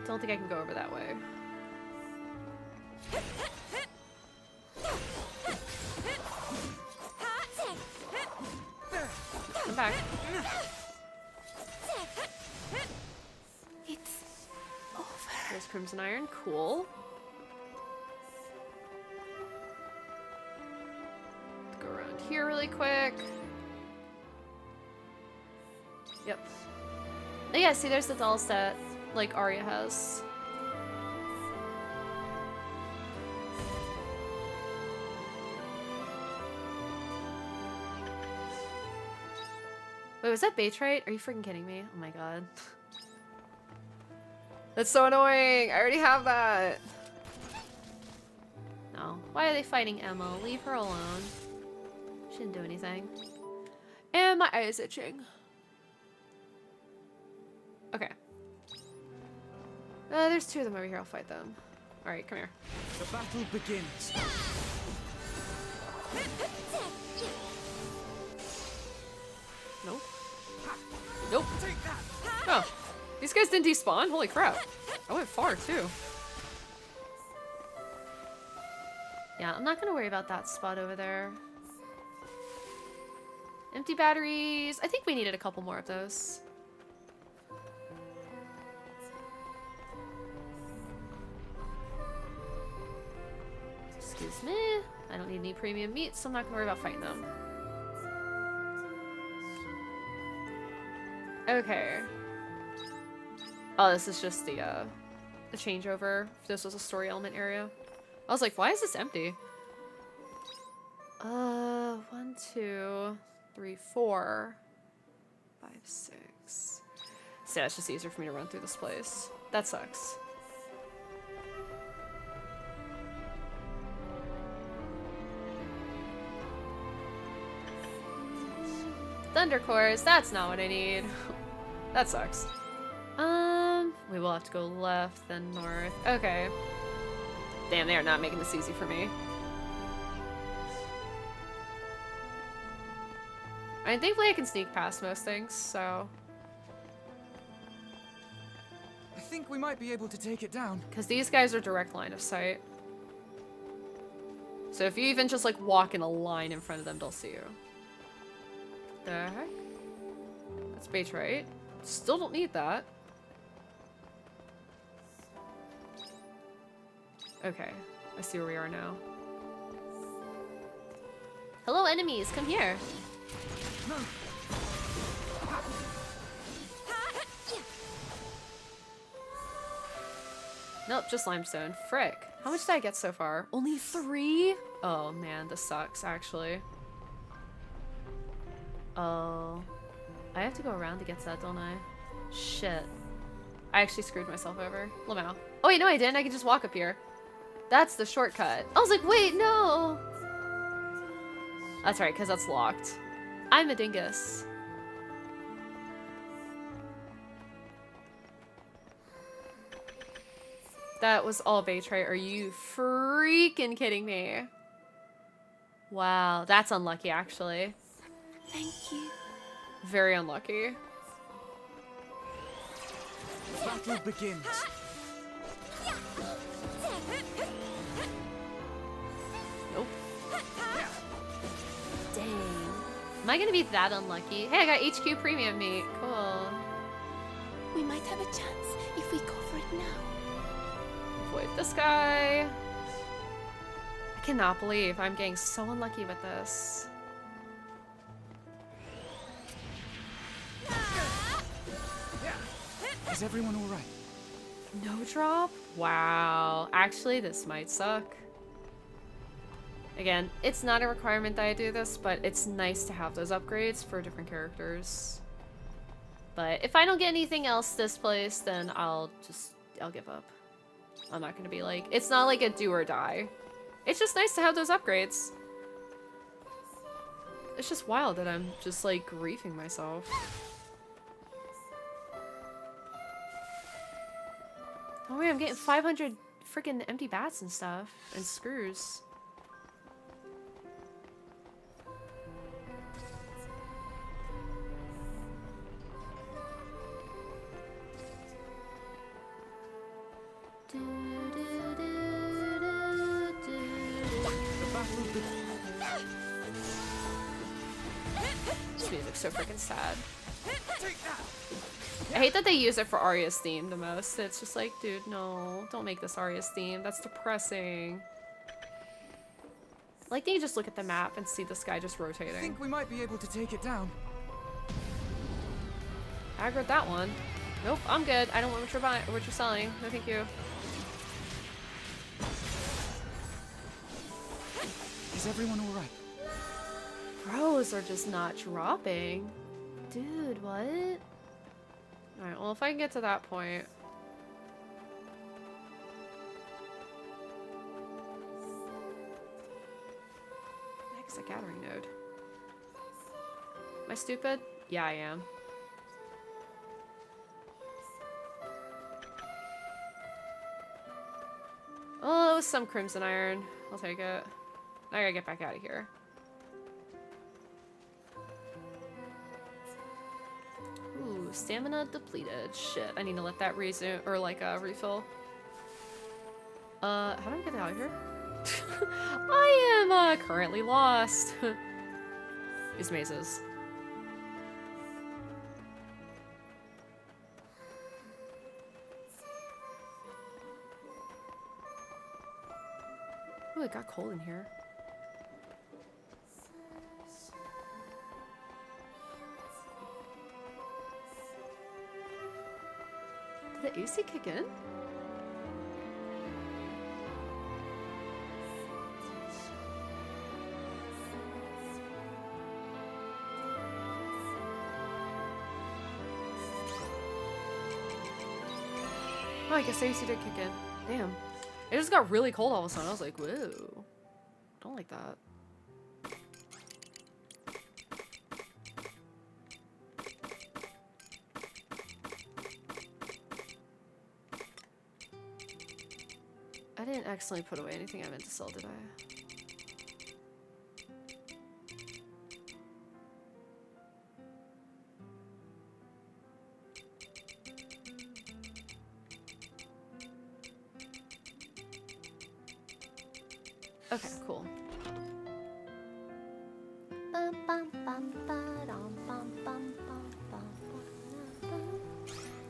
Don't think I can go over that way. Come back. It's over. There's crimson iron. Cool. Let's go around here really quick. Yep. Oh, yeah, see, there's the dolls that, like, Arya has. Wait, was that Baytrite? Are you freaking kidding me? Oh my god. That's so annoying! I already have that! No. Why are they fighting Emma? Leave her alone. She didn't do anything. And my eye is itching. Okay. There's two of them over here. I'll fight them. Alright, come here. The battle begins. Nope. Nope. Oh. These guys didn't despawn? Holy crap. I went far, too. Yeah, I'm not gonna worry about that spot over there. Empty batteries. I think we needed a couple more of those. Excuse me. I don't need any premium meat, so I'm not gonna worry about fighting them. Okay. Oh, this is just the changeover. This was a story element area. I was like, why is this empty? 1, 2, 3, 4, 5, 6. So yeah, it's just easier for me to run through this place. That sucks. Thunder cores, that's not what I need. That sucks. We will have to go left, then north. Okay. Damn, they are not making this easy for me. I mean, thankfully I can sneak past most things, so... I think we might be able to take it down. Because these guys are direct line of sight. So if you even just, like, walk in a line in front of them, they'll see you. The heck? That's Baytrite. Still don't need that. Okay, I see where we are now. Hello, enemies. Come here. No. Nope, just limestone. Frick. How much did I get so far? Only 3? Oh man, this sucks, actually. Oh. I have to go around to get to that, don't I? Shit. I actually screwed myself over. Lamau. Oh wait, no I didn't. I can just walk up here. That's the shortcut. I was like, wait, no! That's right, because that's locked. I'm a dingus. That was all Baytrite. Are you freaking kidding me? Wow, that's unlucky, actually. Thank you. Very unlucky. The battle begins. Nope. Dang. Am I gonna be that unlucky? Hey, I got HQ premium meat. Cool. We might have a chance if we go for it now. Avoid this guy. I cannot believe I'm getting so unlucky with this. Is everyone all right? No drop? Wow. Actually, this might suck. Again, it's not a requirement that I do this, but it's nice to have those upgrades for different characters. But if I don't get anything else this place, then I'll give up. I'm not gonna be like, it's not like a do or die. It's just nice to have those upgrades. It's just wild that I'm just like griefing myself. Oh wait, I'm getting 500 freaking empty bats and stuff, and screws. This music's so freaking sad. I hate that they use it for Arya's theme the most. It's just like, dude, no, don't make this Arya's theme. That's depressing. Like, they just look at the map and see this guy just I rotating. think we might be able to take it down. Aggroed that one. Nope, I'm good. I don't want what you're buying, what you're selling. No, thank you. Is everyone all right? Bros are just not dropping. Dude, what? Alright, well, if I can get to that point. Next, a gathering node. Am I stupid? Yeah, I am. Oh, it was some crimson iron. I'll take it. I gotta get back out of here. Ooh, stamina depleted. Shit, I need to let that resume or like refill. How do I get out of here? I am currently lost. These mazes. Ooh, it got cold in here. Did the AC kick in? Oh, I guess the AC did kick in. Damn. It just got really cold all of a sudden. I was like, whoa. Don't like that. I didn't accidentally put away anything I meant to sell, did I? Okay, cool.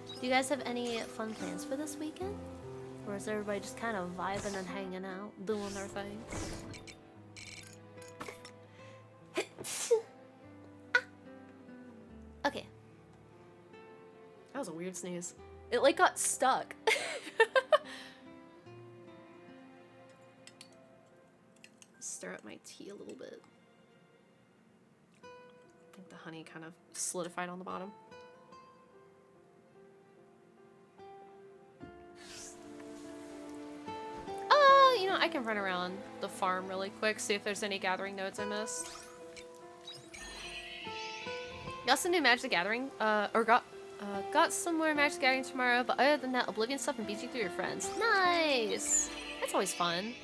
Do you guys have any fun plans for this weekend? Or is everybody just kind of vibing and hanging out, doing their thing? Okay. That was a weird sneeze. It like got stuck. Stir up my tea a little bit. I think the honey kind of solidified on the bottom. You know, I can run around the farm really quick, see if there's any gathering nodes I missed. Got some new Magic the Gathering, got some more Magic the Gathering tomorrow, but other than that, Oblivion stuff and BG through your friends. Nice! That's always fun.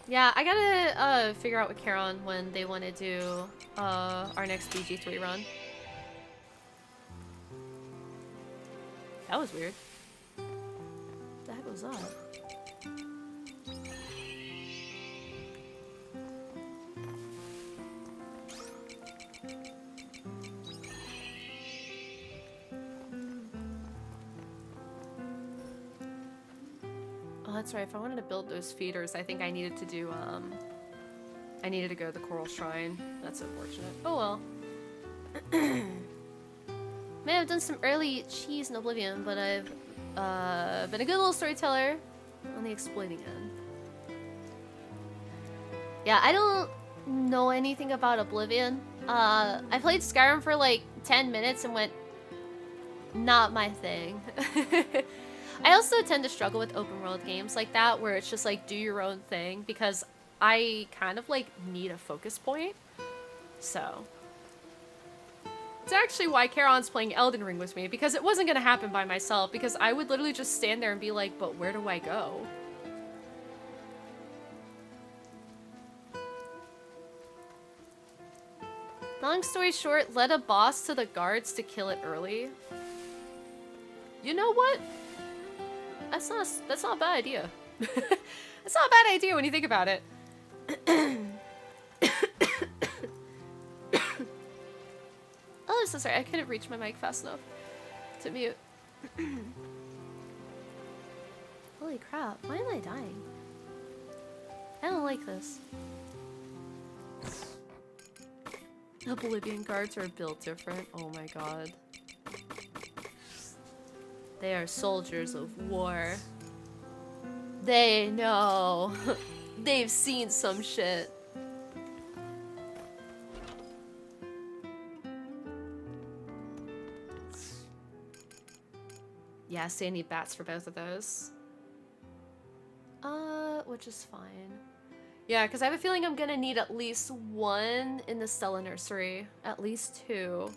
Yeah, I gotta figure out with Charon when they want to do our next BG3 run. That was weird. What the heck was that? Oh, that's right. If I wanted to build those feeders, I think I needed to do, I needed to go to the Coral Shrine. That's unfortunate. Oh well. May have done some early cheese in Oblivion, but I've been a good little storyteller on the exploiting end. Yeah, I don't know anything about Oblivion. I played Skyrim for like 10 minutes and went, not my thing. I also tend to struggle with open world games like that, where it's just like do your own thing, because I kind of like need a focus point. So it's actually why Charon's playing Elden Ring with me, because it wasn't going to happen by myself, because I would literally just stand there and be like, but where do I go? Long story short, led a boss to the guards to kill it early. You know what? That's not a bad idea. That's not a bad idea when you think about it. Oh, I'm so sorry. I couldn't reach my mic fast enough to mute. Holy crap. Why am I dying? I don't like this. Oblivion guards are built different. Oh my god. They are soldiers of war. They know. They've seen some shit. Yeah, see, I need bats for both of those. Which is fine. Yeah, because I have a feeling I'm gonna need at least one in the Stella Nursery. At least two.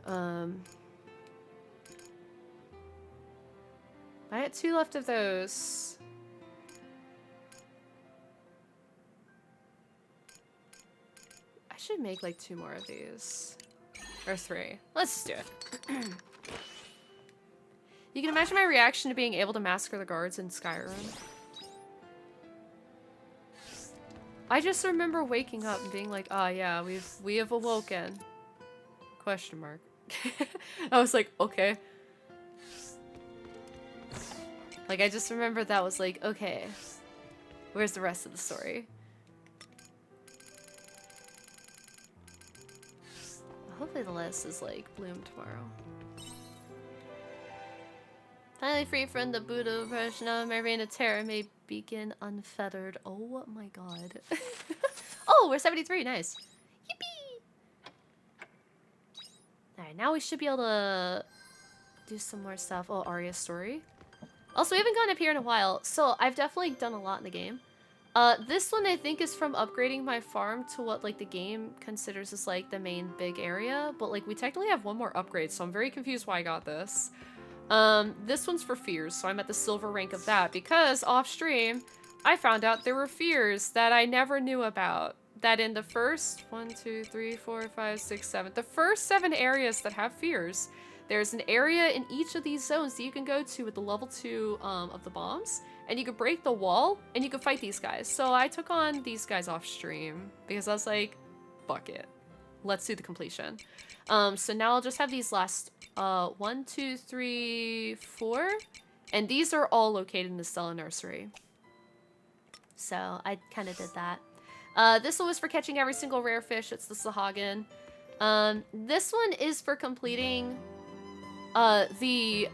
I had 2 left of those. I should make like 2 more of these. Or 3. Let's do it. You can imagine my reaction to being able to massacre the guards in Skyrim. I just remember waking up and being like, "Ah, yeah, we have awoken." Question mark. I was like, okay. Like, I just remember that was like, okay. Where's the rest of the story? Hopefully the list is like bloom tomorrow. Finally free from the Buddha oppression, now my reign of terror may begin unfettered. Oh my god. Oh, we're 73, nice. Yippee! Alright, now we should be able to do some more stuff. Oh, Arya's story. Also, we haven't gone up here in a while, so I've definitely done a lot in the game. This one I think is from upgrading my farm to what like the game considers as like the main big area, but like we technically have one more upgrade, so I'm very confused why I got this. This one's for fears, so I'm at the silver rank of that because off stream I found out there were fears that I never knew about. That in the first 1, 2, 3, 4, 5, 6, 7, the first 7 areas that have fears, there's an area in each of these zones that you can go to with the level 2 of the bombs, and you can break the wall and you can fight these guys. So I took on these guys off stream because I was like, fuck it, let's do the completion. So now I'll just have these last 1, 2, 3, 4, and these are all located in the Stella Nursery. So I kind of did that. This one was for catching every single rare fish. It's the Sahagin. This one is for completing the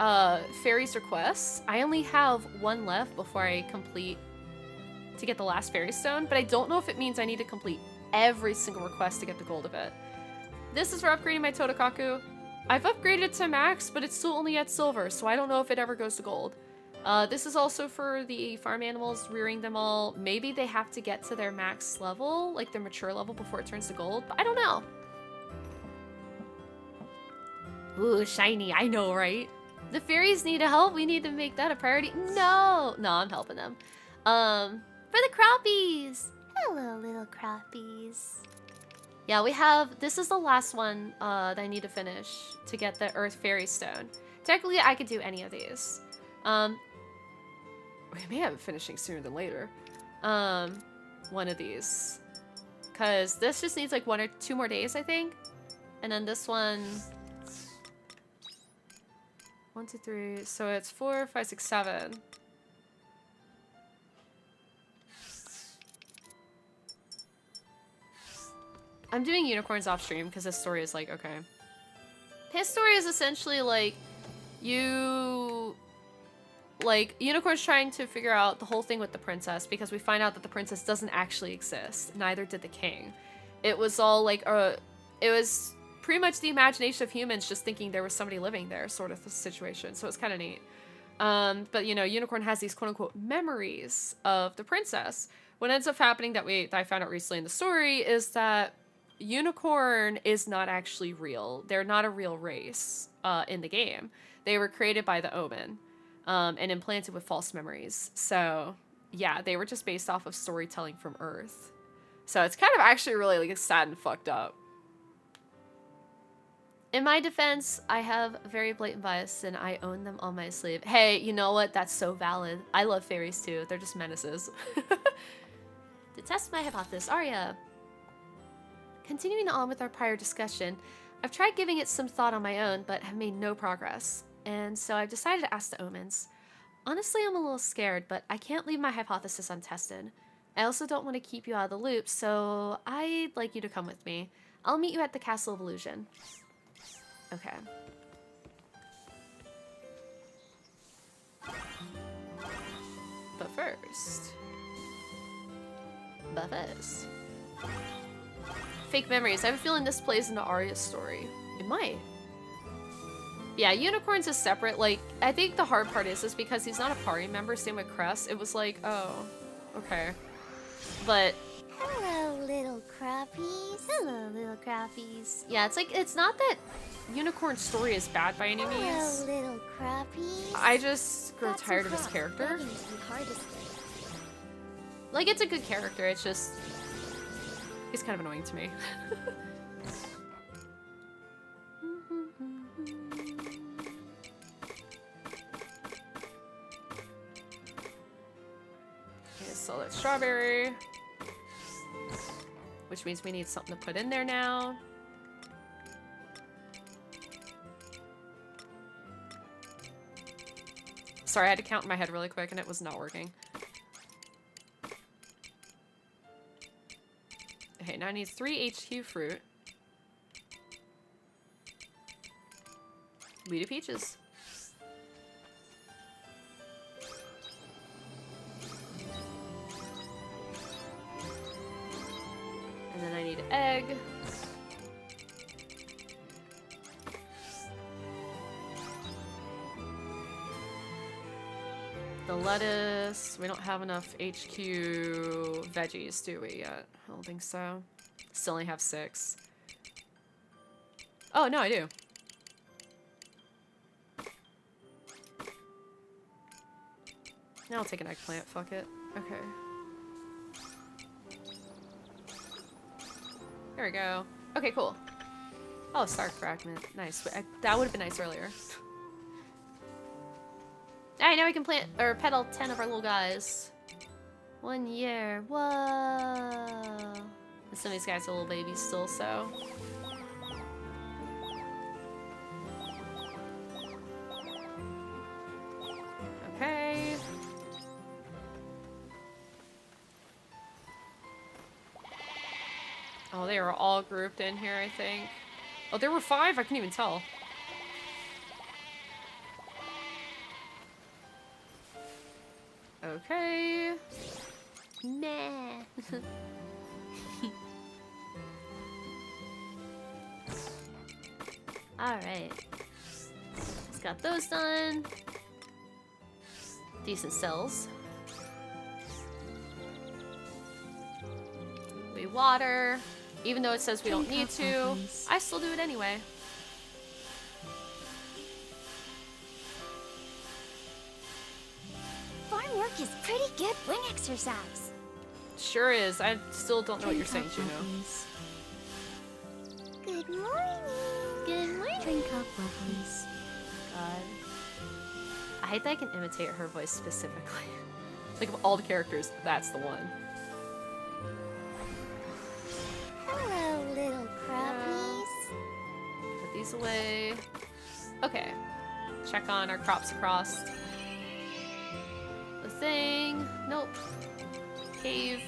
fairies requests. I only have 1 left before I complete to get the last fairy stone, but I don't know if it means I need to complete every single request to get the gold of it. This is for upgrading my Totakaku. I've upgraded it to max, but it's still only at silver, so I don't know if it ever goes to gold. This is also for the farm animals, rearing them all. Maybe they have to get to their max level, like their mature level, before it turns to gold, but I don't know. Ooh, shiny, I know, right? The fairies need help, we need to make that a priority. No, I'm helping them. For the crappies. Hello, little crappies. Yeah, we have, this is the last one that I need to finish to get the Earth Fairy Stone. Technically, I could do any of these. We may have it finishing sooner than later. One of these. Because this just needs like 1 or 2 more days, I think. And then this one... 1, 2, 3, so it's 4, 5, 6, 7. I'm doing unicorns off stream because this story is like, okay. His story is essentially like, unicorns trying to figure out the whole thing with the princess because we find out that the princess doesn't actually exist. Neither did the king. It was all like, it was pretty much the imagination of humans just thinking there was somebody living there sort of situation. So it's kind of neat. But you know, Unicorn has these quote unquote memories of the princess. What ends up happening that I found out recently in the story is that Unicorn is not actually real. They're not a real race in the game. They were created by the Omen and implanted with false memories. So yeah, they were just based off of storytelling from Earth. So it's kind of actually really like sad and fucked up. In my defense, I have very blatant bias and I own them on my sleeve. Hey, you know what? That's so valid. I love fairies too. They're just menaces. To test my hypothesis, Arya. Continuing on with our prior discussion, I've tried giving it some thought on my own, but have made no progress. And so I've decided to ask the omens. Honestly, I'm a little scared, but I can't leave my hypothesis untested. I also don't want to keep you out of the loop, so I'd like you to come with me. I'll meet you at the Castle of Illusion. Okay. But first... Fake memories. I have a feeling this plays into Arya's story. It might. Yeah, unicorns is separate. Like, I think the hard part is because he's not a party member. Same with Cress. It was like, oh, okay. But Hello, little crappies. Hello, little crappies. yeah, it's like, it's not that Unicorn's story is bad by any Hello, means. little crappies. I just grow That's tired of his rough. character. Begging is the hardest thing. Like, it's a good character. It's just, he's kind of annoying to me. Okay, so that's strawberry. Which means we need something to put in there now. Sorry, I had to count in my head really quick and it was not working. Okay, now I need 3 HQ fruit. Weedy peaches. And then I need egg. The lettuce. We don't have enough HQ veggies, do we, yet? I don't think so. Still only have 6. Oh, no, I do. Now I'll take an eggplant, fuck it. Okay. There we go. Okay, cool. Oh, star fragment. Nice. That would have been nice earlier. Alright, now we can plant or petal 10 of our little guys. 1 year. Whoa. And some of these guys are little babies still, so. Okay. Oh, they are all grouped in here, I think. Oh, there were 5? I couldn't even tell. Okay. Meh. Alright. Just got those done. Decent cells. We water. Even though it says we don't need to, I still do it anyway. Farm work is pretty good wing exercise. Sure is. I still don't know what you're saying, Juno. Good morning. Good morning. Drink up, please. God. I hate that I can imitate her voice specifically. Like, of all the characters, that's the one. Hello, little crappies. Put these away. Okay. Check on our crops across. The thing. Nope. Cave.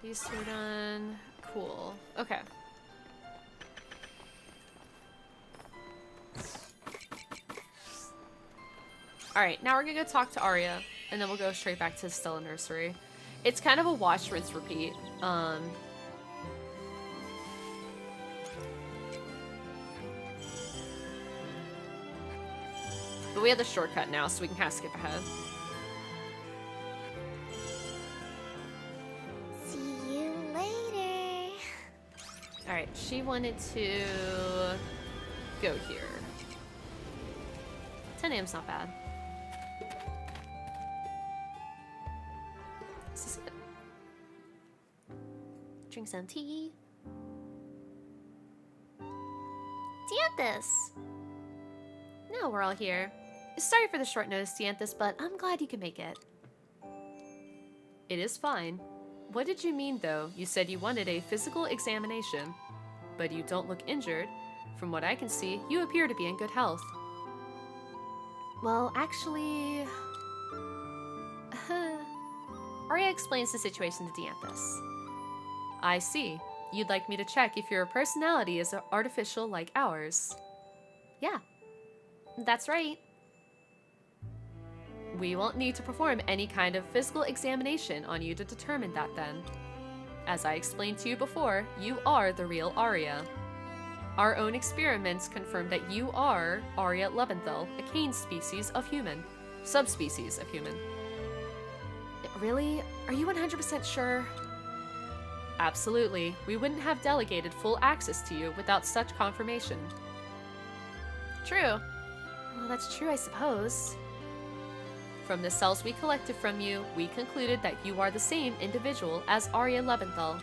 These 2 are done. Cool. Okay. Alright, now we're gonna go talk to Arya, and then we'll go straight back to the Stella Nursery. It's kind of a wash, rinse, repeat. But we have the shortcut now, so we can kind of skip ahead. See you later. Alright, she wanted to go here. 10 a.m.'s not bad. Is this it? Drink some tea. Dianthus! Now we're all here. Sorry for the short notice, Dianthus, but I'm glad you can make it. It is fine. What did you mean, though? You said you wanted a physical examination, but you don't look injured. From what I can see, you appear to be in good health. Well, actually... Arya explains the situation to Dianthus. I see. You'd like me to check if your personality is artificial like ours. Yeah, that's right. We won't need to perform any kind of physical examination on you to determine that then. As I explained to you before, you are the real Arya. Our own experiments confirm that you are Arya Leventhal, a cane species of human. Subspecies of human. Really? Are you 100% sure? Absolutely. We wouldn't have delegated full access to you without such confirmation. True. Well, that's true, I suppose. From the cells we collected from you, we concluded that you are the same individual as Arya Leventhal.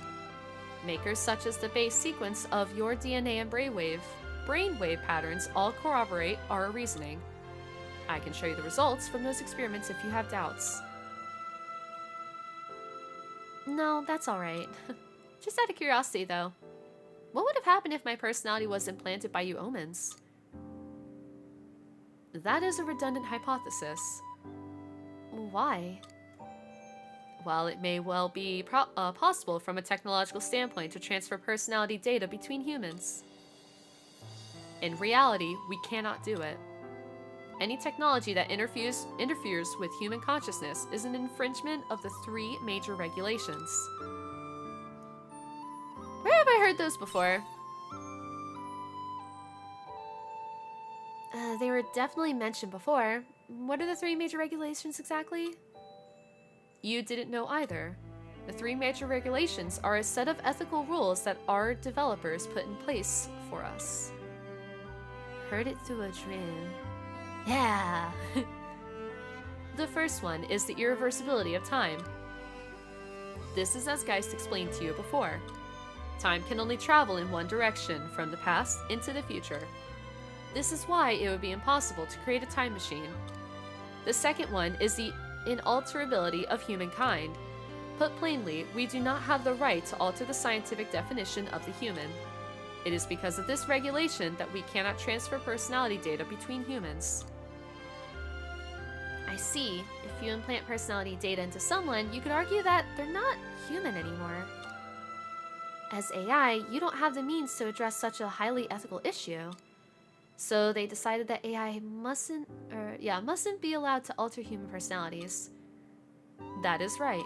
Makers such as the base sequence of your DNA and brainwave patterns all corroborate our reasoning. I can show you the results from those experiments if you have doubts. No, that's alright. Just out of curiosity, though, what would have happened if my personality was implanted by you omens? That is a redundant hypothesis. Why? While it may well be possible from a technological standpoint to transfer personality data between humans, in reality, we cannot do it. Any technology that interferes with human consciousness is an infringement of the 3 major regulations. Where have I heard those before? They were definitely mentioned before. What are the 3 major regulations exactly? You didn't know either. The 3 major regulations are a set of ethical rules that our developers put in place for us. Heard it through a dream. Yeah. The first one is the irreversibility of time. This is as Geist explained to you before. Time can only travel in one direction, from the past into the future. This is why it would be impossible to create a time machine. The second one is the inalterability of humankind. Put plainly, we do not have the right to alter the scientific definition of the human. It is because of this regulation that we cannot transfer personality data between humans. I see. If you implant personality data into someone, you could argue that they're not human anymore. As AI, you don't have the means to address such a highly ethical issue. So they decided that AI mustn't be allowed to alter human personalities. That is right.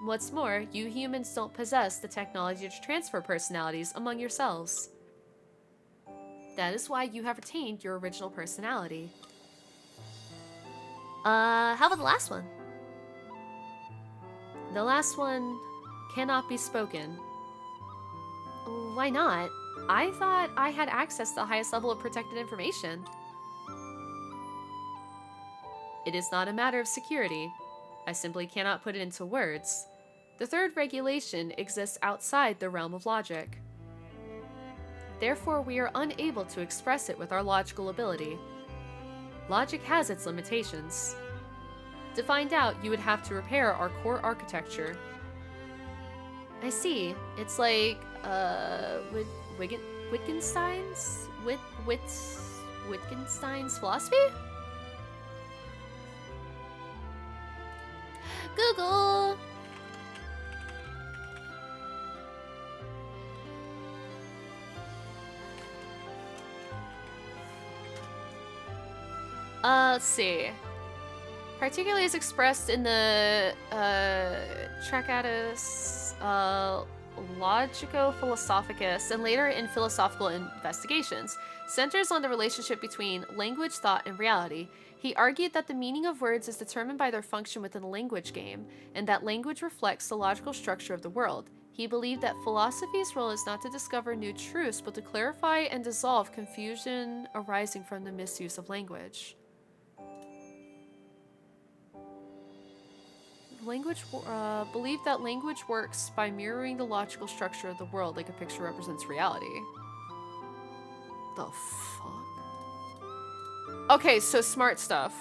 What's more, you humans don't possess the technology to transfer personalities among yourselves. That is why you have retained your original personality. How about the last one? The last one cannot be spoken. Why not? I thought I had access to the highest level of protected information. It is not a matter of security. I simply cannot put it into words. The third regulation exists outside the realm of logic. Therefore, we are unable to express it with our logical ability. Logic has its limitations. To find out, you would have to repair our core architecture. I see. It's like, Wittgenstein's philosophy? Google! Let's see. Particularly as expressed in the Tractatus Logico-Philosophicus and later in Philosophical Investigations, centers on the relationship between language, thought, and reality. He argued that the meaning of words is determined by their function within the language game, and that language reflects the logical structure of the world. He believed that philosophy's role is not to discover new truths, but to clarify and dissolve confusion arising from the misuse of language. Believed that language works by mirroring the logical structure of the world like a picture represents reality. The fuck? Okay, so smart stuff.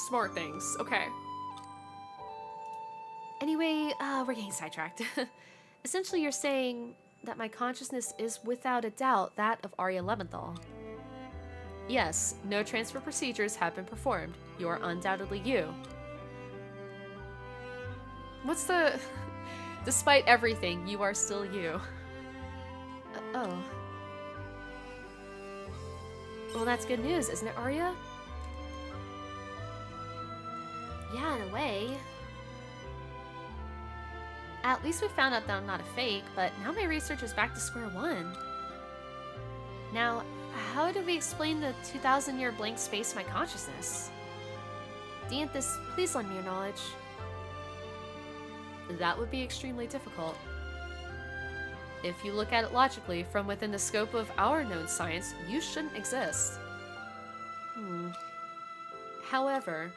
Smart things. Okay. Anyway, we're getting sidetracked. Essentially, you're saying that my consciousness is without a doubt that of Arya Leventhal. Yes, no transfer procedures have been performed. You are undoubtedly you. What's the... Despite everything, you are still you. Oh. Well, that's good news, isn't it, Arya? Yeah, in a way. At least we found out that I'm not a fake, but now my research is back to square one. Now, how do we explain the 2,000-year blank space in my consciousness? Dianthus, please lend me your knowledge. That would be extremely difficult. If you look at it logically, from within the scope of our known science, you shouldn't exist. However,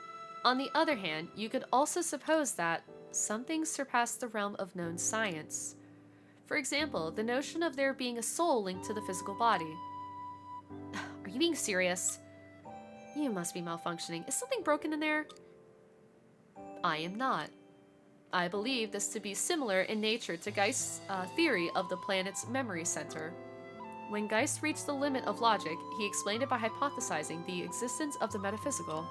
on the other hand, you could also suppose that some things surpass the realm of known science. For example, the notion of there being a soul linked to the physical body. Are you being serious? You must be malfunctioning. Is something broken in there? I am not. I believe this to be similar in nature to Geist's theory of the planet's memory center. When Geist reached the limit of logic, he explained it by hypothesizing the existence of the metaphysical.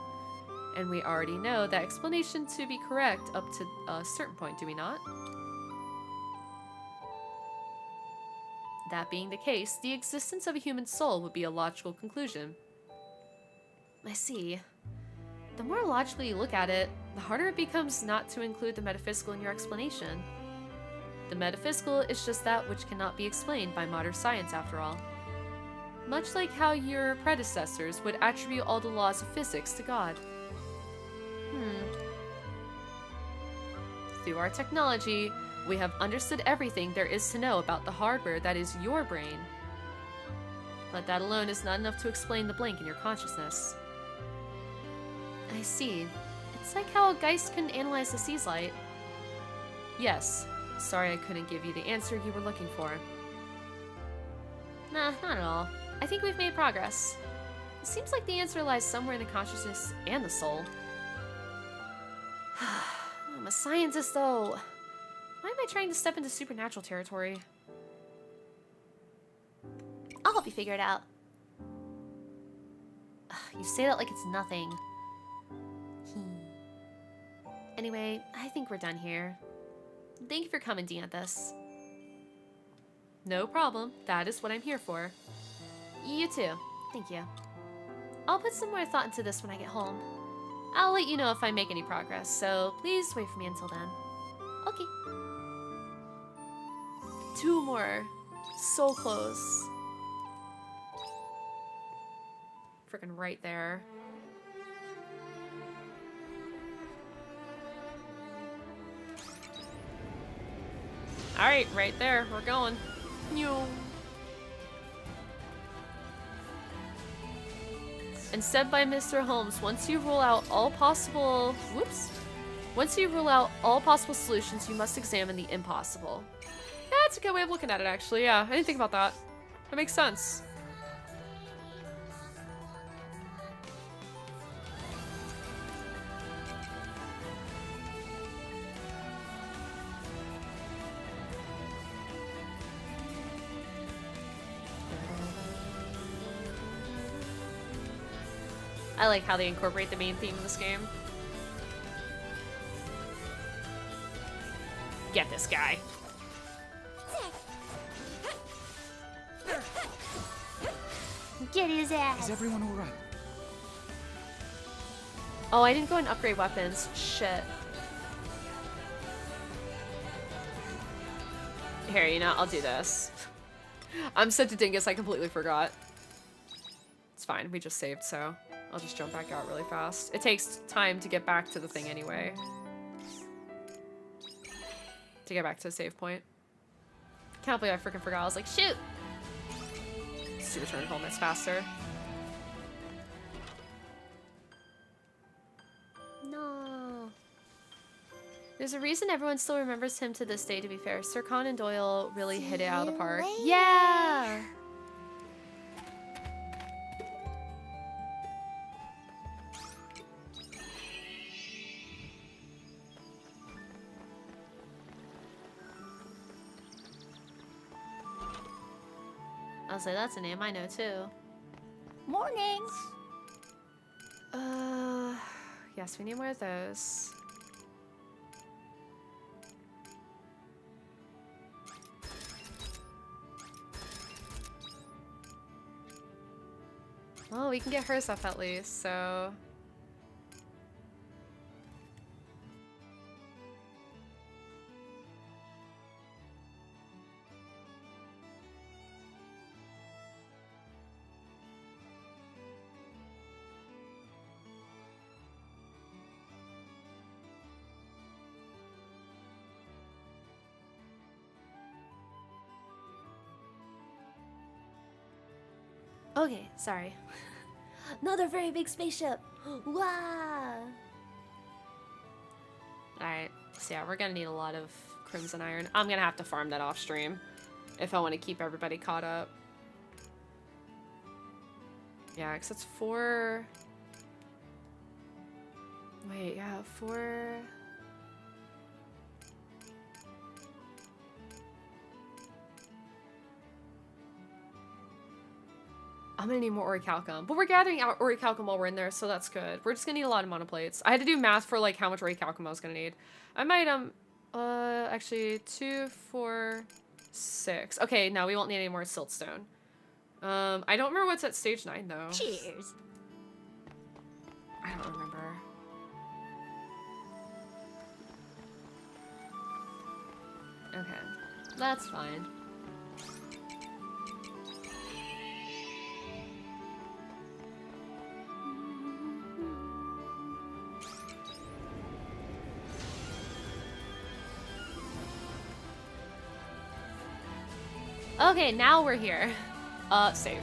And we already know that explanation to be correct up to a certain point, do we not? That being the case, the existence of a human soul would be a logical conclusion. I see. The more logically you look at it, the harder it becomes not to include the metaphysical in your explanation. The metaphysical is just that which cannot be explained by modern science, after all. Much like how your predecessors would attribute all the laws of physics to God. Through our technology, we have understood everything there is to know about the hardware that is your brain. But that alone is not enough to explain the blank in your consciousness. I see. It's like how a Geist couldn't analyze the sea's light. Yes. Sorry I couldn't give you the answer you were looking for. Nah, not at all. I think we've made progress. It seems like the answer lies somewhere in the consciousness and the soul. I'm a scientist, though. Why am I trying to step into supernatural territory? I'll help you figure it out. You say that like it's nothing. Anyway, I think we're done here. Thank you for coming, Dianthus. No problem. That is what I'm here for. You too. Thank you. I'll put some more thought into this when I get home. I'll let you know if I make any progress, so please wait for me until then. Okay. 2 more. So close. Freaking right there. Alright, right there. We're going. Yo. And said by Mr. Holmes, once you rule out all possible solutions, you must examine the impossible. Yeah, that's a good way of looking at it, actually. Yeah, I didn't think about that. That makes sense. I like how they incorporate the main theme in this game. Get this guy. Get his ass. Is everyone all right? Oh, I didn't go and upgrade weapons. Shit. Here, you know, I'll do this. I'm such a dingus, I completely forgot. It's fine, we just saved, so I'll just jump back out really fast. It takes time to get back to the thing anyway. To get back to the save point. Can't believe I freaking forgot. I was like, shoot! Let's return home, it's faster. No. There's a reason everyone still remembers him to this day, to be fair. Sir Conan Doyle really hit it out of the park. Yeah! I'll say that's a name I know too. Morning. Yes, we need more of those. Well, we can get her stuff at least, so... Okay, sorry. Another very big spaceship. Wow. Alright, so yeah, we're gonna need a lot of Crimson Iron. I'm gonna have to farm that off stream if I want to keep everybody caught up. Yeah, because it's 4... Wait, yeah, 4... I'm gonna need more orichalcum, but we're gathering out orichalcum while we're in there, so that's good. We're just gonna need a lot of monoplates. I had to do math for like how much orichalcum I was gonna need. I might actually 2, 4, 6. Okay, no, we won't need any more siltstone. I don't remember what's at stage 9 though. Cheers. I don't remember. Okay, that's fine. Okay, now we're here. Save.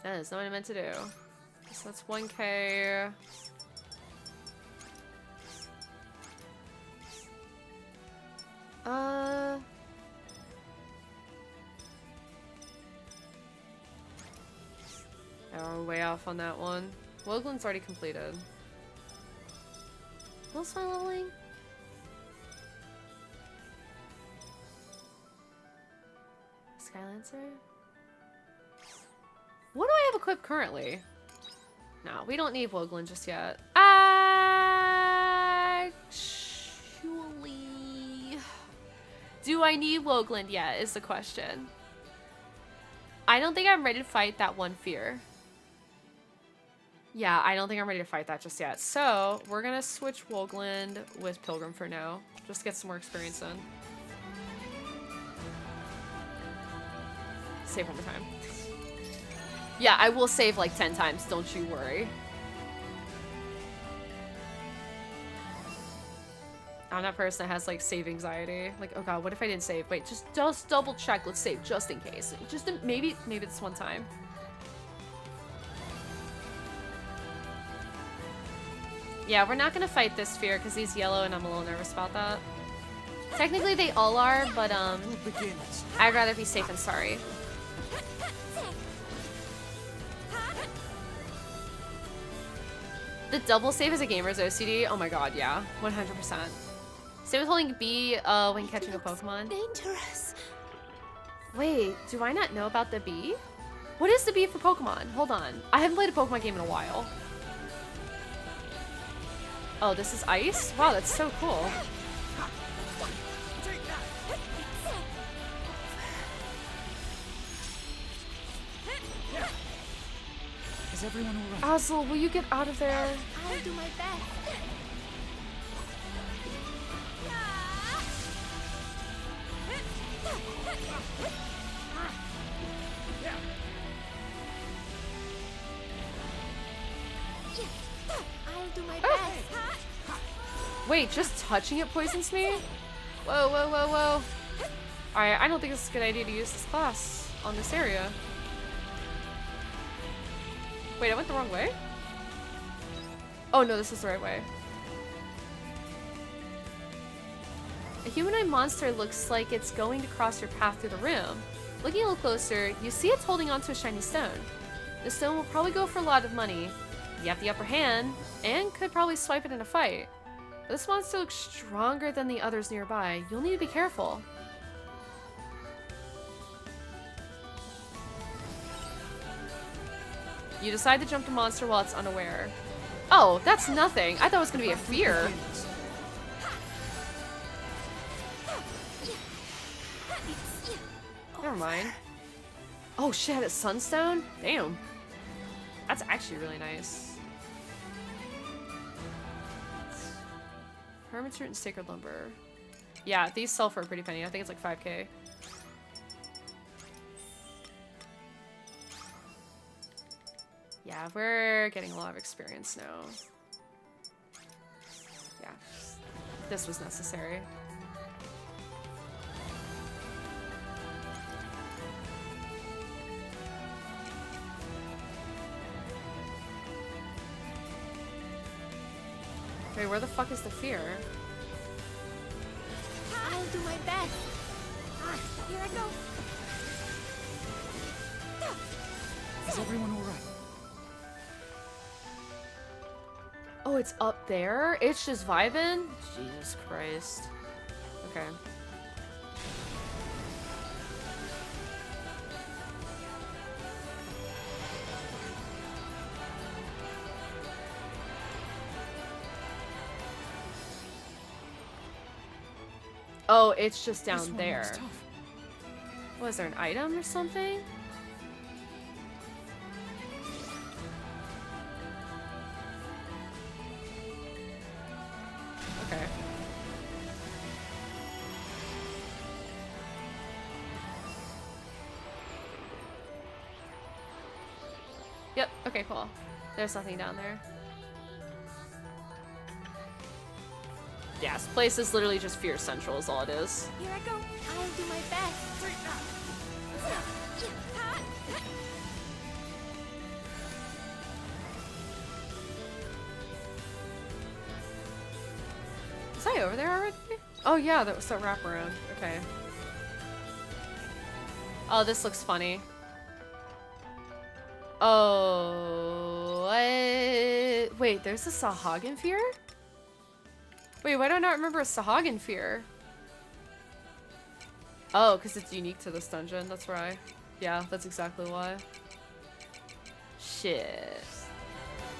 That is not what I meant to do. So that's 1k. Oh, we're way off on that one. Wooglin's already completed. What's my leveling? Skylancer? What do I have equipped currently? No, we don't need Woglin just yet. Actually... Do I need Woglin yet is the question. I don't think I'm ready to fight that one fear. Yeah, I don't think I'm ready to fight that just yet. So, we're gonna switch Woglin with Pilgrim for now. Just to get some more experience in. Save one more time. Yeah, I will save like 10 times, don't you worry. I'm that person that has like save anxiety. Like, oh god, what if I didn't save? Wait, just double check. Let's save just in case. Just maybe this one time. Yeah, we're not gonna fight this fear because he's yellow and I'm a little nervous about that. Technically they all are, but I'd rather be safe than sorry. The double save as a gamer's OCD? Oh my god, yeah. 100%. Same with holding B when catching a Pokemon. Dangerous. Wait, do I not know about the B? What is the B for Pokemon? Hold on. I haven't played a Pokemon game in a while. Oh, this is ice? Wow, that's so cool. Is everyone alright? Azel, will you get out of there? I'll do my best. I'll do my best. Wait, just touching it poisons me? Whoa, whoa, whoa, whoa. Alright, I don't think it's a good idea to use this class on this area. Wait, I went the wrong way? Oh no, this is the right way. A humanoid monster looks like it's going to cross your path through the room. Looking a little closer, you see it's holding onto a shiny stone. The stone will probably go for a lot of money. You have the upper hand, and could probably swipe it in a fight. But this monster looks stronger than the others nearby. You'll need to be careful. You decide to jump the monster while it's unaware. Oh, that's nothing. I thought it was going to be a fear. Never mind. Oh shit, it's Sunstone? Damn. That's actually really nice. Hermit's Root and Sacred Lumber. Yeah, these sell for a pretty penny. I think it's like 5k. Yeah, we're getting a lot of experience now. This was necessary. Wait, where the fuck is the fear? I'll do my best. Here I go. Is everyone all right? Oh, it's up there? It's just vibing? Jesus Christ. Okay. Oh, it's just This down one there. looks tough. Was there an item or something? Okay. Yep, okay, cool. There's nothing down there. Yeah, this place is literally just Fear Central is all it is. Here I go. I'll do my best. Was I over there already? Oh yeah, that was that wraparound. Okay. Oh, this looks funny. Oh, wait, there's a Sahagin Fear? Wait, why do I not remember a Sahagin Fear? Oh, because it's unique to this dungeon, that's why. Yeah, that's exactly why. Shit.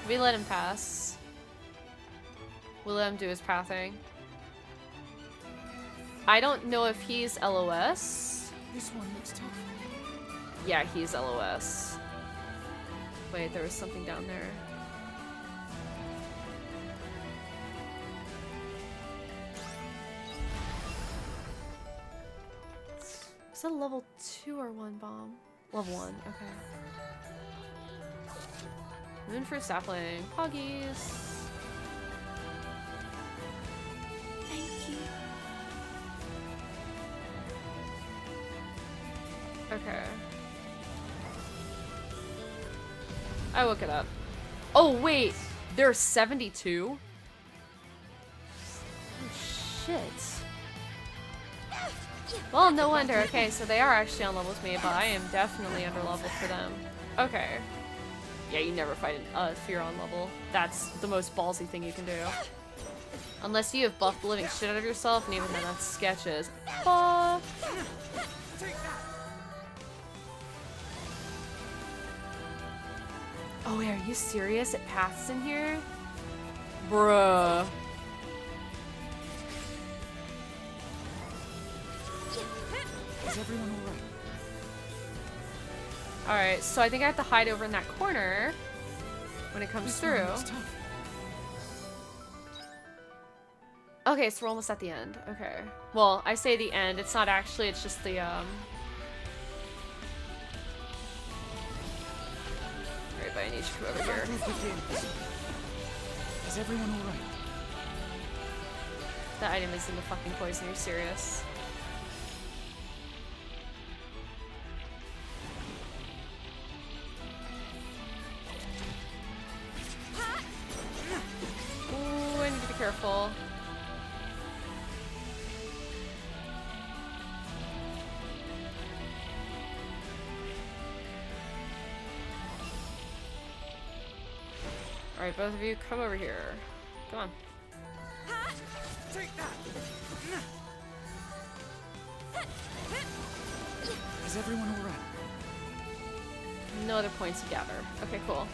We let him pass. We'll let him do his pathing. I don't know if he's LOS. This one looks tough. Yeah, he's LOS. Wait, there was something down there. Is that a level 2 or 1 bomb? Level 1, okay. Moon for sapling. Poggies. Thank you. Okay. I woke it up. Oh, wait. There's 72? Oh, shit. Well, no wonder. Okay, so they are actually on level with me, but I am definitely under level for them. Okay. Yeah, you never fight a fear on level. That's the most ballsy thing you can do. Unless you have buffed the living shit out of yourself, and even then that's sketches. Fuck. Oh wait, are you serious? It paths in here? Bruh. Is everyone all right? Alright, so I think I have to hide over in that corner when it comes This through. one looks tough. Okay, so we're almost at the end. Okay. Well, I say the end. It's not actually, it's just the, Alright, but I need you to come over here. Is everyone all right? The item is in the fucking poison. Are you serious? Ooh, I need to be careful. Alright, both of you, come over here. Come on. Is everyone all right? No other points to gather. Okay, cool.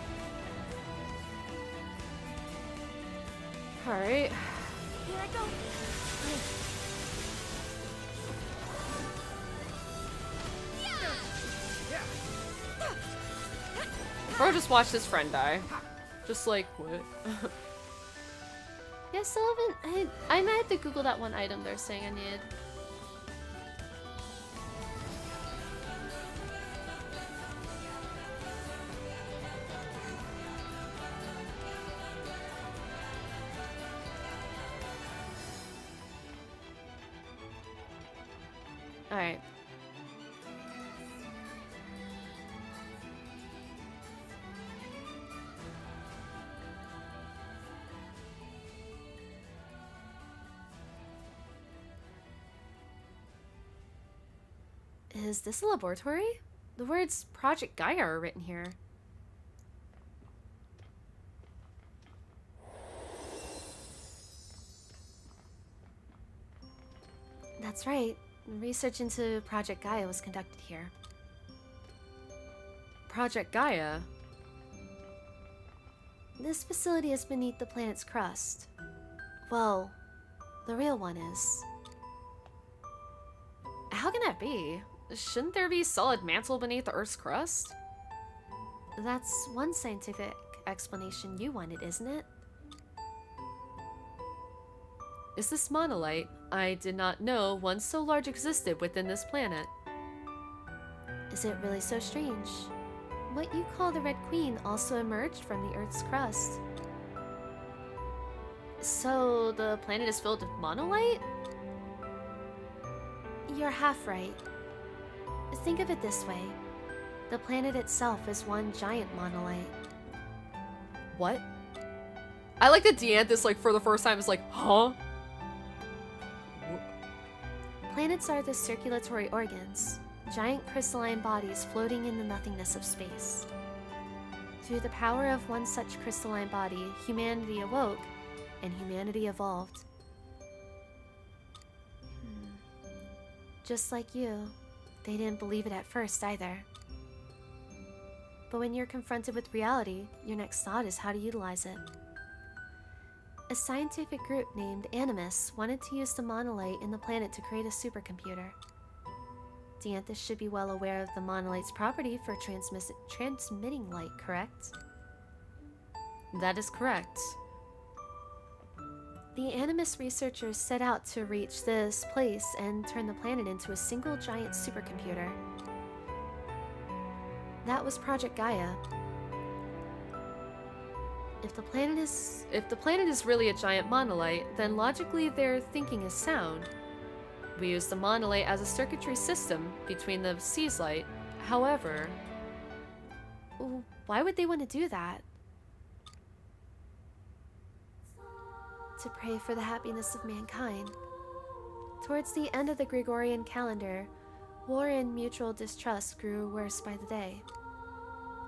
Alright. Here I go. Bro just watched his friend die. Just like, what? Yeah, still haven't. I might have to Google that one item they're saying I need. Alright. Is this a laboratory? The words Project Gaia are written here. That's right. Research into Project Gaia was conducted here. Project Gaia? This facility is beneath the planet's crust. Well, the real one is. How can that be? Shouldn't there be solid mantle beneath the Earth's crust? That's one scientific explanation you wanted, isn't it? Is this monolith? I did not know one so large existed within this planet. Is it really so strange? What you call the Red Queen also emerged from the Earth's crust. So the planet is filled with monolith? You're half right. Think of it this way. The planet itself is one giant monolith. What? I like that Deanthus, like, for the first time is like, huh? Planets are the circulatory organs, giant crystalline bodies floating in the nothingness of space. Through the power of one such crystalline body, humanity awoke, and humanity evolved. Just like you, they didn't believe it at first either. But when you're confronted with reality, your next thought is how to utilize it. A scientific group named Animus wanted to use the monolith in the planet to create a supercomputer. Deanthus should be well aware of the monolith's property for transmitting light, correct? That is correct. The Animus researchers set out to reach this place and turn the planet into a single giant supercomputer. That was Project Gaia. If the planet is really a giant monolith, then logically their thinking is sound. We use the monolith as a circuitry system between the sea's light. However, why would they want to do that? To pray for the happiness of mankind. Towards the end of the Gregorian calendar, war and mutual distrust grew worse by the day.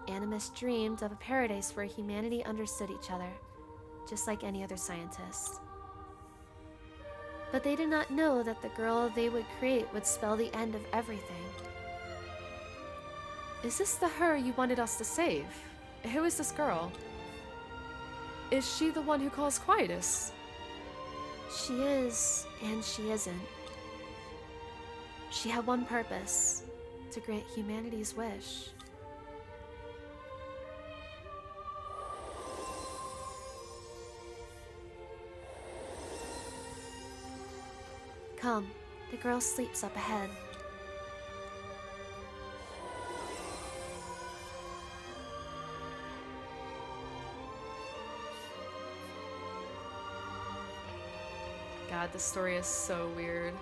Animus dreamed of a paradise where humanity understood each other, just like any other scientist. But they did not know that the girl they would create would spell the end of everything. Is this the her you wanted us to save? Who is this girl? Is she the one who caused quietus? She is, and she isn't. She had one purpose, to grant humanity's wish. Come, the girl sleeps up ahead. God, this story is so weird.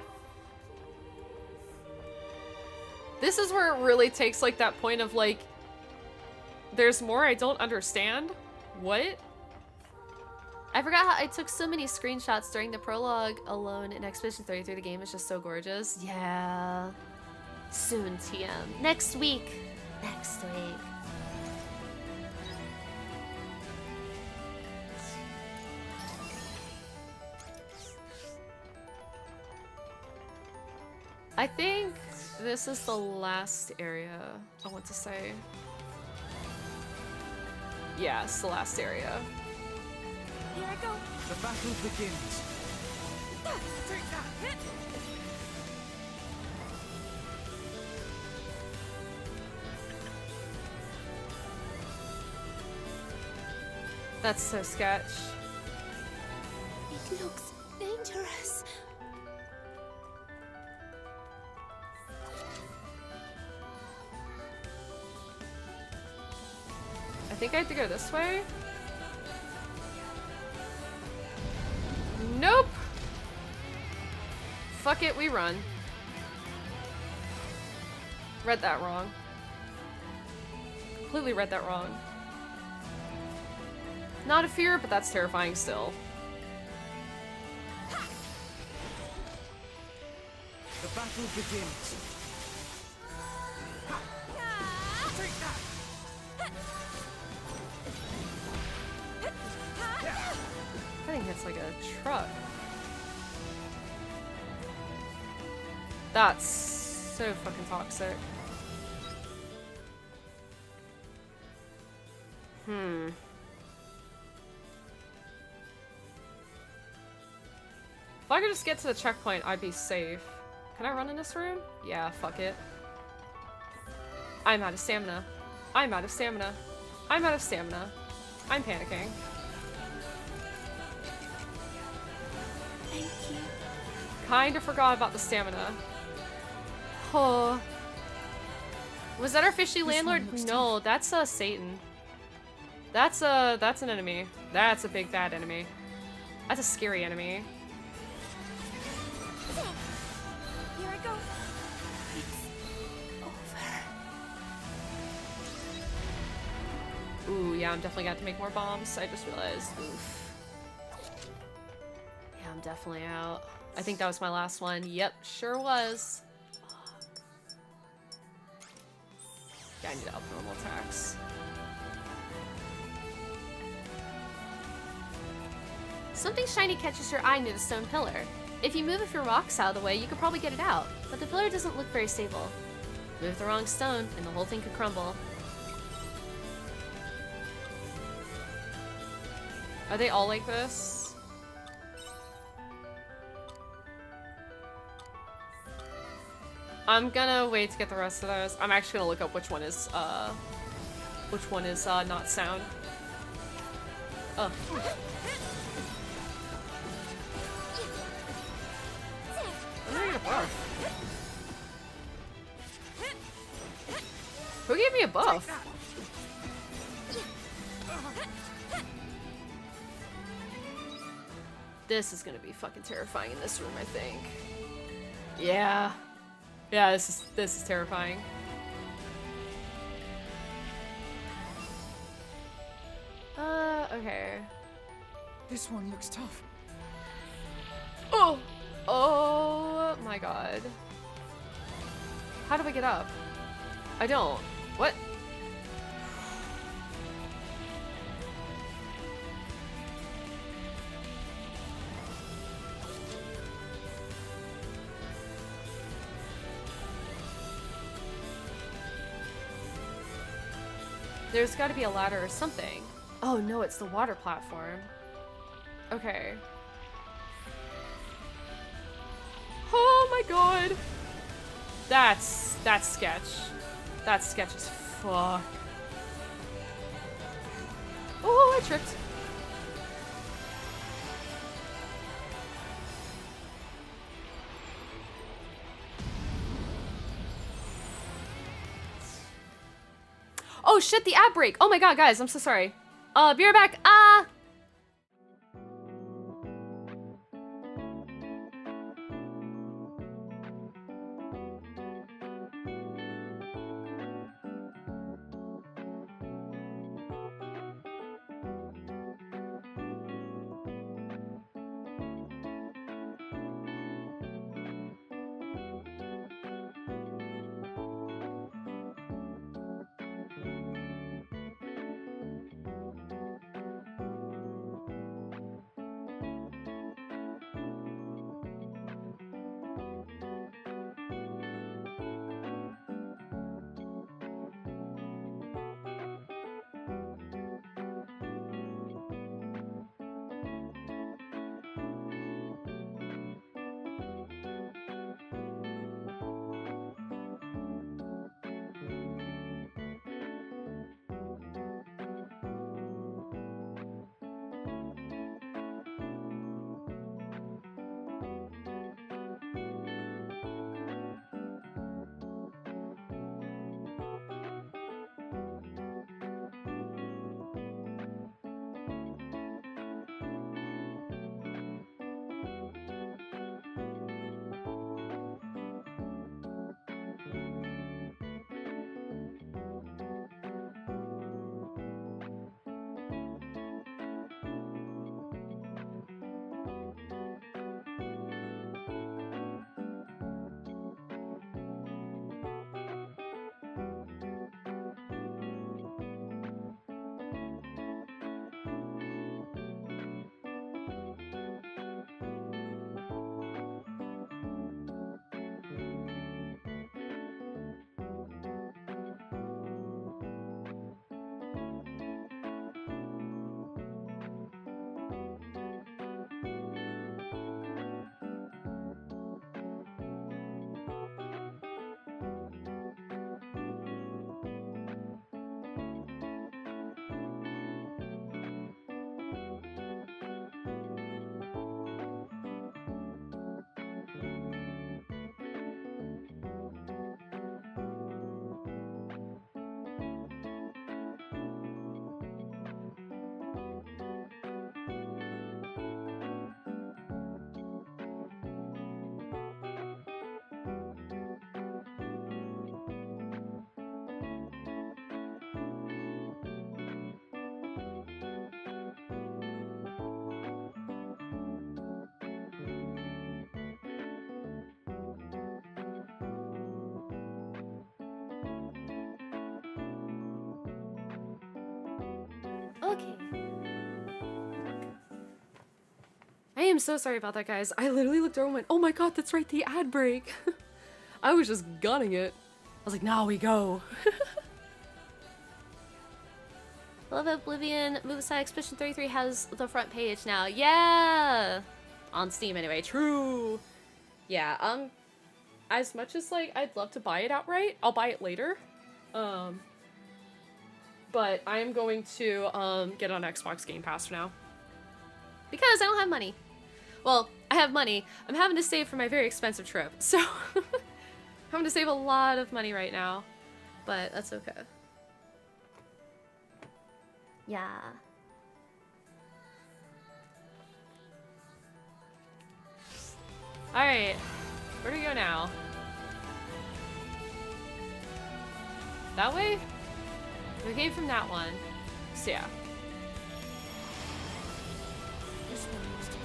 This is where it really takes like that point of like, there's more I don't understand? What? I forgot how I took so many screenshots during the prologue alone in Expedition 33. The game is just so gorgeous. Yeah. Soon, TM. Next week. Next week. I think this is the last area, I want to say. Yeah, it's the last area. Here I go. The battle begins. Take that hit. That's so sketch. It looks dangerous. I think I have to go this way. Nope. Fuck it, we run. Read that wrong. Completely read that wrong. Not a fear, but that's terrifying still. The battle begins. Take that! That thing hits like a truck. That's so fucking toxic. If I could just get to the checkpoint, I'd be safe. Can I run in this room? Yeah, fuck it. I'm out of stamina. I'm out of stamina. I'm out of stamina. I'm panicking. Thank you. Kinda forgot about the stamina. Oh. Was that our fishy landlord? No, that's Satan. That's an enemy. That's a big bad enemy. That's a scary enemy. Here I go. It's over. Ooh, yeah, I'm definitely got to make more bombs. I just realized. Oof. Yeah, I'm definitely out. I think that was my last one. Yep, sure was. Yeah, I need to up normal attacks. Something shiny catches your eye near the stone pillar. If you move a few rocks out of the way, you could probably get it out, but the pillar doesn't look very stable. Move the wrong stone, and the whole thing could crumble. Are they all like this? I'm gonna wait to get the rest of those. I'm actually gonna look up which one is not sound. Oh. I'm gonna get a buff. Who gave me a buff? This is gonna be fucking terrifying in this room, I think. Yeah. Yeah, this is terrifying. Okay. This one looks tough. Oh! Oh my god. How do I get up? I don't. What? There's gotta be a ladder or something. Oh no, it's the water platform. Okay. Oh my god! That's sketch. That's sketch as fuck. Oh, I tripped. Oh shit, the ad break! Oh my god, guys, I'm so sorry. Be right back. Okay. I am so sorry about that, guys. I literally looked over and went, oh my god, that's right, the ad break. I was just gunning it. I was like, now we go. Love Oblivion Moveset Expedition 33 has the front page now. Yeah! On Steam anyway, true. Yeah, as much as like I'd love to buy it outright, I'll buy it later. But I am going to get on Xbox Game Pass for now. Because I don't have money. Well, I have money. I'm having to save for my very expensive trip. So having to save a lot of money right now. But that's okay. Yeah. Alright. Where do we go now? That way? We came from that one. So yeah. This one looks tough.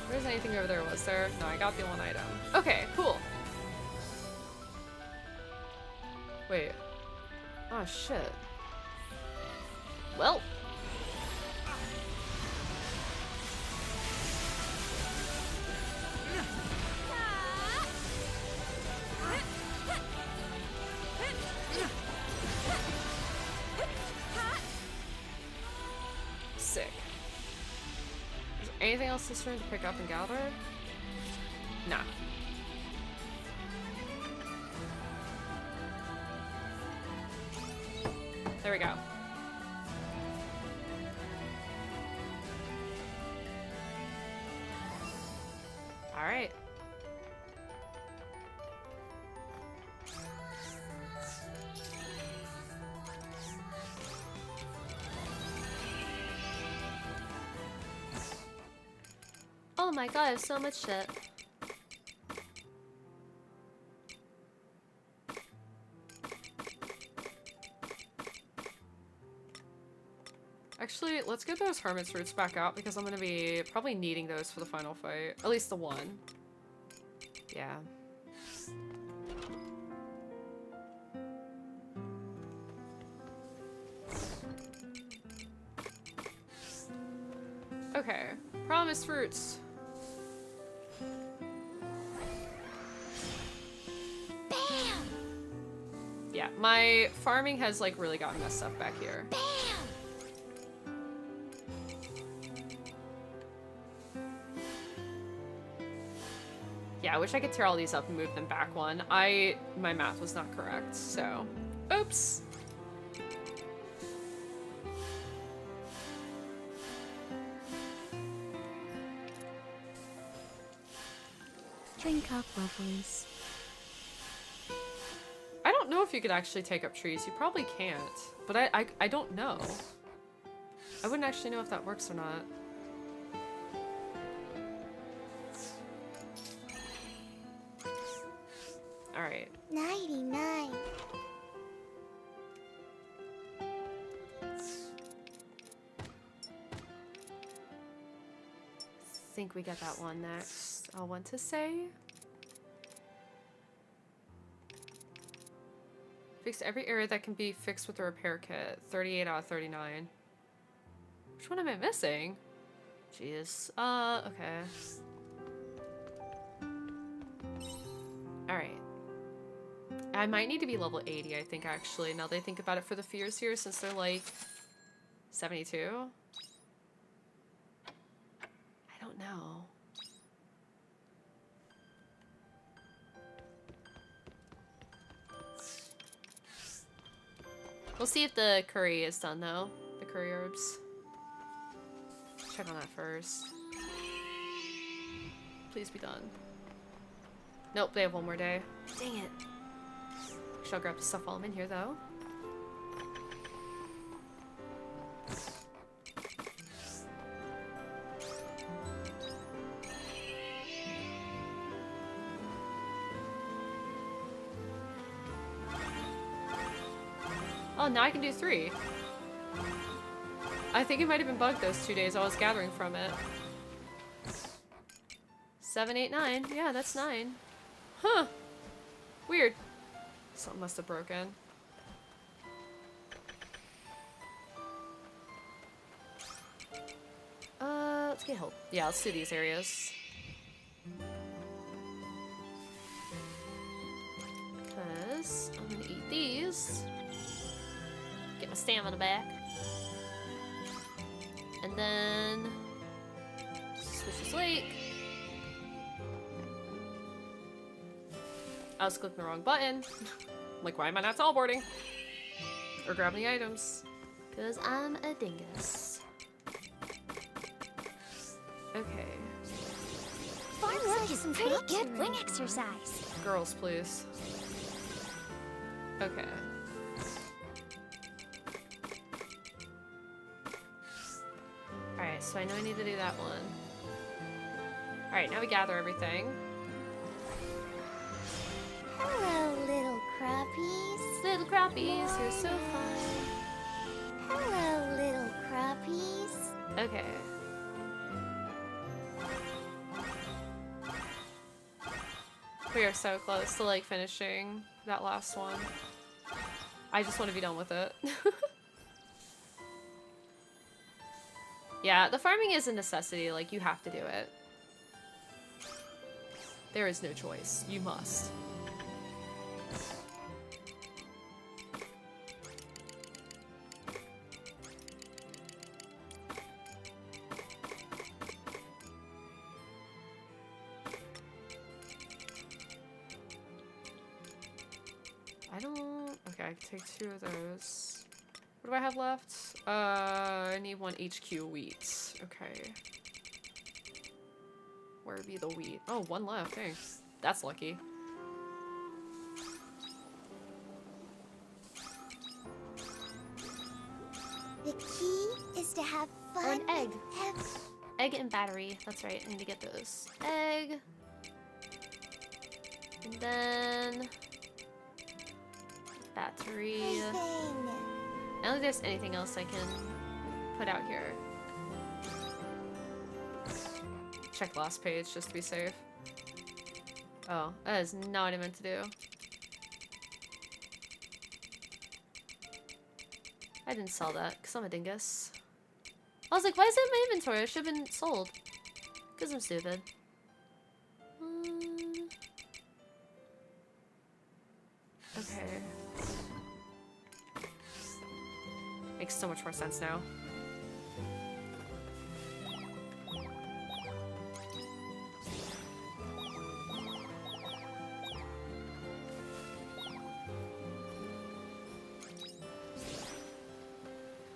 There's anything over there, was there? No, I got the one item. Okay, cool. Wait. Oh, shit. Well. Sick. Is there anything else this turn to pick up and gather? Nah. There we go. All right. Oh my god, I have so much shit. Actually, let's get those Hermit's Roots back out because I'm gonna be probably needing those for the final fight. At least the one. Yeah. Okay. Promised Fruits. Bam! Yeah, my farming has like really gotten messed up back here. Bam! Yeah, I wish I could tear all these up and move them back one. My math was not correct, so. Oops. Drink up, lovelies. I don't know if you could actually take up trees. You probably can't. But I don't know. I wouldn't actually know if that works or not. Alright. 99. Think we get that one next. I'll want to say. Fix every area that can be fixed with a repair kit. 38 out of 39. Which one am I missing? Jeez. Okay. Alright. I might need to be level 80, I think, actually, now that I think about it for the fears here, since they're like 72. I don't know. We'll see if the curry is done, though. The curry herbs. Check on that first. Please be done. Nope, they have one more day. Dang it. I'll grab the stuff while I'm in here, though. Oh, now I can do 3. I think it might have been bugged those 2 days I was gathering from it. 7, 8, 9. Yeah, that's 9. Huh. Weird. Something must have broken. Let's get help. Yeah, let's do these areas. Because I'm gonna eat these. Get my stamina back. And then Suspicious Lake. I was clicking the wrong button. Like, why am I not teleporting? Or grabbing the items? Because I'm a dingus. Okay. Farm work is pretty good wing exercise. Girls, please. Okay. Alright, so I know I need to do that one. Alright, now we gather everything. Hello, little crappies. Little crappies, you're so fun. Hello, little crappies. Okay. We are so close to like finishing that last one. I just want to be done with it. Yeah, the farming is a necessity, like you have to do it. There is no choice. You must. I don't... Okay, I can take 2 of those. What do I have left? I need 1 HQ wheat. Okay. Where be the wheat? Oh, 1 left. Thanks. That's lucky. The key is to have fun. Or an egg. with Egg and battery. That's right. I need to get those. Egg. And then... battery. everything. I don't think there's anything else I can put out here. Check last page just to be safe. Oh, that is not what I meant to do. I didn't sell that because I'm a dingus. I was like, why is it in my inventory? It should have been sold. Because I'm stupid. Okay. Makes so much more sense now.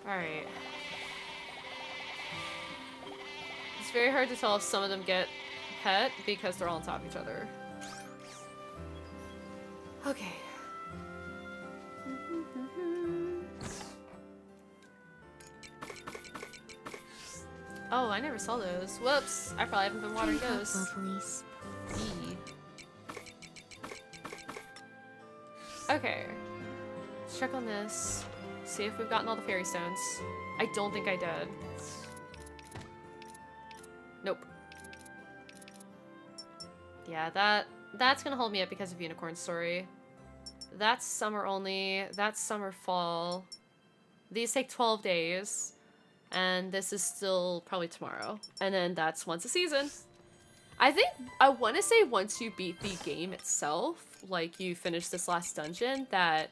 Alright. It's very hard to tell if some of them get pet because they're all on top of each other. Okay. Oh, I never saw those. Whoops. I probably haven't been watering those. Please. Eee. Okay. Let's check on this. See if we've gotten all the fairy stones. I don't think I did. Nope. Yeah, that's gonna hold me up because of Unicorn Story. That's summer only. That's summer fall. These take 12 days. And this is still probably tomorrow. And then that's once a season. I think, I want to say once you beat the game itself, like you finish this last dungeon, that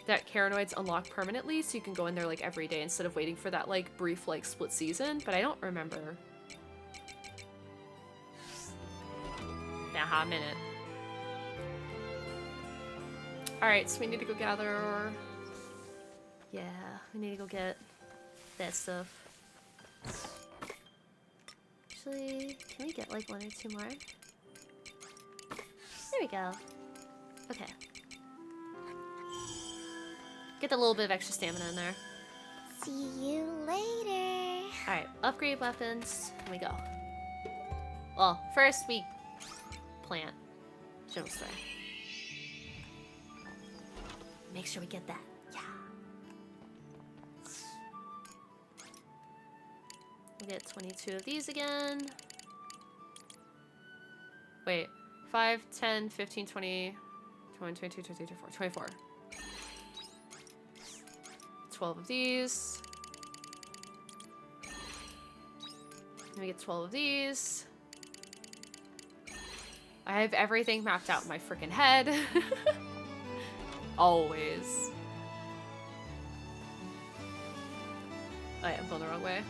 Caranoids unlock permanently, so you can go in there like every day instead of waiting for that like brief like split season, but I don't remember. Yeah, a minute. Alright, so we need to go gather... Yeah, we need to go get that stuff. Actually, can we get like 1 or 2 more? There we go. Okay. Get a little bit of extra stamina in there. See you later. Alright, upgrade weapons. Here we go. Well, first we plant. General store. Make sure we get that. Yeah. We'll get 22 of these again. Wait. 5, 10, 15, 20, 21, 22, 23, 24. 24. 12 of these. Let me get 12 of these. I have everything mapped out in my freaking head. Always. Oh yeah, I'm going the wrong way.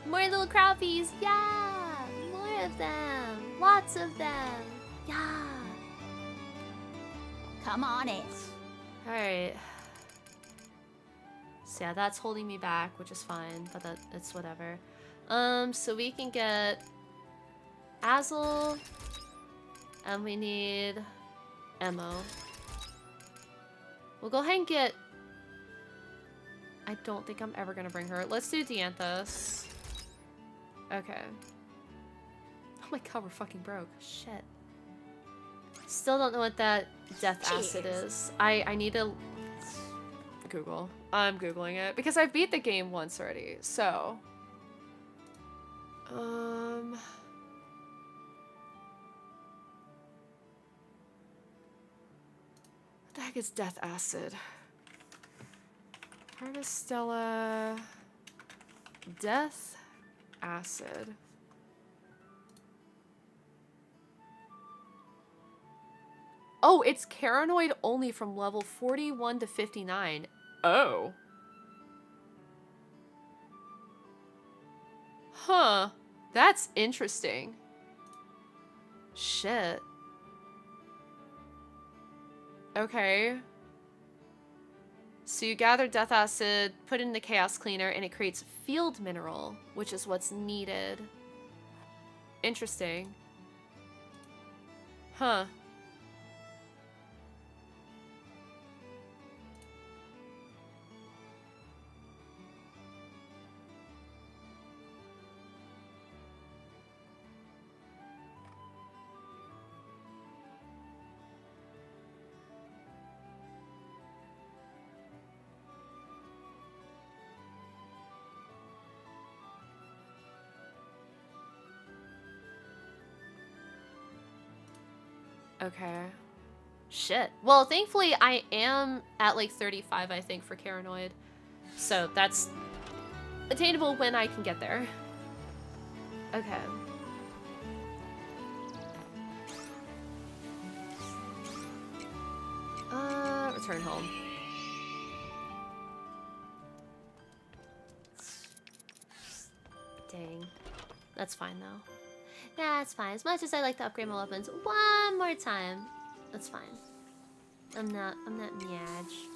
More little crappies. Yeah. More of them. Lots of them. Yeah. Come on in. Alright. So yeah, that's holding me back, which is fine, but it's whatever. So we can get Azel, and we need Emo. We'll go ahead and get... I don't think I'm ever gonna bring her. Let's do Dianthus. Okay. Oh my god, we're fucking broke. Shit. Still don't know what that death acid is. I need to Google. I'm Googling it because I beat the game once already, so. What the heck is death acid? Harvestella. Death acid. Oh, it's Caranoid only from level 41 to 59. Oh. Huh. That's interesting. Shit. Okay. So you gather death acid, put it in the chaos cleaner, and it creates field mineral, which is what's needed. Interesting. Huh. Okay. Shit. Well, thankfully, I am at like 35, I think, for Caranoid. So that's attainable when I can get there. Okay. Return home. Dang. That's fine, though. That's fine. As much as I like to upgrade my weapons one more time, that's fine. I'm not Miage.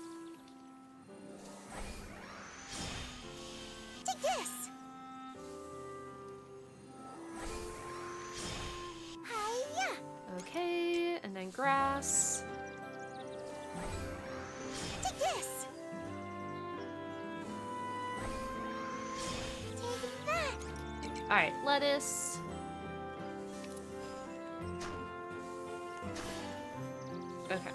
Take this. Hiya. Okay, and then grass. Take this. Take that. Alright, lettuce. Okay.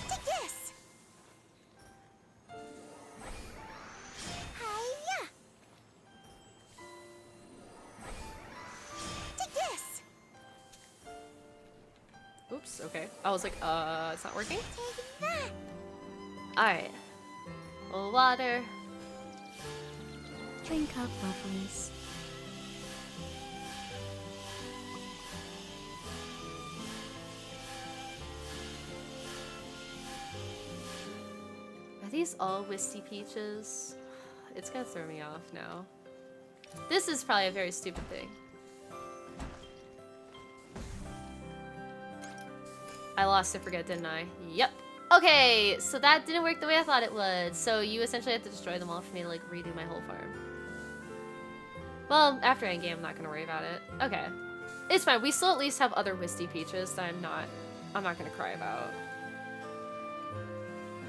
Take this. Hiya. Take this. Oops, okay. I was like, it's not working? Take that. Alright. Water. Drink up, lovelies. Are these all Wisty Peaches? It's gonna throw me off now. This is probably a very stupid thing. I lost to forget, didn't I? Yep. Okay, so that didn't work the way I thought it would. So you essentially have to destroy them all for me to like redo my whole farm. Well, after endgame, I'm not gonna worry about it. Okay. It's fine. We still at least have other Wisty Peaches that I'm not gonna cry about.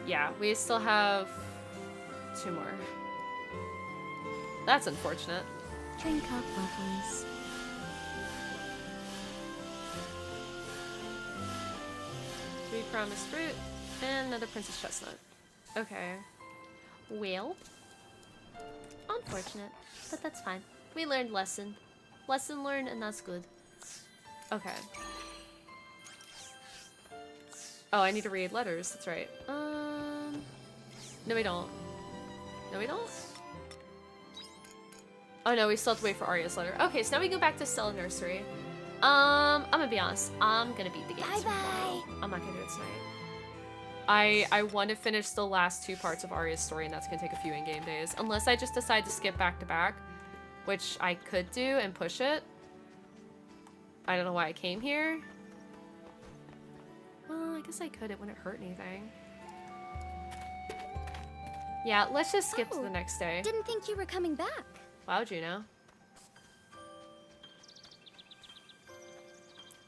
Yeah, we still have 2 more. That's unfortunate. Drink up, lovelies. 3 promised fruit and another princess chestnut. Okay. Well, Unfortunate, but that's fine. We learned lesson. Lesson learned, and that's good. okay. Oh, I need to read letters. That's right. No, we don't. No, we don't. Oh no, we still have to wait for Arya's letter. Okay, so now we go back to Stella Nursery. I'm gonna be honest. I'm gonna beat the game. Bye-bye. I'm not gonna do it tonight. I want to finish the last 2 parts of Arya's story, and that's gonna take a few in-game days. Unless I just decide to skip back to back, which I could do and push it. I don't know why I came here. Well, I guess I could. It wouldn't hurt anything. Yeah, let's just skip to the next day. Didn't think you were coming back. Why would you know?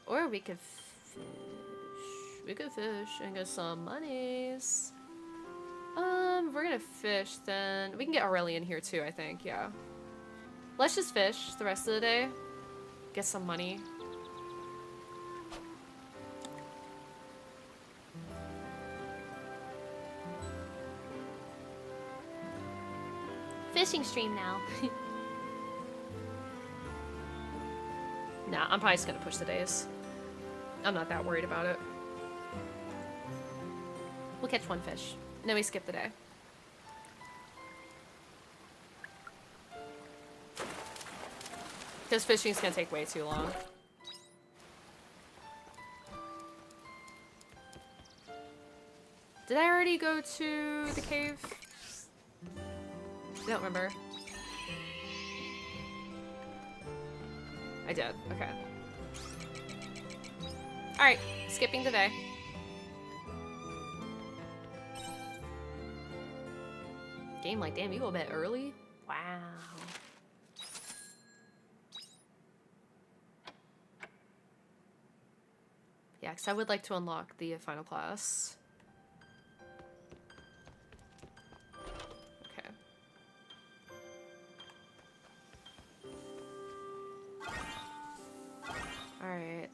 Or we could fish. We could fish and get some monies. If we're gonna fish, then we can get Aurelian here too, I think, yeah. Let's just fish the rest of the day. Get some money. Fishing stream now. Nah, I'm probably just gonna push the days. I'm not that worried about it. We'll catch 1 fish, and then we skip the day. Because fishing's gonna take way too long. Did I already go to the cave? I don't remember. I did, okay. Alright, skipping the day. Game like, damn, you go a bit early? Wow. Yeah, because I would like to unlock the final class. Okay. Alright,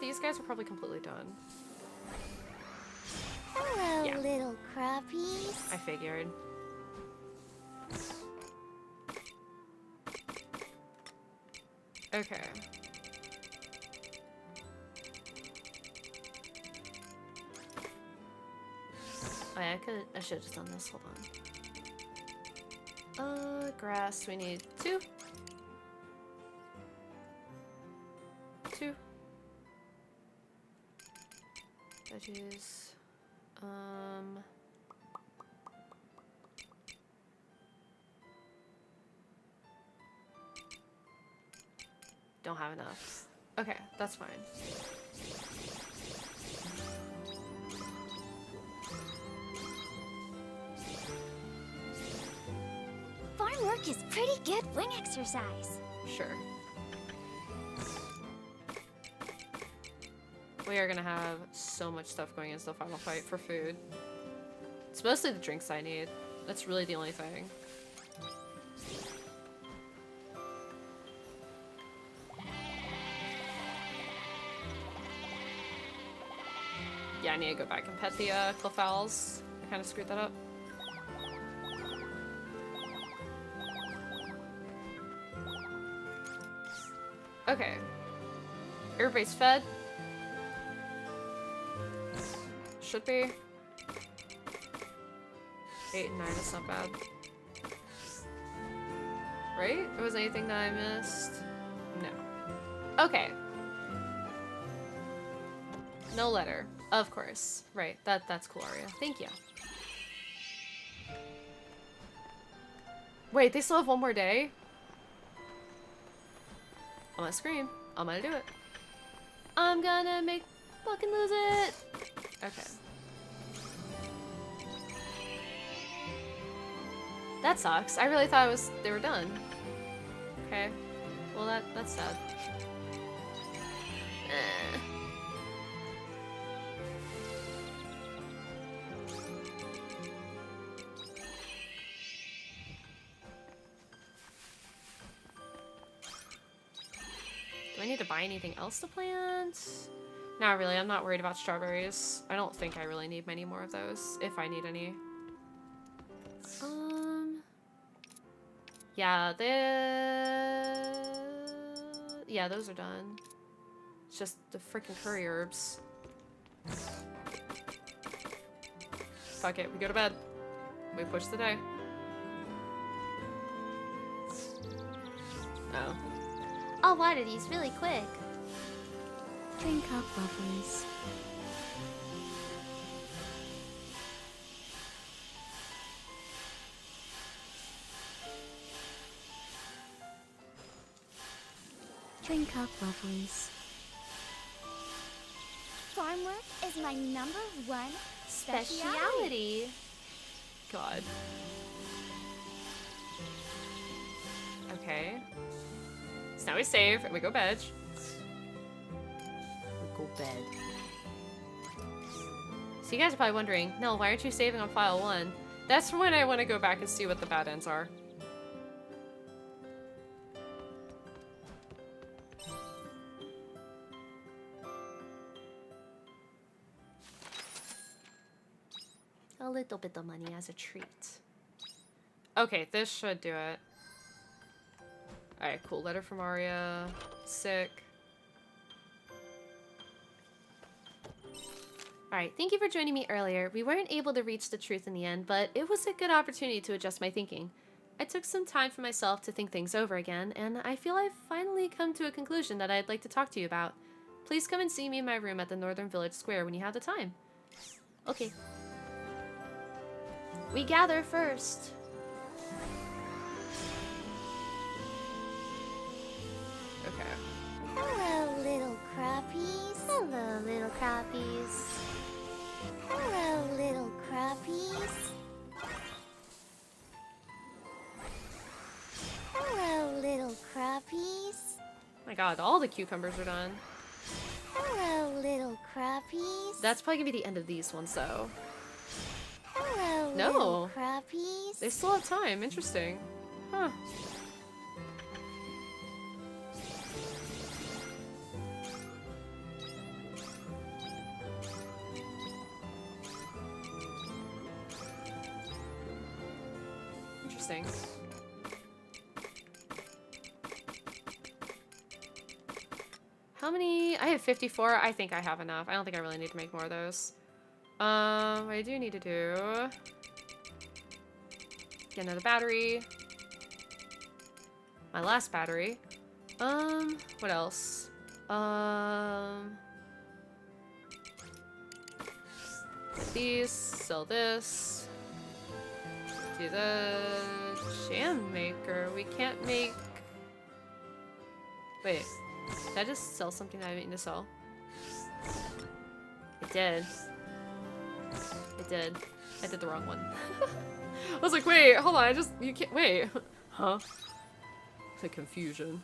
these guys are probably completely done. Hello, Yeah. little crappies. I figured. Okay. Oh yeah, I should have just done this. Hold on. Grass, we need 2. 2. Veggies. Don't have enough. Okay, that's fine. Farm work is pretty good wing exercise. Sure. We are gonna have so much stuff going into the final fight for food. It's mostly the drinks I need. That's really the only thing. Yeah, I need to go back and pet the cliff owls. I kind of screwed that up. Okay. Everybody's fed. Should be. 8 and 9 is not bad. Right? Or was anything that I missed? No. Okay. No letter. Of course. Right. That's cool, Aria. Thank you. Wait, they still have 1 more day? I'm gonna scream. I'm gonna do it. I'm gonna make fucking lose it. Okay. That sucks. I really thought they were done. Okay. Well, that's sad. Eh. Do I need to buy anything else to plant? Not really. I'm not worried about strawberries. I don't think I really need many more of those, if I need any. Yeah, yeah, those are done. It's just the freaking curry herbs. Fuck it, we go to bed. We push the day. Oh. I'll water these really quick. Drink up, lovelies. Drink up, lovelies. Farm work is my #1 specialty. Speciality. God. Okay. So now we save and we go bed. We go bed. So you guys are probably wondering, Nell, why aren't you saving on file 1? That's when I want to go back and see what the bad ends are. A little bit of money as a treat. Okay, this should do it. Alright, cool. Letter from Arya. Sick. Alright, thank you for joining me earlier. We weren't able to reach the truth in the end, but it was a good opportunity to adjust my thinking. I took some time for myself to think things over again, and I feel I've finally come to a conclusion that I'd like to talk to you about. Please come and see me in my room at the Northern Village Square when you have the time. Okay. We gather first. Okay. Hello, little crappies. Hello, little crappies. Hello, little crappies. Hello, little crappies. Oh my god, all the cucumbers are done. Hello, little crappies. That's probably gonna be the end of these ones, though. Hello, No. little crappies. They still have time. Interesting. Huh. Interesting. How many? I have 54. I think I have enough. I don't think I really need to make more of those. What I do need to do... Get another battery. My last battery. What else? These, sell this. Do the jam maker. We can't make... Wait, did I just sell something that I didn't mean to sell? It did. It did. I did the wrong one. I was like, wait, hold on, you can't, wait. Huh? It's a confusion.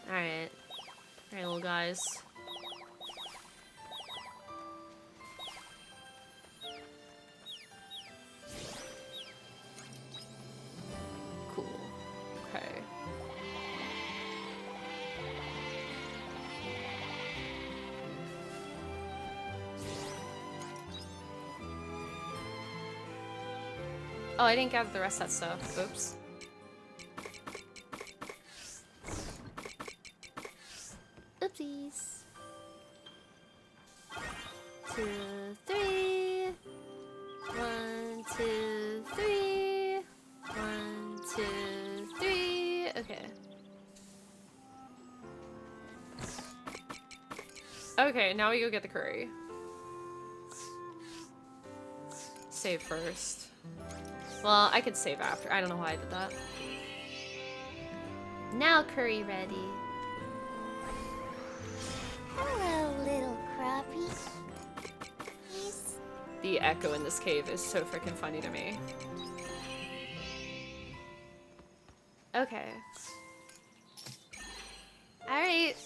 Alright. Alright, little guys. Cool. Okay. Oh, I didn't gather the rest of that stuff. Oops. Oopsies. 2, 3. 1, 2, 3. 1, 2, 3. Okay. Okay, now we go get the curry. Save first. Well, I could save after. I don't know why I did that. Now curry ready. Hello, little crappies. The echo in this cave is so freaking funny to me. Okay. Alright.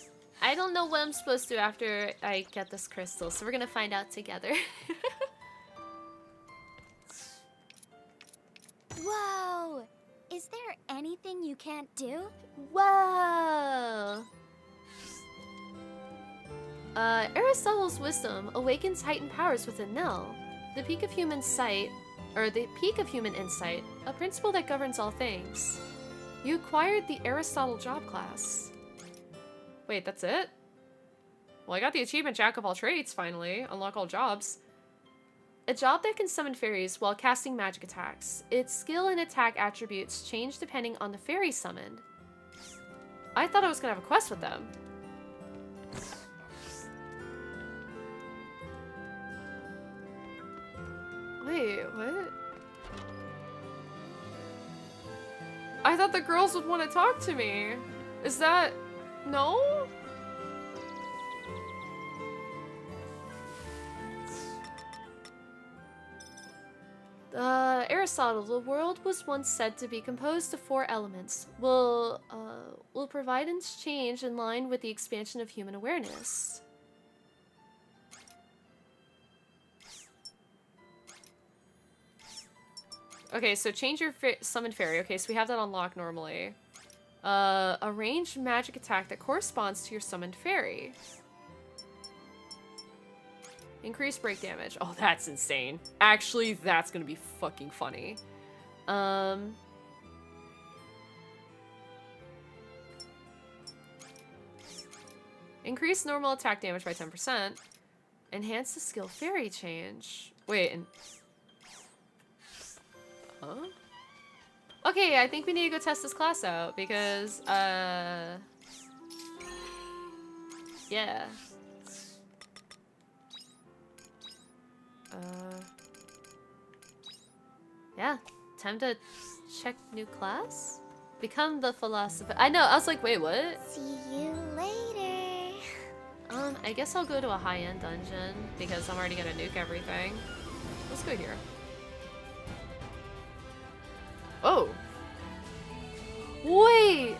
I don't know what I'm supposed to do after I get this crystal, so we're gonna find out together. Whoa! Is there anything you can't do? Whoa! Aristotle's wisdom awakens heightened powers within Nell. The peak of human sight, or the peak of human insight, a principle that governs all things. You acquired the Aristotle job class. Wait, that's it? Well, I got the achievement Jack of all trades, finally. Unlock all jobs. A job that can summon fairies while casting magic attacks. Its skill and attack attributes change depending on the fairy summoned. I thought I was gonna have a quest with them. Wait, what? I thought the girls would want to talk to me. Is that... no? Aristotle, the world was once said to be composed of 4 elements. Will providence change in line with the expansion of human awareness? Okay, so change your summon fairy. Okay, so we have that unlocked normally. A ranged magic attack that corresponds to your summoned fairy. Increase break damage. Oh, that's insane. Actually, that's gonna be fucking funny. Increase normal attack damage by 10%. Enhance the skill fairy change. Wait, and... huh? Okay, I think we need to go test this class out because, yeah. Yeah, time to check new class? Become the philosopher. I know, I was like, wait, what? See you later. I guess I'll go to a high-end dungeon because I'm already gonna nuke everything. Let's go here. Oh! Wait!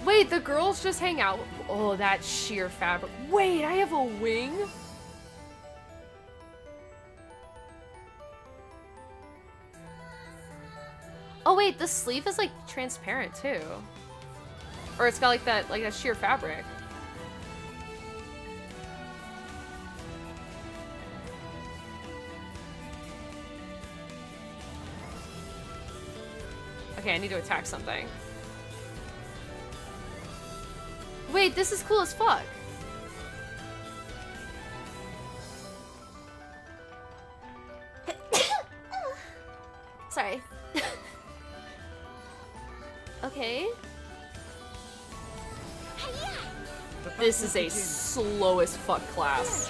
Wait, the girls just hang out? Oh, that sheer fabric. Wait, I have a wing? Oh wait, the sleeve is like transparent too. Or it's got like that sheer fabric. Okay, I need to attack something. Wait, this is cool as fuck. Sorry. Okay. This is a slow as fuck class.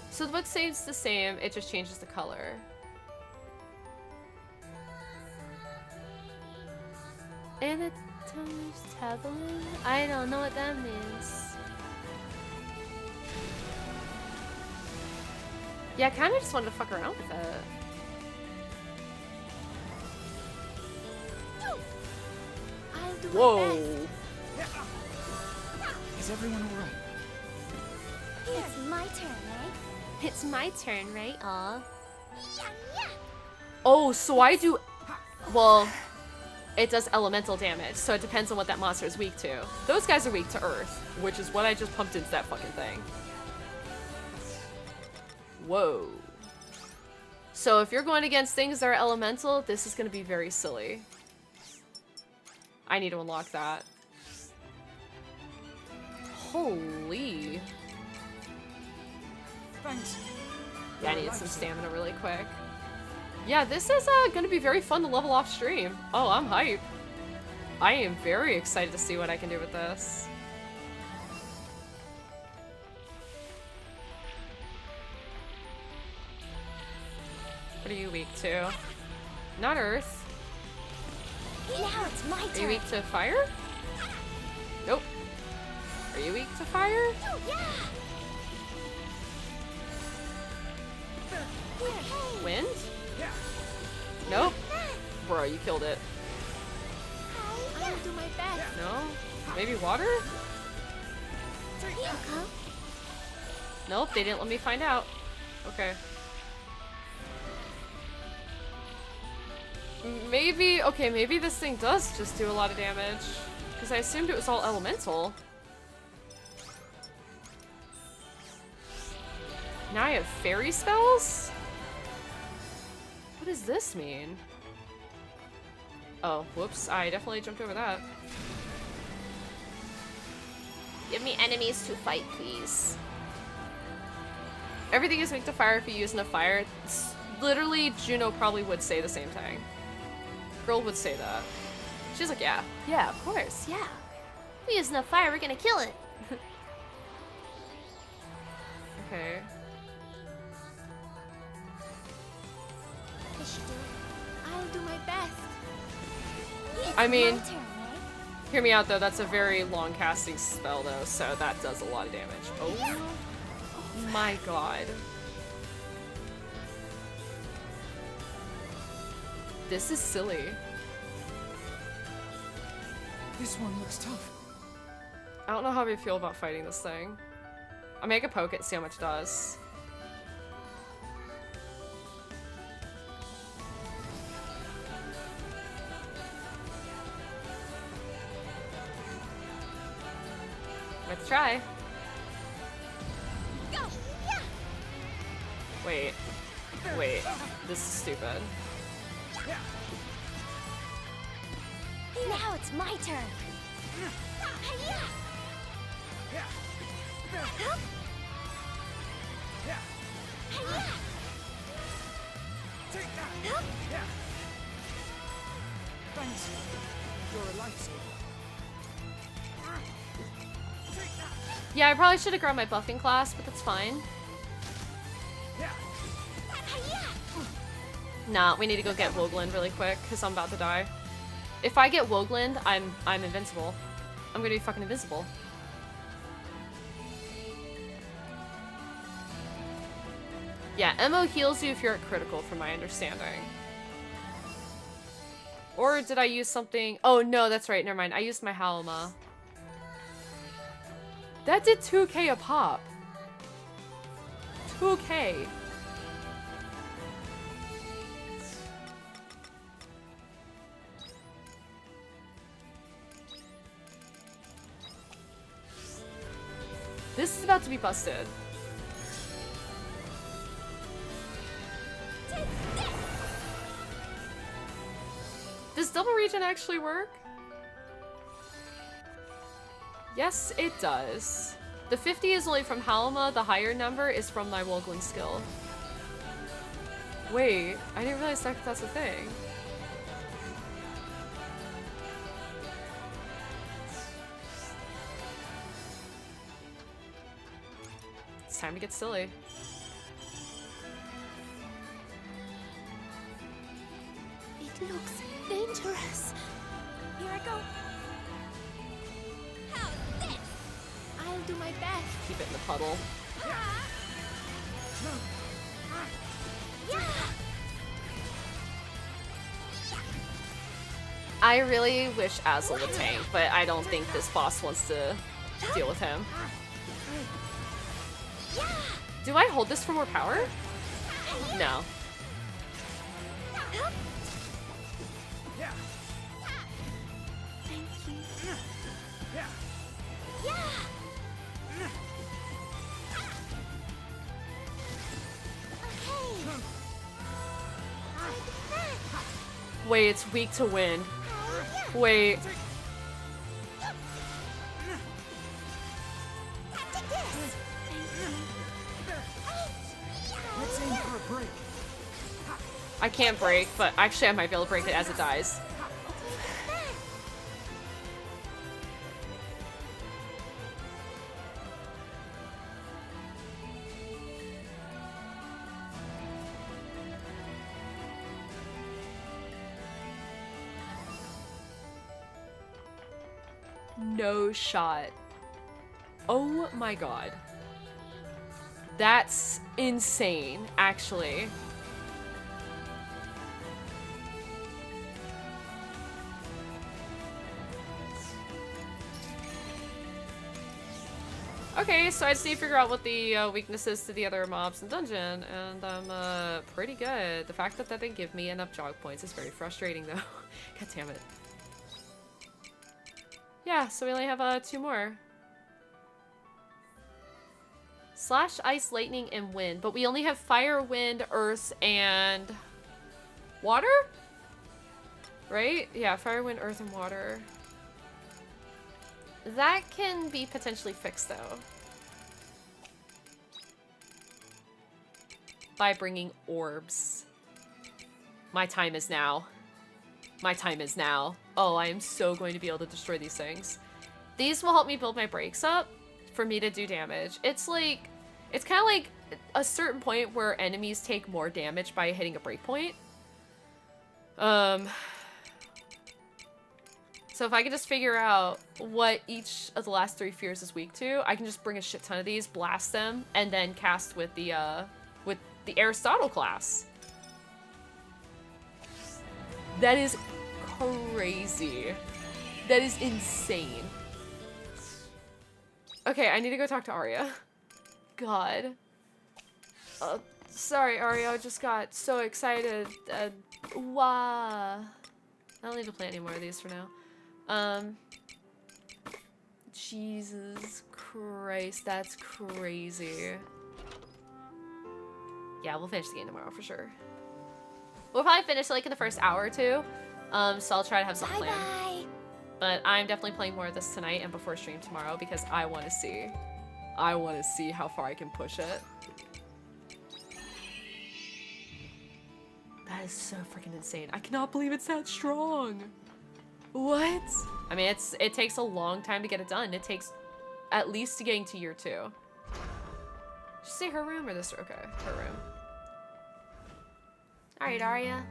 So the book stays the same, it just changes the color. Anatomy Tablin? I don't know what that means. Yeah, I kind of just wanted to fuck around with it. I'll do Whoa! Is everyone alright? It's my turn, right? It's my turn, right? Aw. Oh, so I do... well, it does elemental damage, so it depends on what that monster is weak to. Those guys are weak to earth, which is what I just pumped into that fucking thing. Whoa. So if you're going against things that are elemental, this is going to be very silly. I need to unlock that. Holy. Thanks. Yeah, I need some stamina really quick. Yeah, this is gonna be very fun to level off stream. Oh, I'm hype. I am very excited to see what I can do with this. What are you weak to? Not earth. Now it's my Are you turn. weak to fire? Nope. Are you weak to fire? Oh, yeah. Wind? Nope. Bro, you killed it. I'll do my best. No? Maybe water? Nope, they didn't let me find out. Okay. Maybe, okay, maybe this thing does just do a lot of damage. Because I assumed it was all elemental. Now I have fairy spells? What does this mean? Oh, whoops, I definitely jumped over that. Give me enemies to fight, please. Everything is weak to fire if you use enough fire. It's literally, Juno probably would say the same thing. Girl would say that. She's like, yeah. Yeah, of course, yeah. We use enough fire, we're gonna kill it. Okay. I should do it. I'll do my best. It's I mean, my turn, eh? hear me out though, that's a very long casting spell though, so that does a lot of damage. Oh my god. This is silly. This one looks tough. I don't know how I feel about fighting this thing. I mean, I could poke it and see how much it does. Let's try. Go! Yeah! Wait. Wait. This is stupid. Now it's my turn. Hi-ya! Hup! Hi-ya! Hup! Thanks. You're a lifesaver. Yeah, I probably should have grabbed my buffing class, but that's fine. Hi-ya! Nah, we need to go get Woglin really quick, because I'm about to die. If I get Woglin, I'm invincible. I'm gonna be fucking invincible. Yeah, MO heals you if you're at critical, from my understanding. Or did I use something? Oh no, that's right, never mind. I used my Halma. That did 2k a pop. 2k. This is about to be busted. Does double regen actually work? Yes, it does. The 50 is only from Halma, the higher number is from my Woglin skill. Wait, I didn't realize that's a thing. It's time to get silly. It looks dangerous. Here I go. How's this? I'll do my best. Keep it in the puddle. I really wish Azel would tank, but I don't think this boss wants to deal with him. Do I hold this for more power? No. Thank you. Wait, it's weak to wind. Wait. Let's aim for a break. I can't break, but actually I might be able to break it as it dies. No shot. Oh my god. That's insane, actually. Okay, so I just need to figure out what the weakness is to the other mobs in dungeon, and I'm pretty good. The fact that that didn't give me enough jog points is very frustrating, though. God damn it. Yeah, so we only have 2 more. Slash, ice, lightning, and wind, but we only have fire, wind, earth, and water? Right? Yeah, fire, wind, earth, and water. That can be potentially fixed, though. By bringing orbs. My time is now. My time is now. Oh, I am so going to be able to destroy these things. These will help me build my breaks up for me to do damage. It's like, it's kind of like a certain point where enemies take more damage by hitting a breakpoint. So if I could just figure out what each of the last 3 fears is weak to, I can just bring a shit ton of these, blast them, and then cast with the Aristotle class. That is crazy. That is insane. Okay, I need to go talk to Arya. God. Sorry, Arya, I just got so excited. Wah. I don't need to play any more of these for now. Jesus Christ, that's crazy. Yeah, we'll finish the game tomorrow for sure. We'll probably finish like in the first hour or 2. So I'll try to have something planned. Bye-bye. But I'm definitely playing more of this tonight and before stream tomorrow because I want to see. I want to see how far I can push it. That is so freaking insane. I cannot believe it's that strong. What? I mean, it takes a long time to get it done. It takes at least to getting to year 2. Did you say her room or this? Okay, her room. Alright, Arya.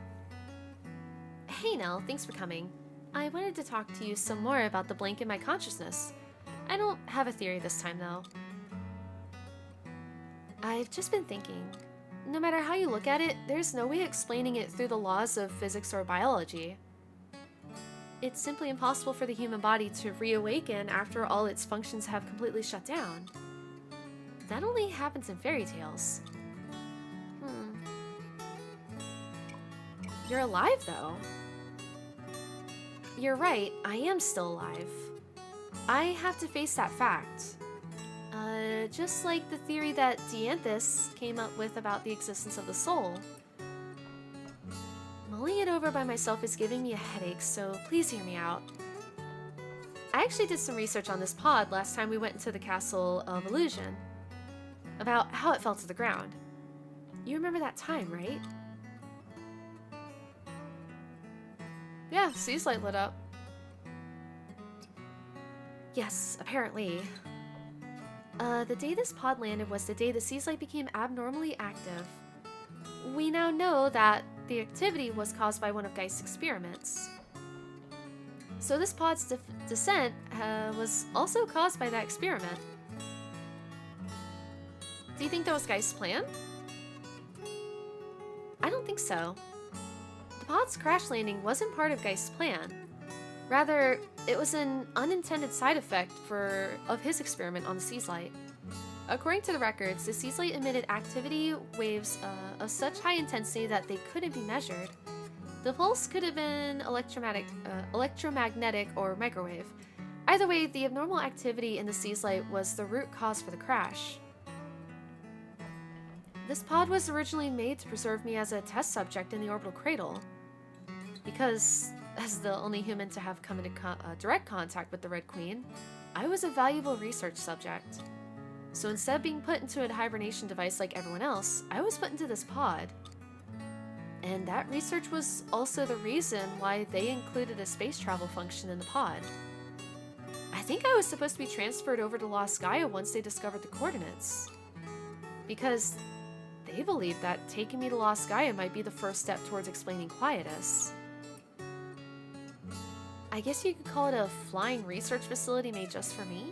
Hey, Nell. Thanks for coming. I wanted to talk to you some more about the blank in my consciousness. I don't have a theory this time, though. I've just been thinking. No matter how you look at it, there's no way explaining it through the laws of physics or biology. It's simply impossible for the human body to reawaken after all its functions have completely shut down. That only happens in fairy tales. You're alive, though. You're right, I am still alive. I have to face that fact. Just like the theory that Dianthus came up with about the existence of the soul. Mulling it over by myself is giving me a headache, so please hear me out. I actually did some research on this pod last time we went into the Castle of Illusion. About how it fell to the ground. You remember that time, right? Yeah, C's light lit up. Yes, apparently. The day this pod landed was the day the Sea's light became abnormally active. We now know that the activity was caused by one of Geist's experiments. So this pod's descent was also caused by that experiment. Do you think that was Geist's plan? I don't think so. The pod's crash landing wasn't part of Geist's plan. Rather, it was an unintended side effect of his experiment on the Sea's light. According to the records, the Sea's light emitted activity waves of such high intensity that they couldn't be measured. The pulse could have been electromagnetic or microwave. Either way, the abnormal activity in the Sea's light was the root cause for the crash. This pod was originally made to preserve me as a test subject in the orbital cradle. Because, as the only human to have come into direct contact with the Red Queen, I was a valuable research subject. So instead of being put into a hibernation device like everyone else, I was put into this pod. And that research was also the reason why they included a space travel function in the pod. I think I was supposed to be transferred over to Lost Gaia once they discovered the coordinates. Because they believed that taking me to Lost Gaia might be the first step towards explaining Quietus. I guess you could call it a flying research facility made just for me?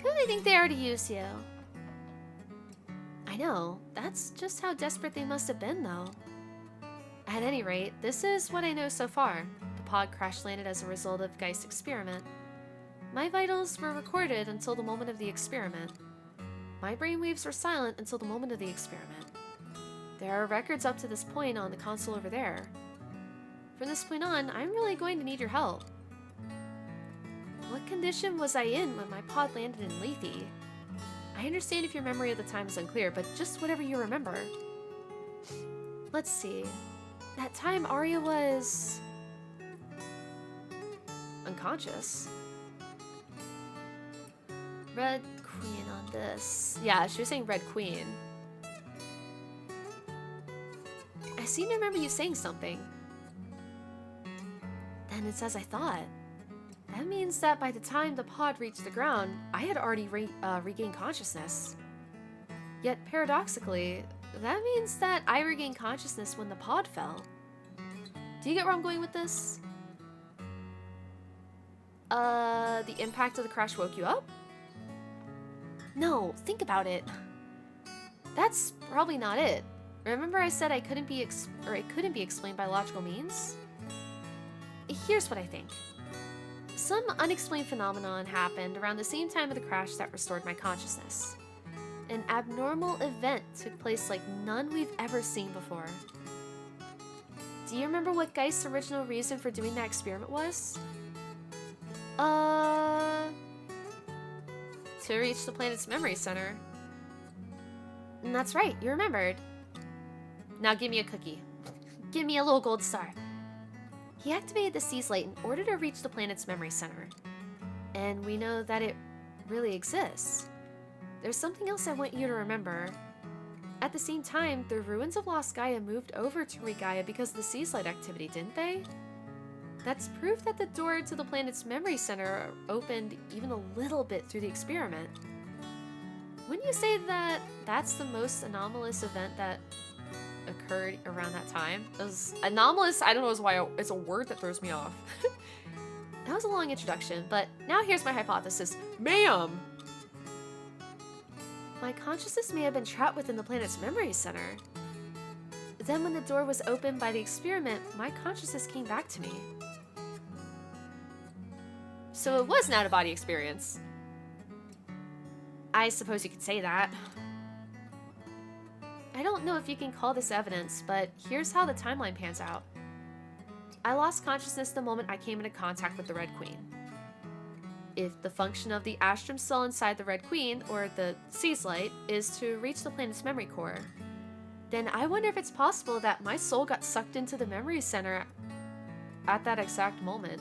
Who do they think they are to use you? I know, that's just how desperate they must have been, though. At any rate, this is what I know so far, but pod crash landed as a result of Geist's experiment. My vitals were recorded until the moment of the experiment. My brainwaves were silent until the moment of the experiment. There are records up to this point on the console over there. From this point on, I'm really going to need your help. What condition was I in when my pod landed in Lethe? I understand if your memory of the time is unclear, but just whatever you remember. Let's see. That time Arya was... unconscious. Red Queen on this. Yeah, she was saying Red Queen. I seem to remember you saying something. Then it's as I thought. That means that by the time the pod reached the ground, I had already regained consciousness. Yet paradoxically, that means that I regained consciousness when the pod fell. Do you get where I'm going with this? The impact of the crash woke you up? No, think about it. That's probably not it. Remember I said it couldn't be explained by logical means? Here's what I think. Some unexplained phenomenon happened around the same time of the crash that restored my consciousness. An abnormal event took place like none we've ever seen before. Do you remember what Geist's original reason for doing that experiment was? To reach the planet's memory center. And that's right, you remembered. Now give me a cookie. Give me a little gold star. He activated the Seas Light in order to reach the planet's memory center. And we know that it really exists. There's something else I want you to remember. At the same time, the ruins of Lost Gaia moved over to Regaia because of the Seas Light activity, didn't they? That's proof that the door to the planet's memory center opened even a little bit through the experiment. Wouldn't you say that that's the most anomalous event that occurred around that time? It was anomalous, I don't know why it's a word that throws me off. That was a long introduction, but now here's my hypothesis. Ma'am! My consciousness may have been trapped within the planet's memory center. Then when the door was opened by the experiment, my consciousness came back to me. So it was an out-of-body experience. I suppose you could say that. I don't know if you can call this evidence, but here's how the timeline pans out. I lost consciousness the moment I came into contact with the Red Queen. If the function of the Astrum cell inside the Red Queen, or the Seas Light, is to reach the planet's memory core, then I wonder if it's possible that my soul got sucked into the memory center at that exact moment.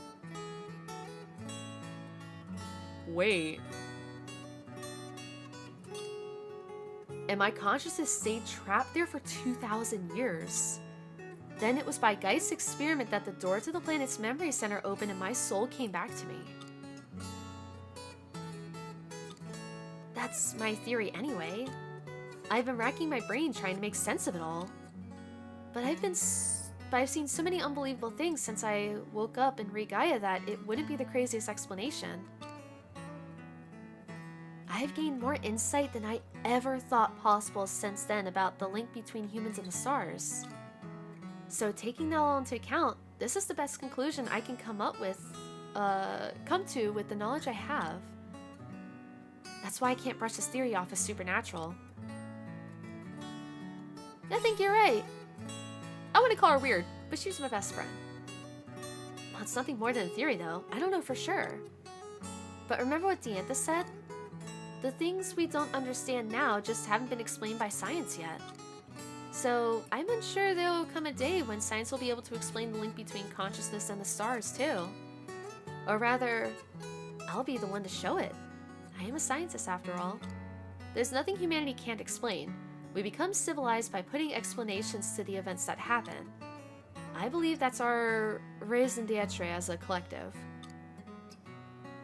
Wait. And my consciousness stayed trapped there for 2,000 years. Then it was by Geist's experiment that the door to the planet's memory center opened and my soul came back to me. That's my theory anyway. I've been racking my brain trying to make sense of it all. But I've seen so many unbelievable things since I woke up in Regaia that it wouldn't be the craziest explanation. I've gained more insight than I ever thought possible since then about the link between humans and the stars. So taking that all into account, this is the best conclusion I can come to with the knowledge I have. That's why I can't brush this theory off as supernatural. I think you're right. I want to call her weird, but she's my best friend. Well, it's nothing more than a theory though. I don't know for sure. But remember what Diantha said? The things we don't understand now just haven't been explained by science yet. So I'm unsure there'll come a day when science will be able to explain the link between consciousness and the stars too. Or rather, I'll be the one to show it. I am a scientist after all. There's nothing humanity can't explain. We become civilized by putting explanations to the events that happen. I believe that's our raison d'etre as a collective.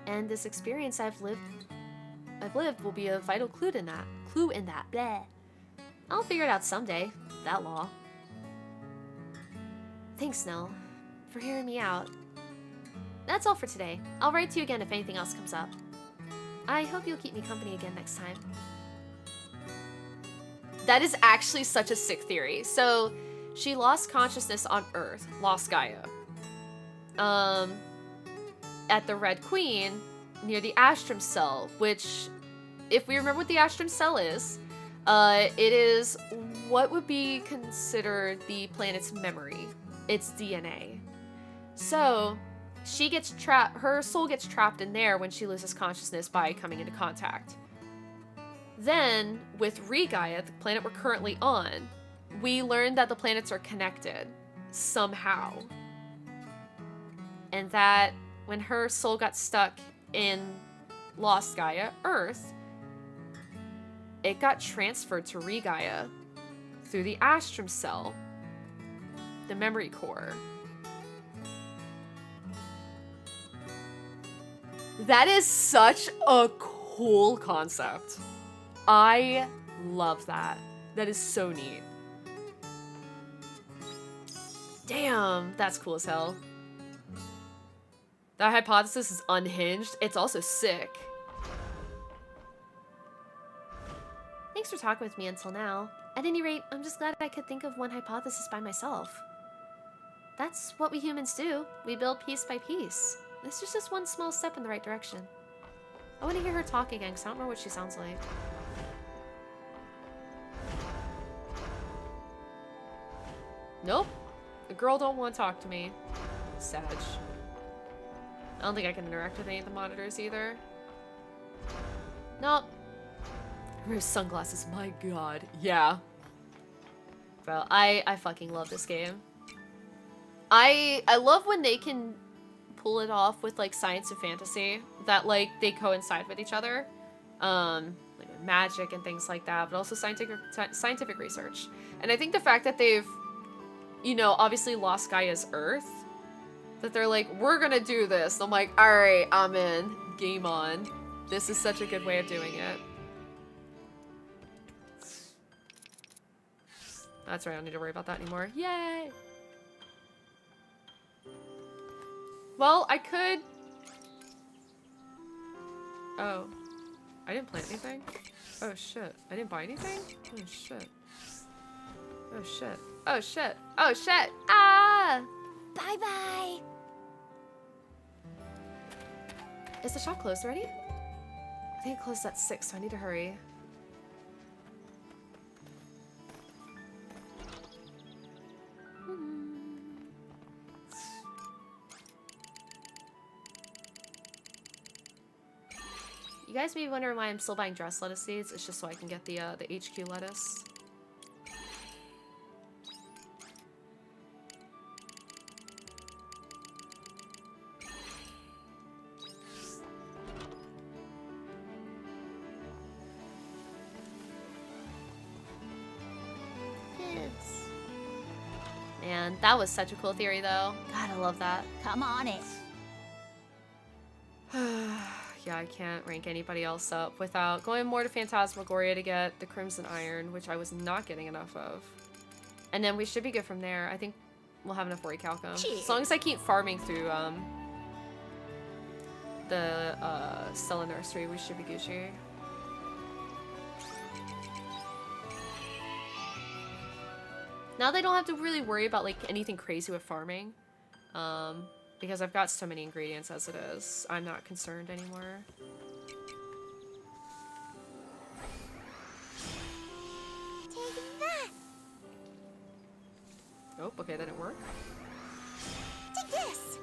And this experience I've lived will be a vital clue in that. Bleh. I'll figure it out someday. That law. Thanks, Nell, for hearing me out. That's all for today. I'll write to you again if anything else comes up. I hope you'll keep me company again next time. That is actually such a sick theory. So, she lost consciousness on Earth, lost Gaia. at the Red Queen near the Astrum Cell, which, if we remember what the Astrum Cell is, it is what would be considered the planet's memory, its DNA. So, she gets trapped, her soul gets trapped in there when she loses consciousness by coming into contact. Then, with Regaia, the planet we're currently on, we learned that the planets are connected, somehow. And that when her soul got stuck in Lost Gaia, Earth, it got transferred to Regaia through the Astrum Cell, the memory core. That is such a cool concept. I love that. That is so neat. Damn, that's cool as hell. That hypothesis is unhinged. It's also sick. Thanks for talking with me until now. At any rate, I'm just glad I could think of one hypothesis by myself. That's what we humans do. We build piece by piece. This is just one small step in the right direction. I want to hear her talk again, because I don't know what she sounds like. Nope. The girl don't want to talk to me. Sag. I don't think I can interact with any of the monitors either. Nope. Her sunglasses, my god. Yeah. Bro, I fucking love this game. I love when they can pull it off with like science and fantasy, that like they coincide with each other. Like with magic and things like that, but also scientific research. And I think the fact that they've, you know, obviously Lost Gaia's Earth, that they're like, we're gonna do this. I'm like, alright, I'm in. Game on. This is such a good way of doing it. That's right, I don't need to worry about that anymore. Yay! Well, I could... Oh. I didn't plant anything? Oh shit. I didn't buy anything? Oh shit. Oh shit. Oh shit. Oh shit! Ah! Bye-bye. Is the shop closed already? I think it closed at 6, so I need to hurry. You guys may be wondering why I'm still buying dress lettuce seeds. It's just so I can get the HQ lettuce. Kids. Man, that was such a cool theory though. God, I love that. Come on it. Yeah, I can't rank anybody else up without going more to Phantasmagoria to get the Crimson Iron, which I was not getting enough of. And then we should be good from there. I think we'll have enough Orichalcum. As long as I keep farming through the Stella Nursery, we should be Gucci. Now they don't have to really worry about like anything crazy with farming. Because I've got so many ingredients as it is. I'm not concerned anymore. Take that. Nope, okay, that didn't work. Take this.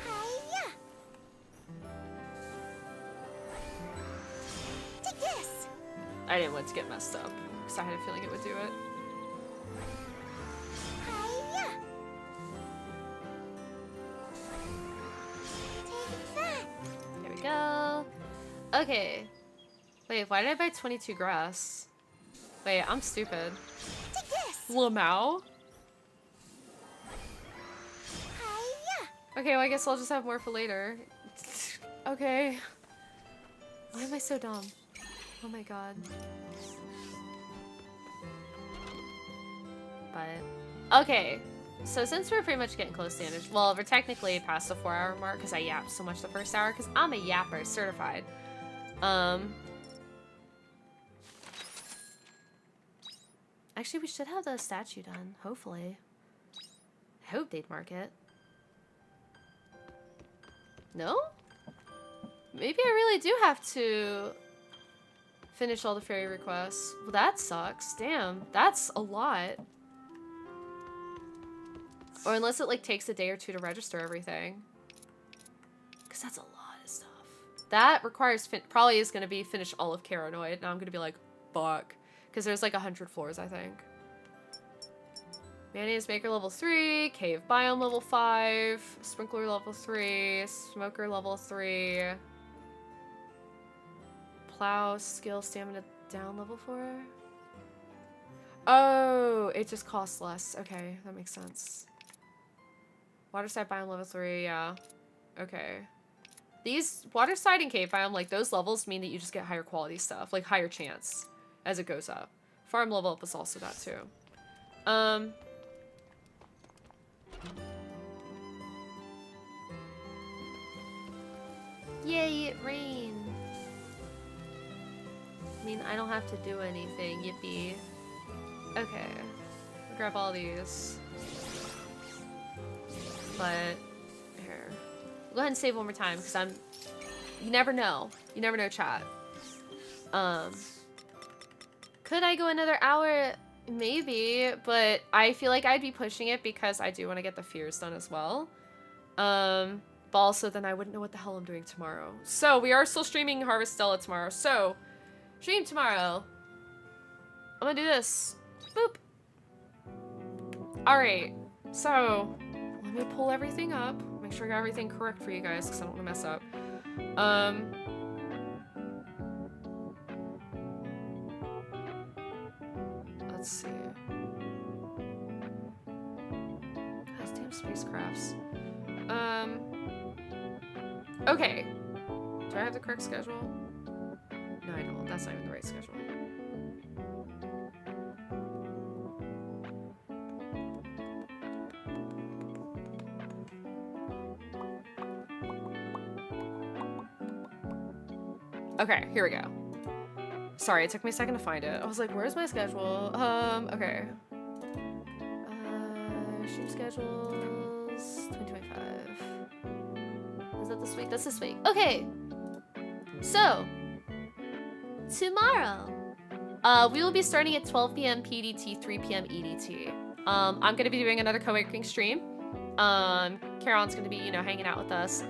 Hiya. Take this. I didn't want it to get messed up, because I had a feeling it would do it. Hiya. Take that. There we go. Okay. Wait, why did I buy 22 grass? Wait, I'm stupid. Take this. Lamau? Hiya. Okay, well I guess I'll just have more for later. Okay. Why am I so dumb? Oh my god. But, okay. So since we're pretty much getting close to the end, well, we're technically past the 4-hour mark because I yapped so much the first hour because I'm a yapper, certified. Actually, we should have the statue done, hopefully. hope they'd mark it. No? Maybe I really do have to finish all the fairy requests. Well, that sucks. Damn, that's a lot. Or unless it like takes a day or two to register everything. Because that's a lot of stuff. That requires, probably is going to be finish all of Caranoid. Now I'm going to be like, fuck. Because there's like 100 floors, I think. Mayonnaise Maker level 3, Cave Biome level 5, Sprinkler level 3, Smoker level 3, Plow Skill Stamina down level 4. Oh, it just costs less. Okay, that makes sense. Waterside Biome level 3, yeah. Okay. These Waterside and Cave Biome, like those levels mean that you just get higher quality stuff, like higher chance as it goes up. Farm level up is also that too. Yay, it rained. I mean, I don't have to do anything, yippee. Okay. I'll grab all these. But, here. I'll go ahead and save one more time, because you never know. You never know, chat. Could I go another hour? Maybe, but I feel like I'd be pushing it because I do want to get the fears done as well. But also then I wouldn't know what the hell I'm doing tomorrow. So we are still streaming Harvestella tomorrow. So stream tomorrow. I'm gonna do this. Boop. All right. So let me pull everything up. Make sure I got everything correct for you guys because I don't want to mess up. Let's see. Gosh, damn spacecrafts. Okay. Do I have the correct schedule? No, I don't. That's not even the right schedule. Okay, here we go. Sorry, it took me a second to find it. I was like, where's my schedule? Okay. Stream schedules, 2025. Is that this week? That's this week. Okay. So, tomorrow, we will be starting at 12 p.m. PDT, 3 p.m. EDT. I'm going to be doing another co-working stream. Karon's going to be, you know, hanging out with us.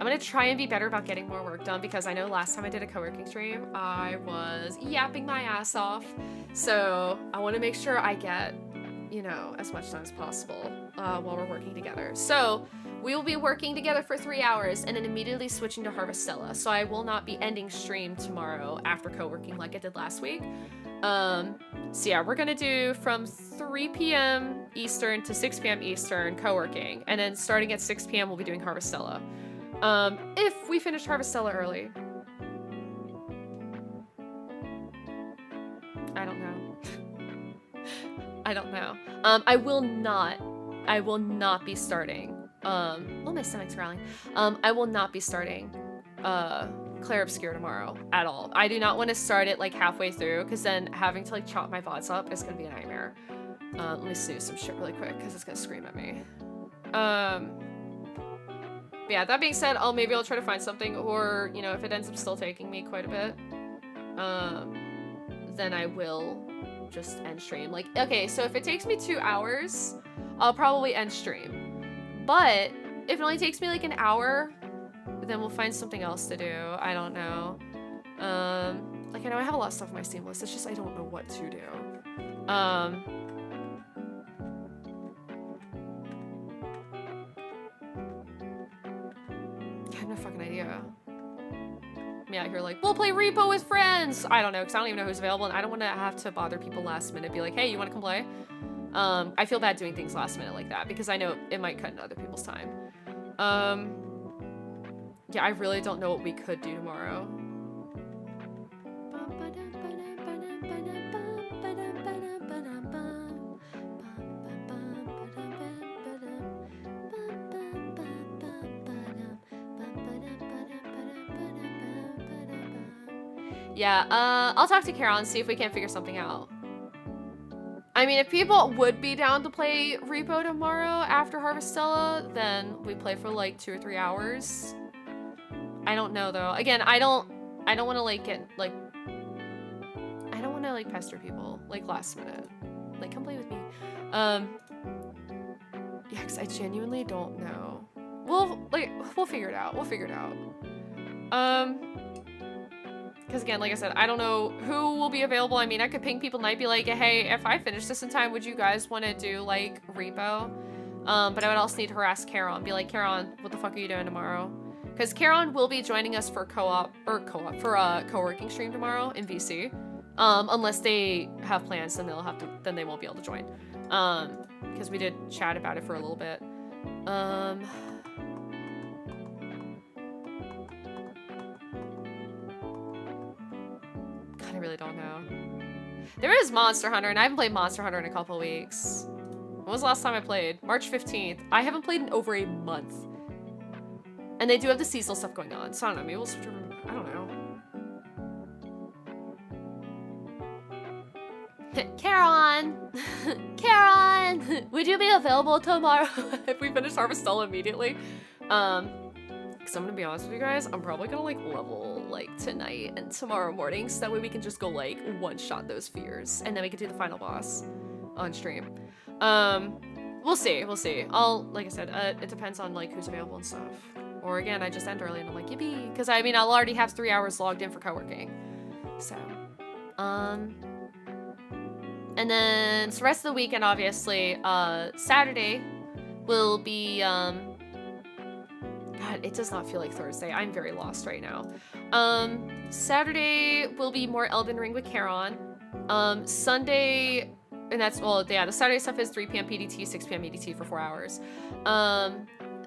I'm gonna try and be better about getting more work done because I know last time I did a co-working stream, I was yapping my ass off. So I want to make sure I get, you know, as much time as possible while we're working together. So we will be working together for 3 hours and then immediately switching to Harvestella. So I will not be ending stream tomorrow after co-working like I did last week. So yeah, we're gonna do from 3 p.m. Eastern to 6 p.m. Eastern co-working, and then starting at 6 p.m. we'll be doing Harvestella. If we finish Harvestella early. I don't know. I don't know. I will not be starting. Oh, my stomach's growling. I will not be starting, Claire Obscure tomorrow at all. I do not want to start it like halfway through, because then having to like chop my VODs up is gonna be a nightmare. Let me snooze some shit really quick, because it's gonna scream at me. Yeah, that being said, maybe I'll try to find something, or, you know, if it ends up still taking me quite a bit, then I will just end stream. Like, okay, so if it takes me 2 hours, I'll probably end stream. But if it only takes me like an hour, then we'll find something else to do. I don't know. Like, I know I have a lot of stuff on my Steam list, it's just I don't know what to do. I have no fucking idea. I'm out here like, we'll play Repo with friends! I don't know, because I don't even know who's available, and I don't want to have to bother people last minute, be like, hey, you want to come play? I feel bad doing things last minute like that, because I know it might cut into other people's time. Yeah, I really don't know what we could do tomorrow. Yeah, I'll talk to Carol and see if we can't figure something out. I mean, if people would be down to play Repo tomorrow after Harvestella, then we play for like 2 or 3 hours. I don't know though. Again, I don't want to like get like, I don't want to like pester people like last minute. Like, come play with me. Yeah, because I genuinely don't know. We'll figure it out. We'll figure it out. Because again, like I said, I don't know who will be available. I mean, I could ping people and I'd be like, hey, if I finish this in time, would you guys want to do like Repo? But I would also need to harass Karon. Be like, Karon, what the fuck are you doing tomorrow? Because Karon will be joining us for co-working stream tomorrow in VC. Unless they have plans, then they won't be able to join. Because we did chat about it for a little bit. God, I really don't know. There is Monster Hunter, and I haven't played Monster Hunter in a couple weeks. When was the last time I played? March 15th. I haven't played in over a month. And they do have the seasonal stuff going on, so I don't know, maybe we'll switch over. I don't know. Karon! Karon! Would you be available tomorrow? If we finish Harvestella immediately. Because I'm gonna be honest with you guys, I'm probably gonna like level like tonight and tomorrow morning, so that way we can just go like one-shot those fears, and then we can do the final boss on stream. We'll see, we'll see. Like I said, it depends on like who's available and stuff. Or again, I just end early and I'm like, yippee! Because I mean, I'll already have 3 hours logged in for co-working. So, and then, so the rest of the weekend, obviously, Saturday will be, God, it does not feel like Thursday. I'm very lost right now. Saturday will be more Elden Ring with Karon. Sunday, and that's, well, yeah, the Saturday stuff is 3 p.m. PDT, 6 p.m. EDT for 4 hours.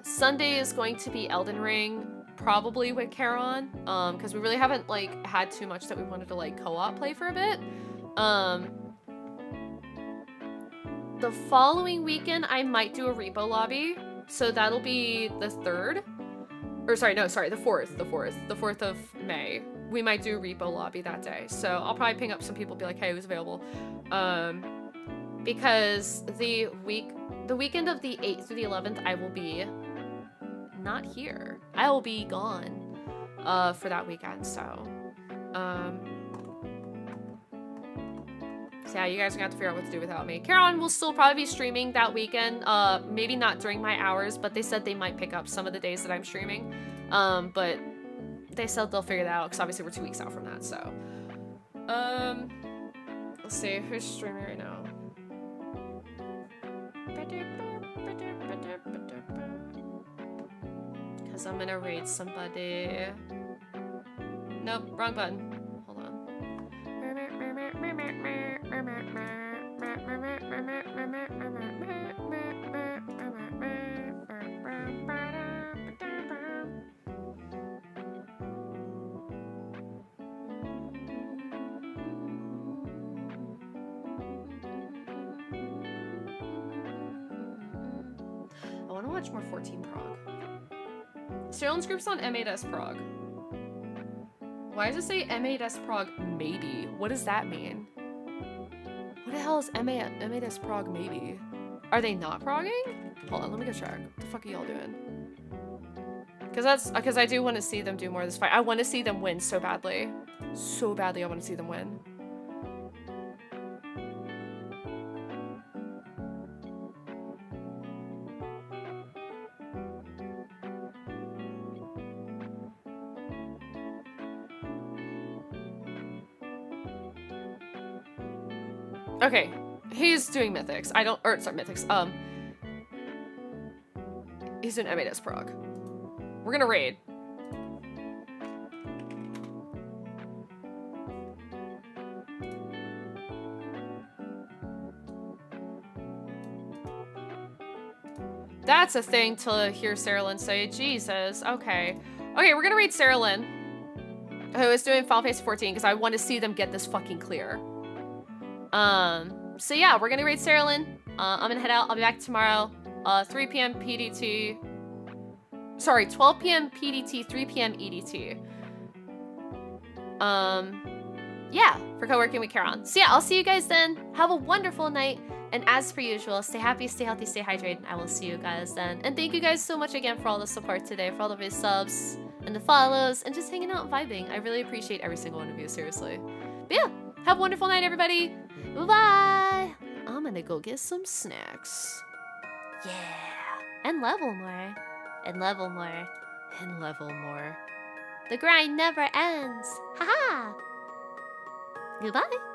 Sunday is going to be Elden Ring, probably with Karon, because we really haven't, like, had too much that we wanted to, like, co-op play for a bit. The following weekend, I might do a Repo lobby, so that'll be the 3rd. Or sorry, no, sorry, the 4th, the 4th of May. We might do a Repo lobby that day, so I'll probably ping up some people, be like, hey, who's available? Because the weekend of the 8th through the 11th, I will be not here. I will be gone for that weekend, so yeah, you guys are gonna have to figure out what to do without me. Karon will still probably be streaming that weekend, maybe not during my hours, but they said they might pick up some of the days that I'm streaming, but they said they'll figure that out, because obviously we're 2 weeks out from that, so let's see, who's streaming right now? Because I'm gonna raid somebody. Nope, wrong button. Hold on. I want to watch more 14 Prog. Sterling's group's on M8S Prog. Why does it say M8S Prog maybe? What does that mean? What the hell is M8S Prog maybe? Are they not progging? Hold on, let me go check. What the fuck are y'all doing? Because I do want to see them do more of this fight. I want to see them win so badly. So badly I want to see them win. Okay, he's doing mythics. Mythics. He's doing M8S Prog. We're gonna raid. That's a thing to hear Sarah Lynn say. Jesus. Okay. Okay, we're gonna raid Sarah Lynn, who is doing Final Fantasy 14, because I want to see them get this fucking clear. So yeah, we're gonna raid Sarah Lynn. I'm gonna head out. I'll be back tomorrow. 3 p.m. PDT. Sorry, 12 p.m. PDT, 3 p.m. EDT. yeah, for co-working with Charon. So yeah, I'll see you guys then. Have a wonderful night. And as per usual, stay happy, stay healthy, stay hydrated. I will see you guys then. And thank you guys so much again for all the support today, for all of your subs and the follows and just hanging out and vibing. I really appreciate every single one of you, seriously. But yeah, have a wonderful night, everybody. Bye. I'm gonna go get some snacks. Yeah. And level more. And level more. And level more. The grind never ends. Haha. Goodbye.